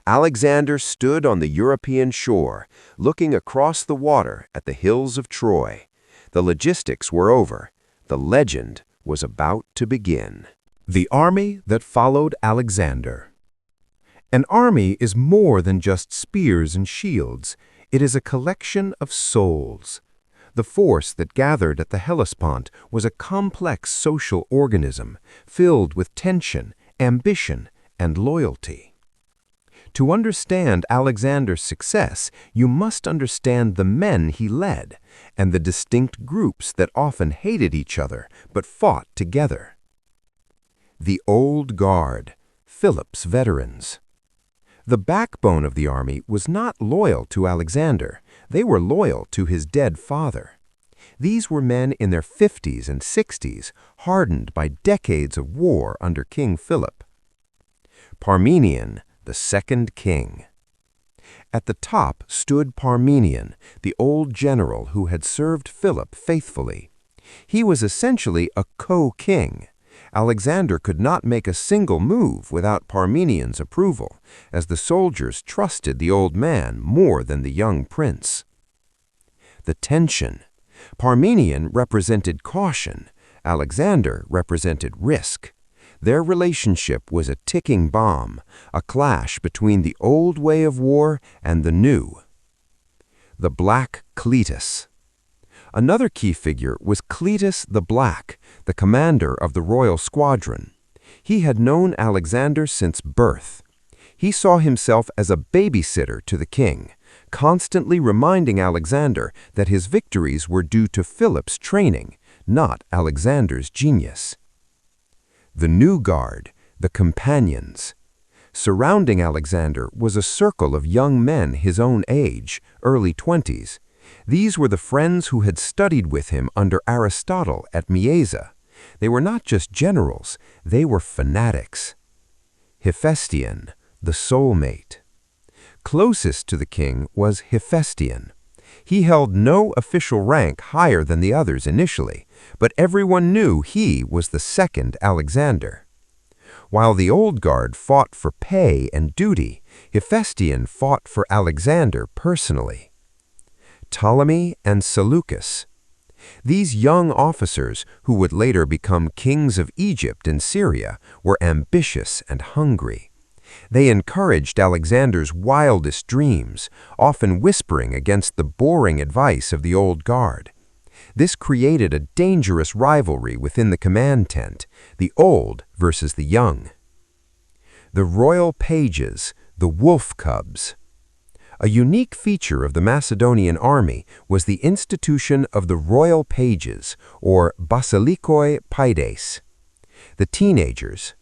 Alexander stood on the European shore, looking across the water at the hills of Troy. The logistics were over. The legend was about to begin. The army that followed Alexander. An army is more than just spears and shields. It is a collection of souls. The force that gathered at the Hellespont was a complex social organism filled with tension, ambition, and loyalty. To understand Alexander's success, you must understand the men he led and the distinct groups that often hated each other but fought together. The Old Guard, Philip's veterans. The backbone of the army was not loyal to Alexander. They were loyal to his dead father. These were men in their 50s and 60s, hardened by decades of war under King Philip. Parmenion, the second king. At the top stood Parmenion, the old general who had served Philip faithfully. He was essentially a co-king. Alexander could not make a single move without Parmenion's approval, as the soldiers trusted the old man more than the young prince. The tension. Parmenion represented caution. Alexander represented risk. Their relationship was a ticking bomb, a clash between the old way of war and the new. The Black Cletus. Another key figure was Cletus the Black, the commander of the royal squadron. He had known Alexander since birth. He saw himself as a babysitter to the king, constantly reminding Alexander that his victories were due to Philip's training, not Alexander's genius. The New Guard, the companions. Surrounding Alexander was a circle of young men his own age, early 20s. These were the friends who had studied with him under Aristotle at Mieza. They were not just generals, they were fanatics. Hephaestion, the soulmate. Closest to the king was Hephaestion. He held no official rank higher than the others initially, but everyone knew he was the second Alexander. While the Old Guard fought for pay and duty, Hephaestion fought for Alexander personally. Ptolemy and Seleucus. These young officers, who would later become kings of Egypt and Syria, were ambitious and hungry. They encouraged Alexander's wildest dreams, often whispering against the boring advice of the Old Guard. This created a dangerous rivalry within the command tent, the old versus the young. The royal pages, the wolf cubs. A unique feature of the Macedonian army was the institution of the royal pages, or basilikoi paides. The teenagers.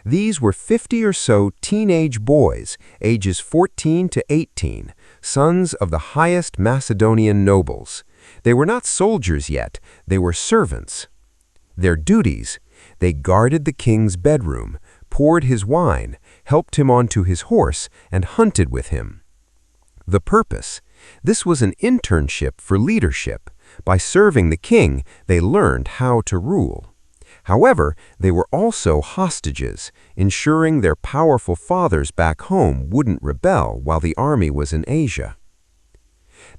These were 50 or so teenage boys, ages 14 to 18, sons of the highest Macedonian nobles. They were not soldiers yet, they were servants. Their duties: they guarded the king's bedroom, poured his wine, helped him onto his horse, and hunted with him. The purpose: this was an internship for leadership. By serving the king, they learned how to rule. However, they were also hostages, ensuring their powerful fathers back home wouldn't rebel while the army was in Asia.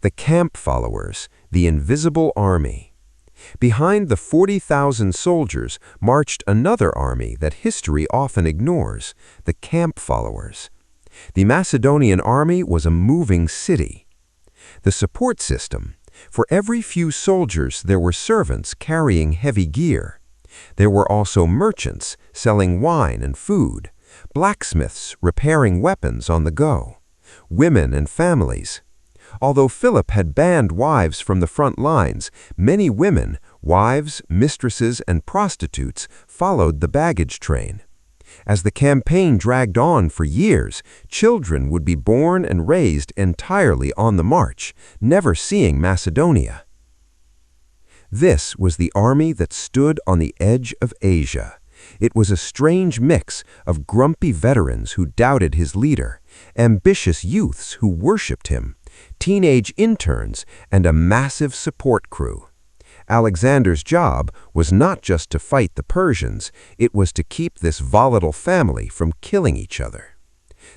The camp followers, the invisible army. Behind the 40,000 soldiers marched another army that history often ignores, the camp followers. The Macedonian army was a moving city. The support system: for every few soldiers there were servants carrying heavy gear. There were also merchants selling wine and food, blacksmiths repairing weapons on the go, women and families. Although Philip had banned wives from the front lines, many women, wives, mistresses, and prostitutes followed the baggage train. As the campaign dragged on for years, children would be born and raised entirely on the march, never seeing Macedonia. This was the army that stood on the edge of Asia. It was a strange mix of grumpy veterans who doubted his leader, ambitious youths who worshipped him, teenage interns, and a massive support crew. Alexander's job was not just to fight the Persians, it was to keep this volatile family from killing each other.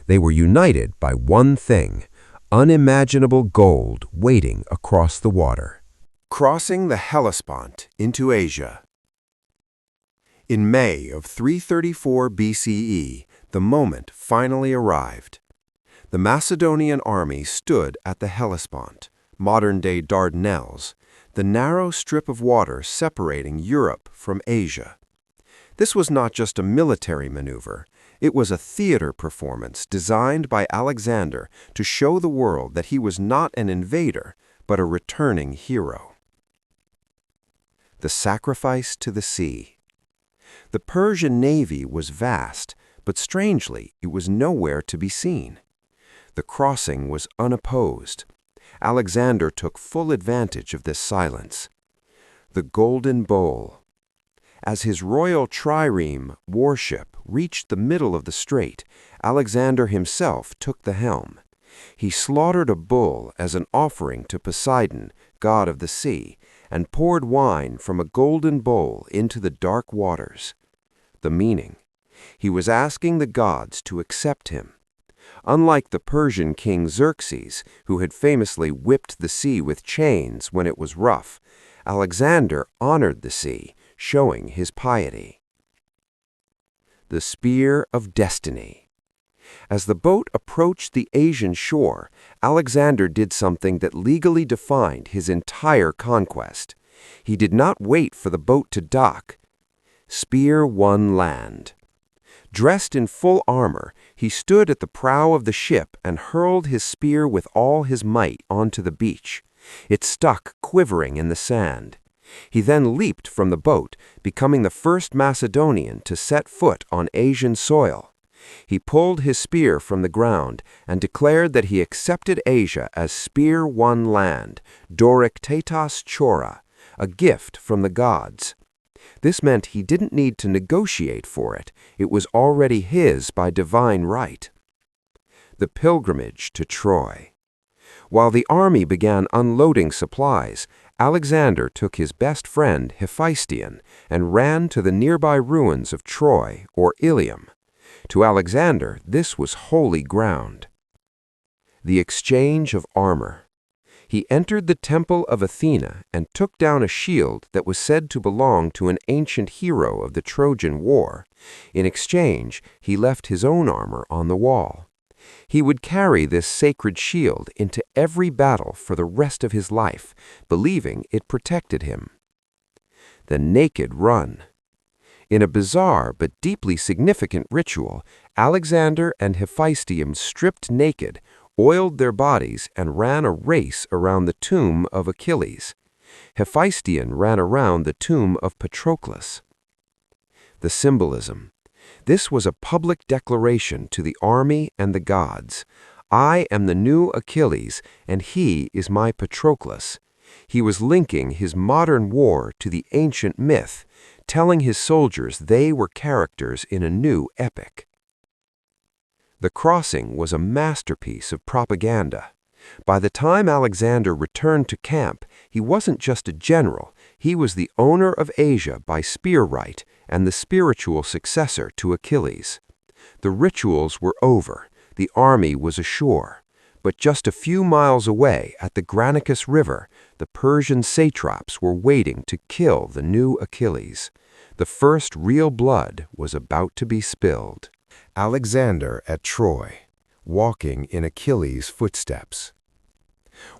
They were united by one thing: unimaginable gold waiting across the water. Crossing the Hellespont into Asia. In May of 334 BCE, the moment finally arrived. The Macedonian army stood at the Hellespont, modern-day Dardanelles, the narrow strip of water separating Europe from Asia. This was not just a military maneuver. It was a theater performance designed by Alexander to show the world that he was not an invader, but a returning hero. The sacrifice to the sea. The Persian navy was vast, but strangely, it was nowhere to be seen. The crossing was unopposed. Alexander took full advantage of this silence. The Golden Bowl. As his royal trireme warship reached the middle of the strait, Alexander himself took the helm. He slaughtered a bull as an offering to Poseidon, god of the sea, and poured wine from a golden bowl into the dark waters. The meaning: he was asking the gods to accept him. Unlike the Persian king Xerxes, who had famously whipped the sea with chains when it was rough, Alexander honored the sea, showing his piety. The Spear of Destiny. As the boat approached the Asian shore, Alexander did something that legally defined his entire conquest. He did not wait for the boat to dock. Spear won land. Dressed in full armor, he stood at the prow of the ship and hurled his spear with all his might onto the beach. It stuck quivering in the sand. He then leaped from the boat, becoming the first Macedonian to set foot on Asian soil. He pulled his spear from the ground and declared that he accepted Asia as spear won land, dorictatas chora, a gift from the gods. This meant he didn't need to negotiate for it. It was already his by divine right. The pilgrimage to Troy. While the army began unloading supplies, Alexander took his best friend Hephaestion and ran to the nearby ruins of Troy, or Ilium. To Alexander, this was holy ground. The exchange of armor. He entered the temple of Athena and took down a shield that was said to belong to an ancient hero of the Trojan War. In exchange, he left his own armor on the wall. He would carry this sacred shield into every battle for the rest of his life, believing it protected him. The naked run. In a bizarre but deeply significant ritual, Alexander and Hephaestion stripped naked, oiled their bodies, and ran a race around the tomb of Achilles. Hephaestion ran around the tomb of Patroclus. The symbolism. This was a public declaration to the army and the gods. I am the new Achilles, and he is my Patroclus. He was linking his modern war to the ancient myth, telling his soldiers they were characters in a new epic. The crossing was a masterpiece of propaganda. By the time Alexander returned to camp, he wasn't just a general, he was the owner of Asia by spear right and the spiritual successor to Achilles. The rituals were over, the army was ashore. But just a few miles away at the Granicus River, the Persian satraps were waiting to kill the new Achilles. The first real blood was about to be spilled. Alexander at Troy, walking in Achilles' footsteps.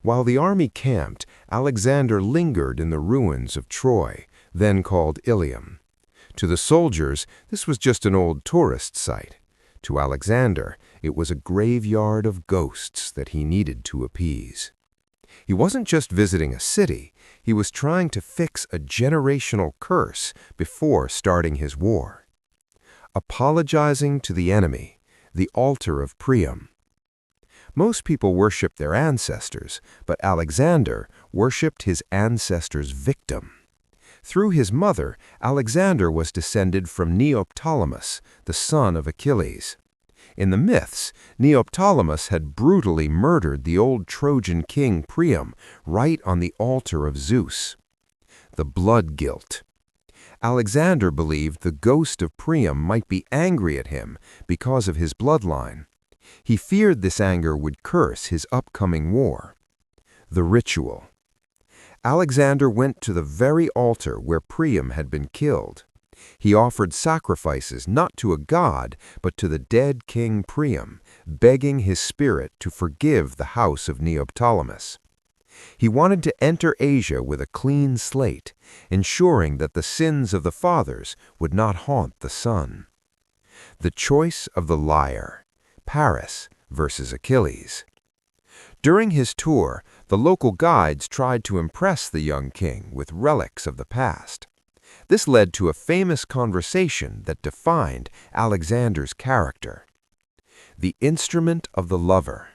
While the army camped, Alexander lingered in the ruins of Troy, then called Ilium. To the soldiers, this was just an old tourist site. To Alexander, it was a graveyard of ghosts that he needed to appease. He wasn't just visiting a city, he was trying to fix a generational curse before starting his war. Apologizing to the enemy, the altar of Priam. Most people worship their ancestors, but Alexander worshipped his ancestors' victim. Through his mother, Alexander was descended from Neoptolemus, the son of Achilles. In the myths, Neoptolemus had brutally murdered the old Trojan king Priam right on the altar of Zeus. The blood guilt. Alexander believed the ghost of Priam might be angry at him because of his bloodline. He feared this anger would curse his upcoming war. The ritual. Alexander went to the very altar where Priam had been killed. He offered sacrifices not to a god, but to the dead king Priam, begging his spirit to forgive the house of Neoptolemus. He wanted to enter Asia with a clean slate, ensuring that the sins of the fathers would not haunt the son. The choice of the lyre, Paris versus Achilles. During his tour, the local guides tried to impress the young king with relics of the past. This led to a famous conversation that defined Alexander's character. The instrument of the lover.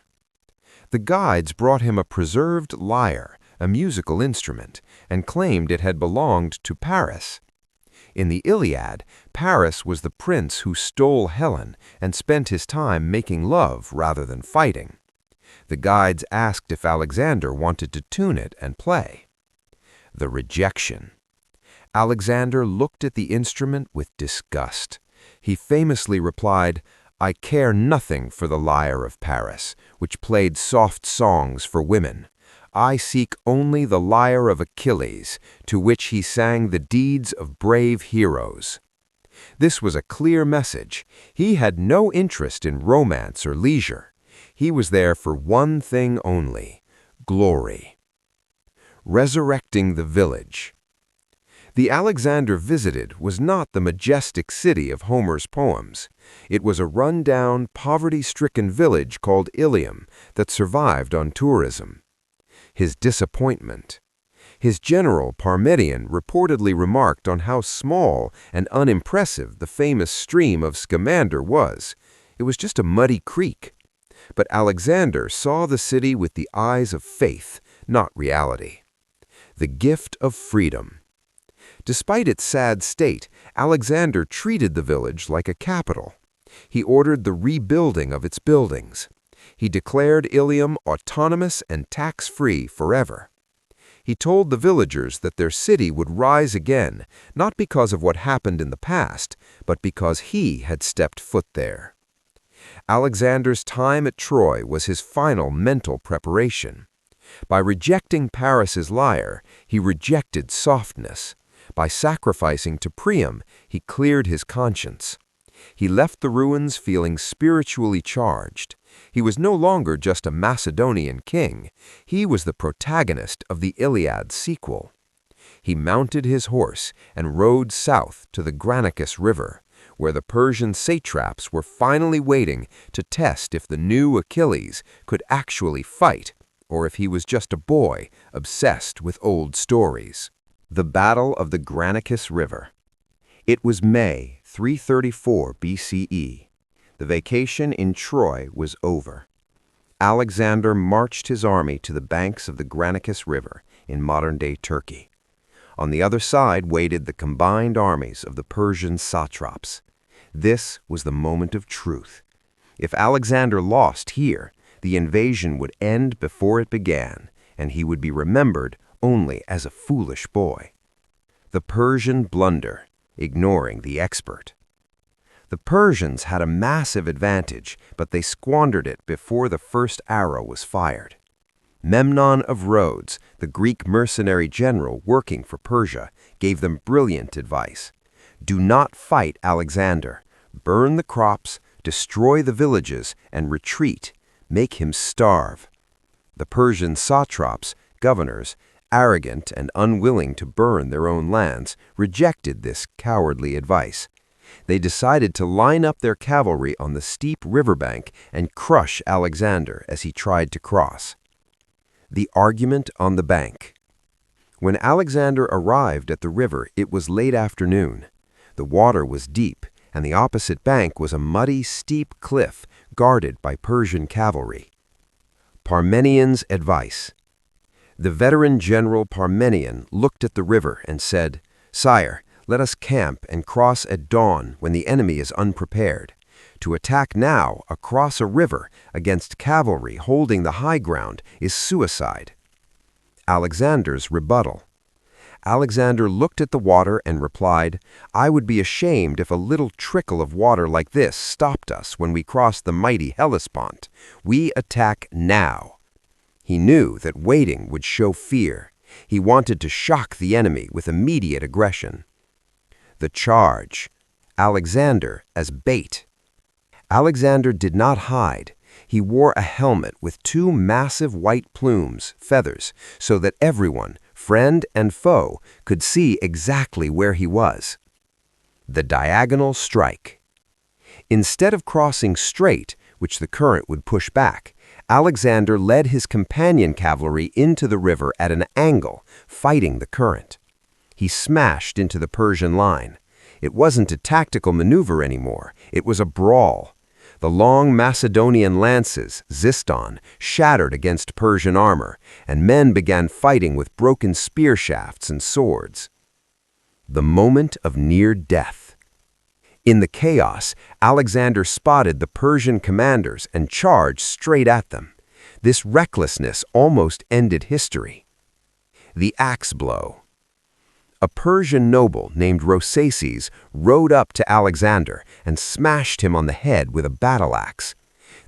The guides brought him a preserved lyre, a musical instrument, and claimed it had belonged to Paris. In the Iliad, Paris was the prince who stole Helen and spent his time making love rather than fighting. The guides asked if Alexander wanted to tune it and play. The rejection. Alexander looked at the instrument with disgust. He famously replied, "I care nothing for the lyre of Paris, which played soft songs for women. I seek only the lyre of Achilles, to which he sang the deeds of brave heroes." This was a clear message. He had no interest in romance or leisure. He was there for one thing only: glory. Resurrecting the village. The Alexander visited was not the majestic city of Homer's poems. It was a run-down, poverty-stricken village called Ilium that survived on tourism. His disappointment. His general, Parmenion, reportedly remarked on how small and unimpressive the famous stream of Scamander was. It was just a muddy creek. But Alexander saw the city with the eyes of faith, not reality. The gift of freedom. Despite its sad state, Alexander treated the village like a capital. He ordered the rebuilding of its buildings. He declared Ilium autonomous and tax-free forever. He told the villagers that their city would rise again, not because of what happened in the past, but because he had stepped foot there. Alexander's time at Troy was his final mental preparation. By rejecting Paris's lyre, he rejected softness. By sacrificing to Priam, he cleared his conscience. He left the ruins feeling spiritually charged. He was no longer just a Macedonian king. He was the protagonist of the Iliad sequel. He mounted his horse and rode south to the Granicus River, where the Persian satraps were finally waiting to test if the new Achilles could actually fight, or if he was just a boy obsessed with old stories. The Battle of the Granicus River. It was May 334 BCE. The vacation in Troy was over. Alexander marched his army to the banks of the Granicus River in modern-day Turkey. On the other side waited the combined armies of the Persian satraps. This was the moment of truth. If Alexander lost here, the invasion would end before it began, and he would be remembered only as a foolish boy. The Persian blunder, ignoring the expert. The Persians had a massive advantage, but they squandered it before the first arrow was fired. Memnon of Rhodes, the Greek mercenary general working for Persia, gave them brilliant advice. Do not fight Alexander. Burn the crops, destroy the villages, and retreat. Make him starve. The Persian satraps, governors, arrogant and unwilling to burn their own lands, rejected this cowardly advice. They decided to line up their cavalry on the steep riverbank and crush Alexander as he tried to cross. The argument on the bank. When Alexander arrived at the river, it was late afternoon. The water was deep, and the opposite bank was a muddy, steep cliff guarded by Persian cavalry. Parmenion's advice. The veteran general Parmenion looked at the river and said, "Sire, let us camp and cross at dawn when the enemy is unprepared. To attack now across a river against cavalry holding the high ground is suicide." Alexander's rebuttal. Alexander looked at the water and replied, "I would be ashamed if a little trickle of water like this stopped us when we cross the mighty Hellespont. We attack now." He knew that waiting would show fear. He wanted to shock the enemy with immediate aggression. The charge. Alexander as bait. Alexander did not hide. He wore a helmet with two massive white plumes, feathers, so that everyone, friend and foe, could see exactly where he was. The diagonal strike. Instead of crossing straight, which the current would push back, Alexander led his companion cavalry into the river at an angle, fighting the current. He smashed into the Persian line. It wasn't a tactical maneuver anymore. It was a brawl. The long Macedonian lances, Ziston, shattered against Persian armor, and men began fighting with broken spear shafts and swords. The moment of near death. In the chaos, Alexander spotted the Persian commanders and charged straight at them. This recklessness almost ended history. The axe blow. A Persian noble named Rosaces rode up to Alexander and smashed him on the head with a battle axe.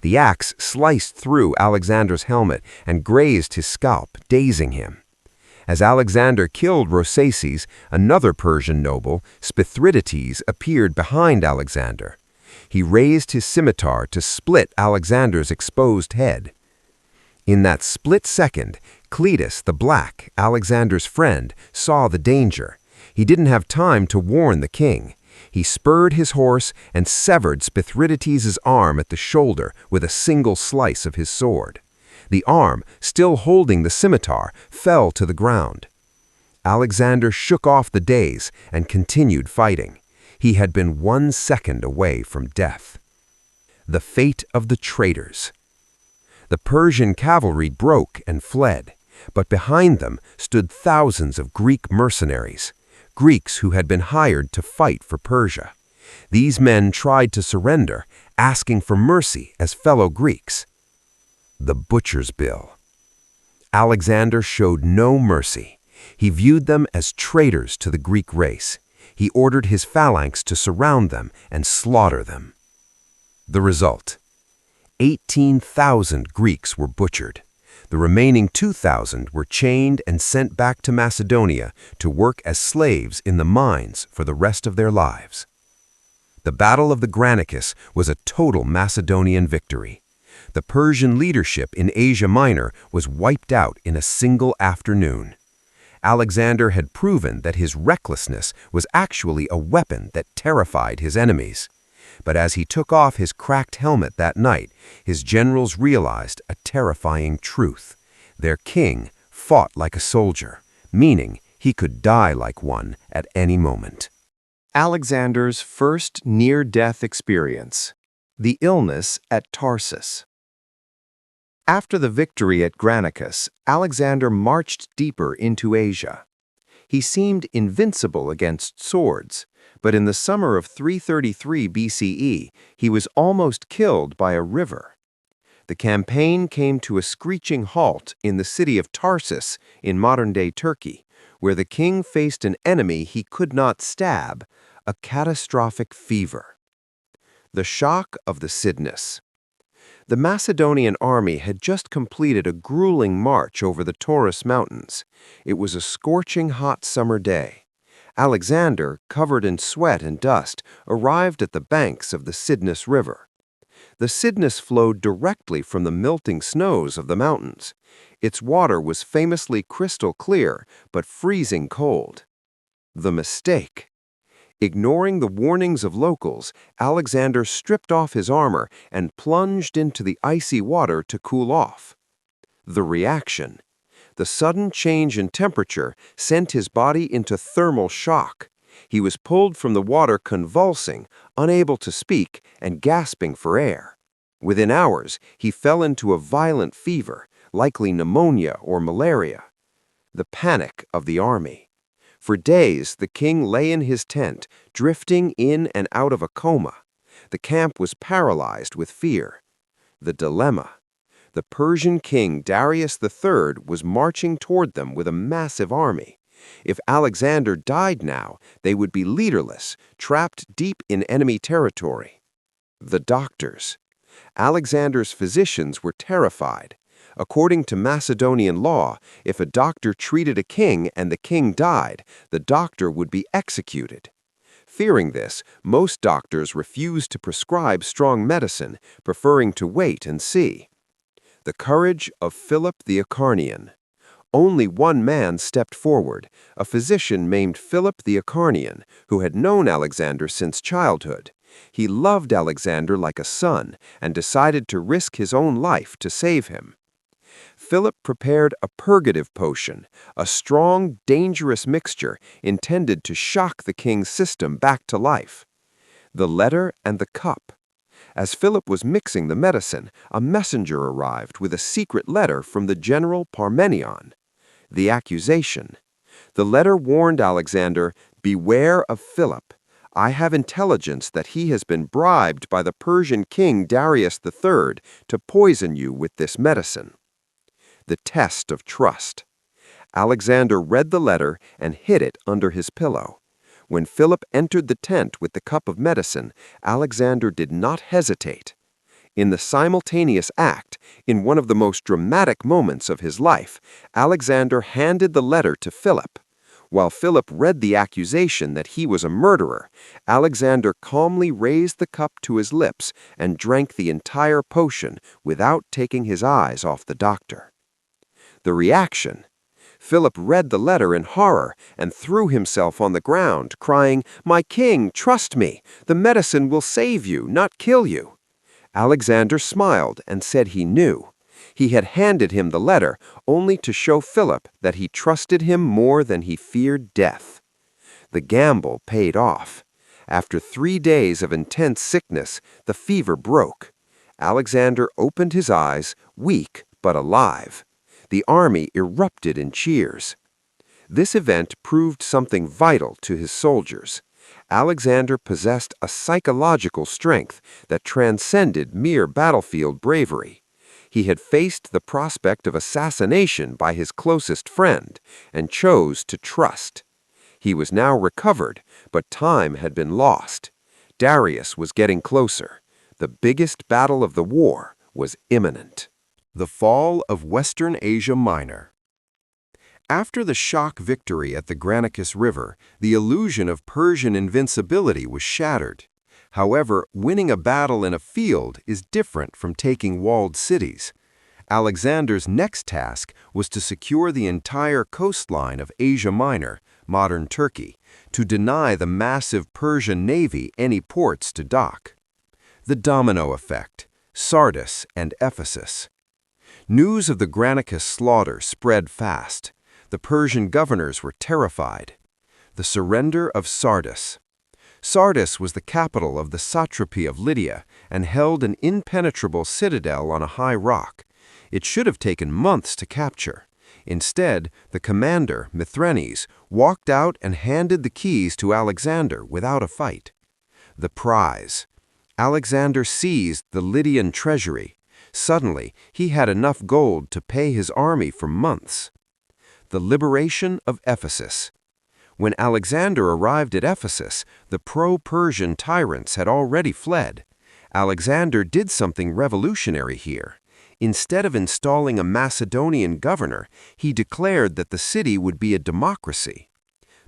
The axe sliced through Alexander's helmet and grazed his scalp, dazing him. As Alexander killed Rosaces, another Persian noble, Spithridates, appeared behind Alexander. He raised his scimitar to split Alexander's exposed head. In that split second, Cletus the Black, Alexander's friend, saw the danger. He didn't have time to warn the king. He spurred his horse and severed Spithridates' arm at the shoulder with a single slice of his sword. The arm, still holding the scimitar, fell to the ground. Alexander shook off the daze and continued fighting. He had been 1 second away from death. The fate of the traitors. The Persian cavalry broke and fled, but behind them stood thousands of Greek mercenaries, Greeks who had been hired to fight for Persia. These men tried to surrender, asking for mercy as fellow Greeks. The butcher's bill. Alexander showed no mercy. He viewed them as traitors to the Greek race. He ordered his phalanx to surround them and slaughter them. The result. 18,000 Greeks were butchered. The remaining 2,000 were chained and sent back to Macedonia to work as slaves in the mines for the rest of their lives. The Battle of the Granicus was a total Macedonian victory. The Persian leadership in Asia Minor was wiped out in a single afternoon. Alexander had proven that his recklessness was actually a weapon that terrified his enemies. But as he took off his cracked helmet that night, his generals realized a terrifying truth. Their king fought like a soldier, meaning he could die like one at any moment. Alexander's first near-death experience. The illness at Tarsus. After the victory at Granicus, Alexander marched deeper into Asia. He seemed invincible against swords, but in the summer of 333 BCE, he was almost killed by a river. The campaign came to a screeching halt in the city of Tarsus in modern-day Turkey, where the king faced an enemy he could not stab, a catastrophic fever. The shock of the Cydnus. The Macedonian army had just completed a grueling march over the Taurus Mountains. It was a scorching hot summer day. Alexander, covered in sweat and dust, arrived at the banks of the Cydnus River. The Cydnus flowed directly from the melting snows of the mountains. Its water was famously crystal clear, but freezing cold. The mistake. Ignoring the warnings of locals, Alexander stripped off his armor and plunged into the icy water to cool off. The reaction. The sudden change in temperature sent his body into thermal shock. He was pulled from the water convulsing, unable to speak, and gasping for air. Within hours, he fell into a violent fever, likely pneumonia or malaria. The panic of the army. For days, the king lay in his tent, drifting in and out of a coma. The camp was paralyzed with fear. The dilemma. The Persian king Darius III was marching toward them with a massive army. If Alexander died now, they would be leaderless, trapped deep in enemy territory. The doctors. Alexander's physicians were terrified. According to Macedonian law, if a doctor treated a king and the king died, the doctor would be executed. Fearing this, most doctors refused to prescribe strong medicine, preferring to wait and see. The courage of Philip the Acarnanian. Only one man stepped forward, a physician named Philip the Acarnanian, who had known Alexander since childhood. He loved Alexander like a son and decided to risk his own life to save him. Philip prepared a purgative potion, a strong, dangerous mixture intended to shock the king's system back to life. The letter and the cup. As Philip was mixing the medicine, a messenger arrived with a secret letter from the general Parmenion. The accusation. The letter warned Alexander, "Beware of Philip. I have intelligence that he has been bribed by the Persian king Darius III to poison you with this medicine." The test of trust. Alexander read the letter and hid it under his pillow. When Philip entered the tent with the cup of medicine, Alexander did not hesitate. In the simultaneous act, in one of the most dramatic moments of his life, Alexander handed the letter to Philip. While Philip read the accusation that he was a murderer, Alexander calmly raised the cup to his lips and drank the entire potion without taking his eyes off the doctor. The reaction. Philip read the letter in horror and threw himself on the ground, crying, "My king, trust me. The medicine will save you, not kill you." Alexander smiled and said he knew. He had handed him the letter only to show Philip that he trusted him more than he feared death. The gamble paid off. After 3 days of intense sickness, the fever broke. Alexander opened his eyes, weak but alive. The army erupted in cheers. This event proved something vital to his soldiers. Alexander possessed a psychological strength that transcended mere battlefield bravery. He had faced the prospect of assassination by his closest friend and chose to trust. He was now recovered, but time had been lost. Darius was getting closer. The biggest battle of the war was imminent. The fall of Western Asia Minor. After the shock victory at the Granicus River, the illusion of Persian invincibility was shattered. However, winning a battle in a field is different from taking walled cities. Alexander's next task was to secure the entire coastline of Asia Minor, modern Turkey, to deny the massive Persian navy any ports to dock. The domino effect, Sardis and Ephesus. News of the Granicus slaughter spread fast. The Persian governors were terrified. The surrender of Sardis. Sardis was the capital of the satrapy of Lydia and held an impenetrable citadel on a high rock. It should have taken months to capture. Instead, the commander, Mithranes, walked out and handed the keys to Alexander without a fight. The prize. Alexander seized the Lydian treasury. Suddenly, he had enough gold to pay his army for months. The liberation of Ephesus. When Alexander arrived at Ephesus, the pro-Persian tyrants had already fled. Alexander did something revolutionary here. Instead of installing a Macedonian governor, he declared that the city would be a democracy.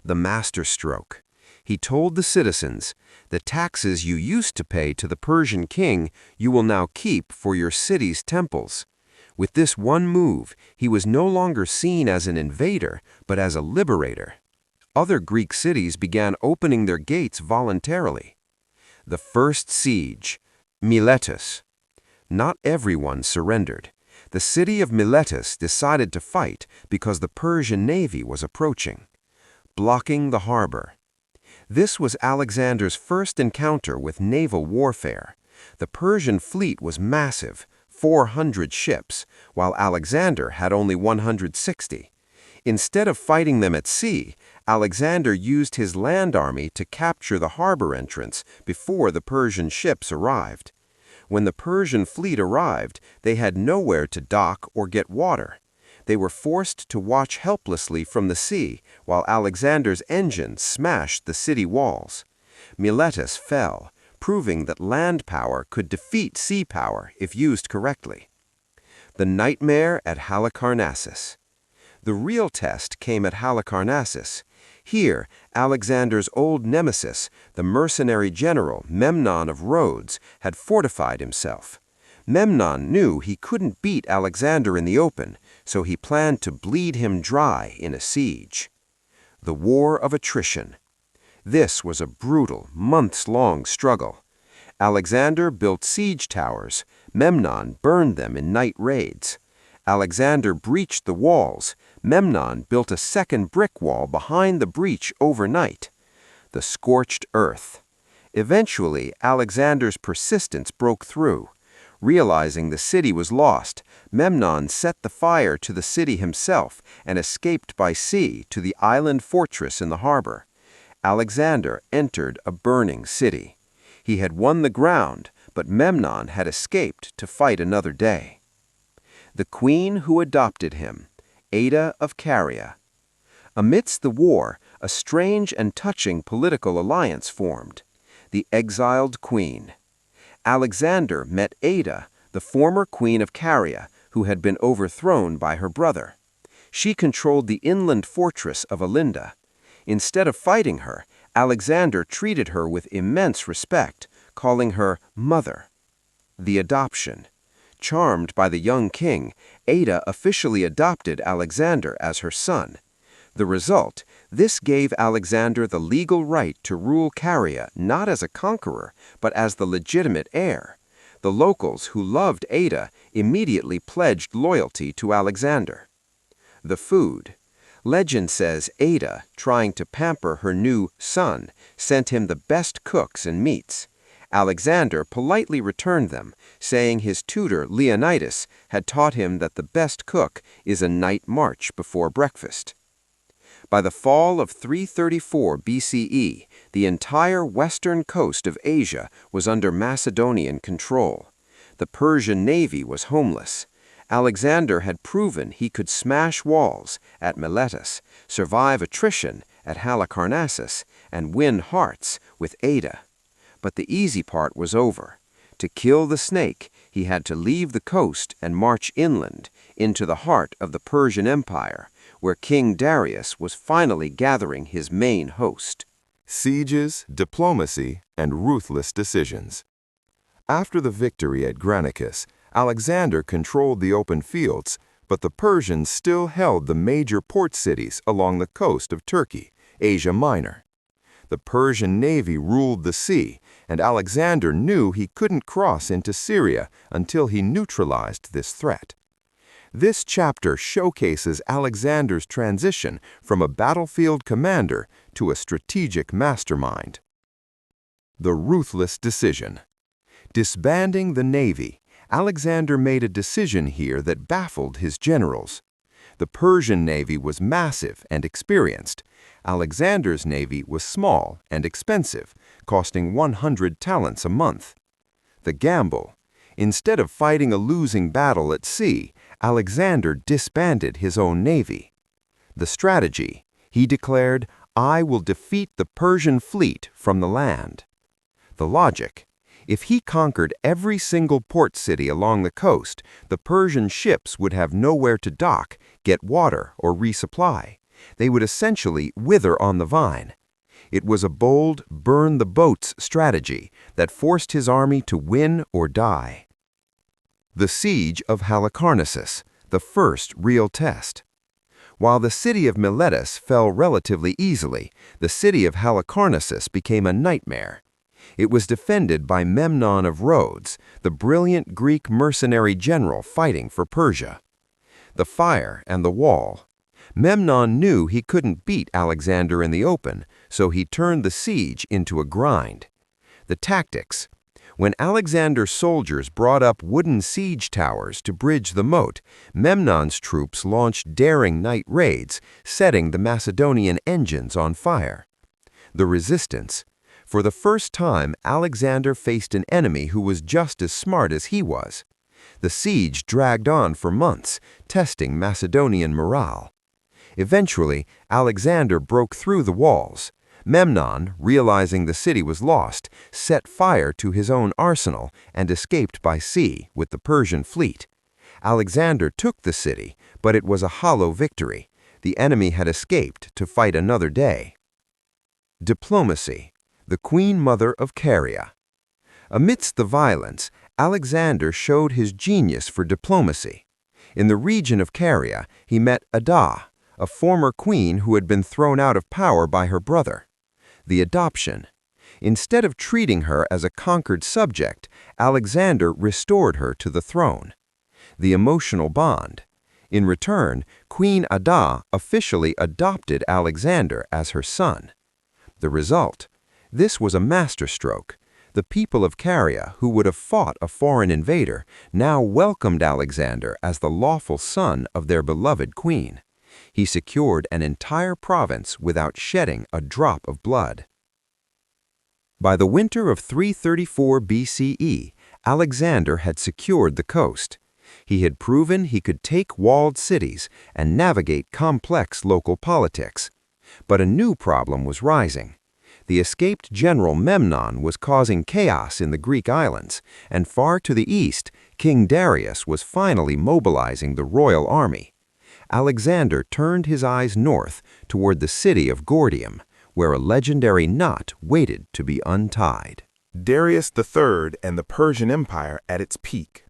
The masterstroke. He told the citizens, "The taxes you used to pay to the Persian king, you will now keep for your city's temples." With this one move, he was no longer seen as an invader, but as a liberator. Other Greek cities began opening their gates voluntarily. The first siege, Miletus. Not everyone surrendered. The city of Miletus decided to fight because the Persian navy was approaching. Blocking the harbor. This was Alexander's first encounter with naval warfare. The Persian fleet was massive, 400 ships, while Alexander had only 160. Instead of fighting them at sea, Alexander used his land army to capture the harbor entrance before the Persian ships arrived. When the Persian fleet arrived, they had nowhere to dock or get water. They were forced to watch helplessly from the sea while Alexander's engines smashed the city walls. Miletus fell, proving that land power could defeat sea power if used correctly. The nightmare at Halicarnassus. The real test came at Halicarnassus. Here, Alexander's old nemesis, the mercenary general Memnon of Rhodes, had fortified himself. Memnon knew he couldn't beat Alexander in the open, so he planned to bleed him dry in a siege. The War of Attrition. This was a brutal, months-long struggle. Alexander built siege towers. Memnon burned them in night raids. Alexander breached the walls. Memnon built a second brick wall behind the breach overnight. The scorched earth. Eventually, Alexander's persistence broke through. Realizing the city was lost, Memnon set the fire to the city himself and escaped by sea to the island fortress in the harbor. Alexander entered a burning city. He had won the ground, but Memnon had escaped to fight another day. The queen who adopted him, Ada of Caria. Amidst the war, a strange and touching political alliance formed. The exiled queen. Alexander met Ada, the former queen of Caria, who had been overthrown by her brother. She controlled the inland fortress of Alinda. Instead of fighting her, Alexander treated her with immense respect, calling her mother. The adoption. Charmed by the young king, Ada officially adopted Alexander as her son. The result, this gave Alexander the legal right to rule Caria not as a conqueror, but as the legitimate heir. The locals who loved Ada immediately pledged loyalty to Alexander. The food. Legend says Ada, trying to pamper her new son, sent him the best cooks and meats. Alexander politely returned them, saying his tutor Leonidas had taught him that the best cook is a night march before breakfast. By the fall of 334 BCE, the entire western coast of Asia was under Macedonian control. The Persian navy was homeless. Alexander had proven he could smash walls at Miletus, survive attrition at Halicarnassus, and win hearts with Ada. But the easy part was over. To kill the snake, he had to leave the coast and march inland into the heart of the Persian Empire, where King Darius was finally gathering his main host. Sieges, diplomacy, and ruthless decisions. After the victory at Granicus, Alexander controlled the open fields, but the Persians still held the major port cities along the coast of Turkey, Asia Minor. The Persian navy ruled the sea, and Alexander knew he couldn't cross into Syria until he neutralized this threat. This chapter showcases Alexander's transition from a battlefield commander to a strategic mastermind. The ruthless decision. Disbanding the navy, Alexander made a decision here that baffled his generals. The Persian navy was massive and experienced. Alexander's navy was small and expensive, costing 100 talents a month. The gamble. Instead of fighting a losing battle at sea, Alexander disbanded his own navy. The strategy. He declared, "I will defeat the Persian fleet from the land." The logic. If he conquered every single port city along the coast, the Persian ships would have nowhere to dock, get water, or resupply. They would essentially wither on the vine. It was a bold, burn-the-boats strategy that forced his army to win or die. The Siege of Halicarnassus, the first real test. While the city of Miletus fell relatively easily, the city of Halicarnassus became a nightmare. It was defended by Memnon of Rhodes, the brilliant Greek mercenary general fighting for Persia. The fire and the wall. Memnon knew he couldn't beat Alexander in the open, so he turned the siege into a grind. The tactics. When Alexander's soldiers brought up wooden siege towers to bridge the moat, Memnon's troops launched daring night raids, setting the Macedonian engines on fire. The resistance. For the first time, Alexander faced an enemy who was just as smart as he was. The siege dragged on for months, testing Macedonian morale. Eventually, Alexander broke through the walls. Memnon, realizing the city was lost, set fire to his own arsenal and escaped by sea with the Persian fleet. Alexander took the city, but it was a hollow victory. The enemy had escaped to fight another day. Diplomacy, the Queen Mother of Caria. Amidst the violence, Alexander showed his genius for diplomacy. In the region of Caria, he met Ada, a former queen who had been thrown out of power by her brother. The adoption. Instead of treating her as a conquered subject, Alexander restored her to the throne. The emotional bond. In return, Queen Ada officially adopted Alexander as her son. The result? This was a masterstroke. The people of Caria, who would have fought a foreign invader, now welcomed Alexander as the lawful son of their beloved queen. He secured an entire province without shedding a drop of blood. By the winter of 334 BCE, Alexander had secured the coast. He had proven he could take walled cities and navigate complex local politics. But a new problem was rising. The escaped general Memnon was causing chaos in the Greek islands, and far to the east, King Darius was finally mobilizing the royal army. Alexander turned his eyes north toward the city of Gordium, where a legendary knot waited to be untied. Darius III and the Persian Empire at its peak.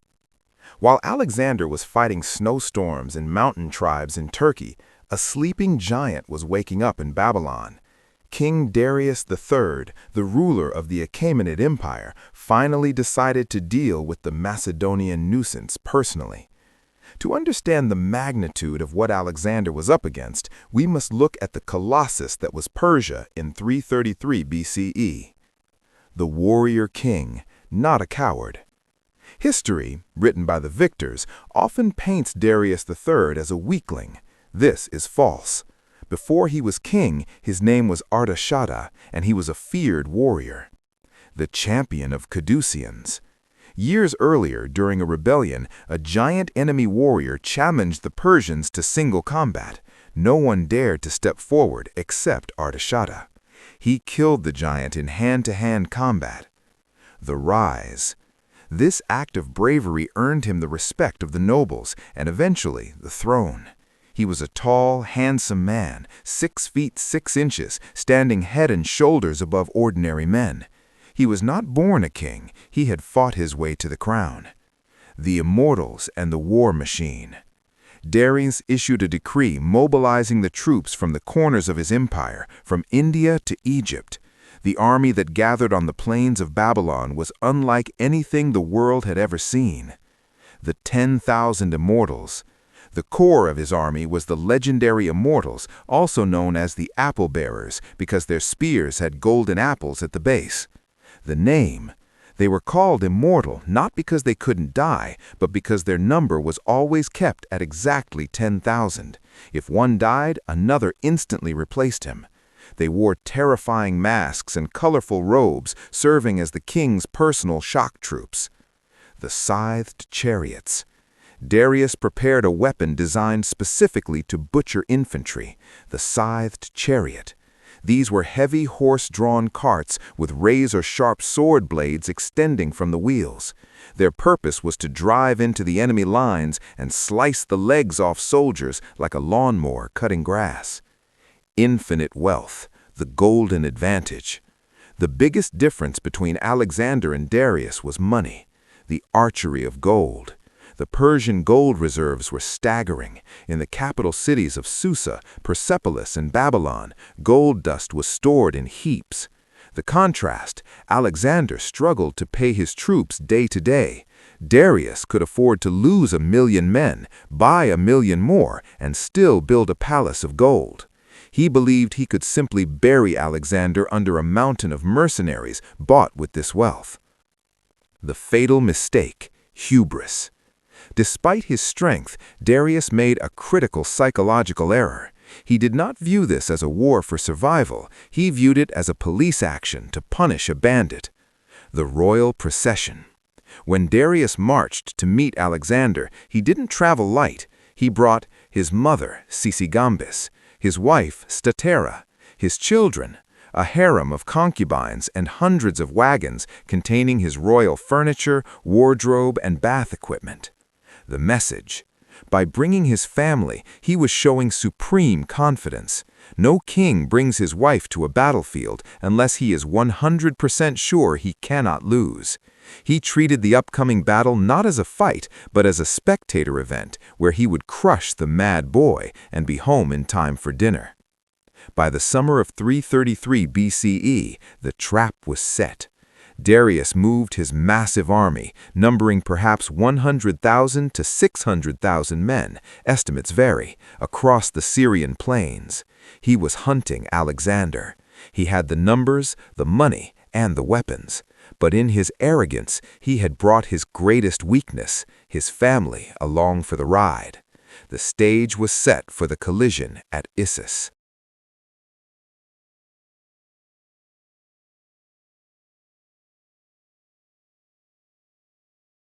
While Alexander was fighting snowstorms and mountain tribes in Turkey, a sleeping giant was waking up in Babylon. King Darius III, the ruler of the Achaemenid Empire, finally decided to deal with the Macedonian nuisance personally. To understand the magnitude of what Alexander was up against, we must look at the colossus that was Persia in 333 BCE. The warrior king, not a coward. History, written by the victors, often paints Darius III as a weakling. This is false. Before he was king, his name was Artashata, and he was a feared warrior. The champion of Caduceans. Years earlier, during a rebellion, a giant enemy warrior challenged the Persians to single combat. No one dared to step forward except Artashata. He killed the giant in hand-to-hand combat. The rise. This act of bravery earned him the respect of the nobles and eventually the throne. He was a tall, handsome man, 6 feet 6 inches, standing head and shoulders above ordinary men. He was not born a king, he had fought his way to the crown. The immortals and the war machine. Darius issued a decree mobilizing the troops from the corners of his empire, from India to Egypt. The army that gathered on the plains of Babylon was unlike anything the world had ever seen. The 10,000 immortals. The core of his army was the legendary immortals, also known as the apple bearers, because their spears had golden apples at the base. The name. They were called immortal not because they couldn't die, but because their number was always kept at exactly 10,000. If one died, another instantly replaced him. They wore terrifying masks and colorful robes, serving as the king's personal shock troops. The scythed chariots. Darius prepared a weapon designed specifically to butcher infantry, the scythed chariot. These were heavy horse-drawn carts with razor-sharp sword blades extending from the wheels. Their purpose was to drive into the enemy lines and slice the legs off soldiers like a lawnmower cutting grass. Infinite wealth, the golden advantage. The biggest difference between Alexander and Darius was money, the archery of gold. The Persian gold reserves were staggering. In the capital cities of Susa, Persepolis, and Babylon, gold dust was stored in heaps. The contrast, Alexander struggled to pay his troops day to day. Darius could afford to lose 1 million men, buy 1 million more, and still build a palace of gold. He believed he could simply bury Alexander under a mountain of mercenaries bought with this wealth. The fatal mistake, hubris. Despite his strength, Darius made a critical psychological error. He did not view this as a war for survival. He viewed it as a police action to punish a bandit. The royal procession. When Darius marched to meet Alexander, he didn't travel light. He brought his mother, Sisigambis, his wife, Statera, his children, a harem of concubines, and hundreds of wagons containing his royal furniture, wardrobe, and bath equipment. The message. By bringing his family, he was showing supreme confidence. No king brings his wife to a battlefield unless he is 100% sure he cannot lose. He treated the upcoming battle not as a fight, but as a spectator event where he would crush the mad boy and be home in time for dinner. By the summer of 333 BCE, the trap was set. Darius moved his massive army, numbering perhaps 100,000 to 600,000 men, estimates vary, across the Syrian plains. He was hunting Alexander. He had the numbers, the money, and the weapons. But in his arrogance, he had brought his greatest weakness, his family, along for the ride. The stage was set for the collision at Issus.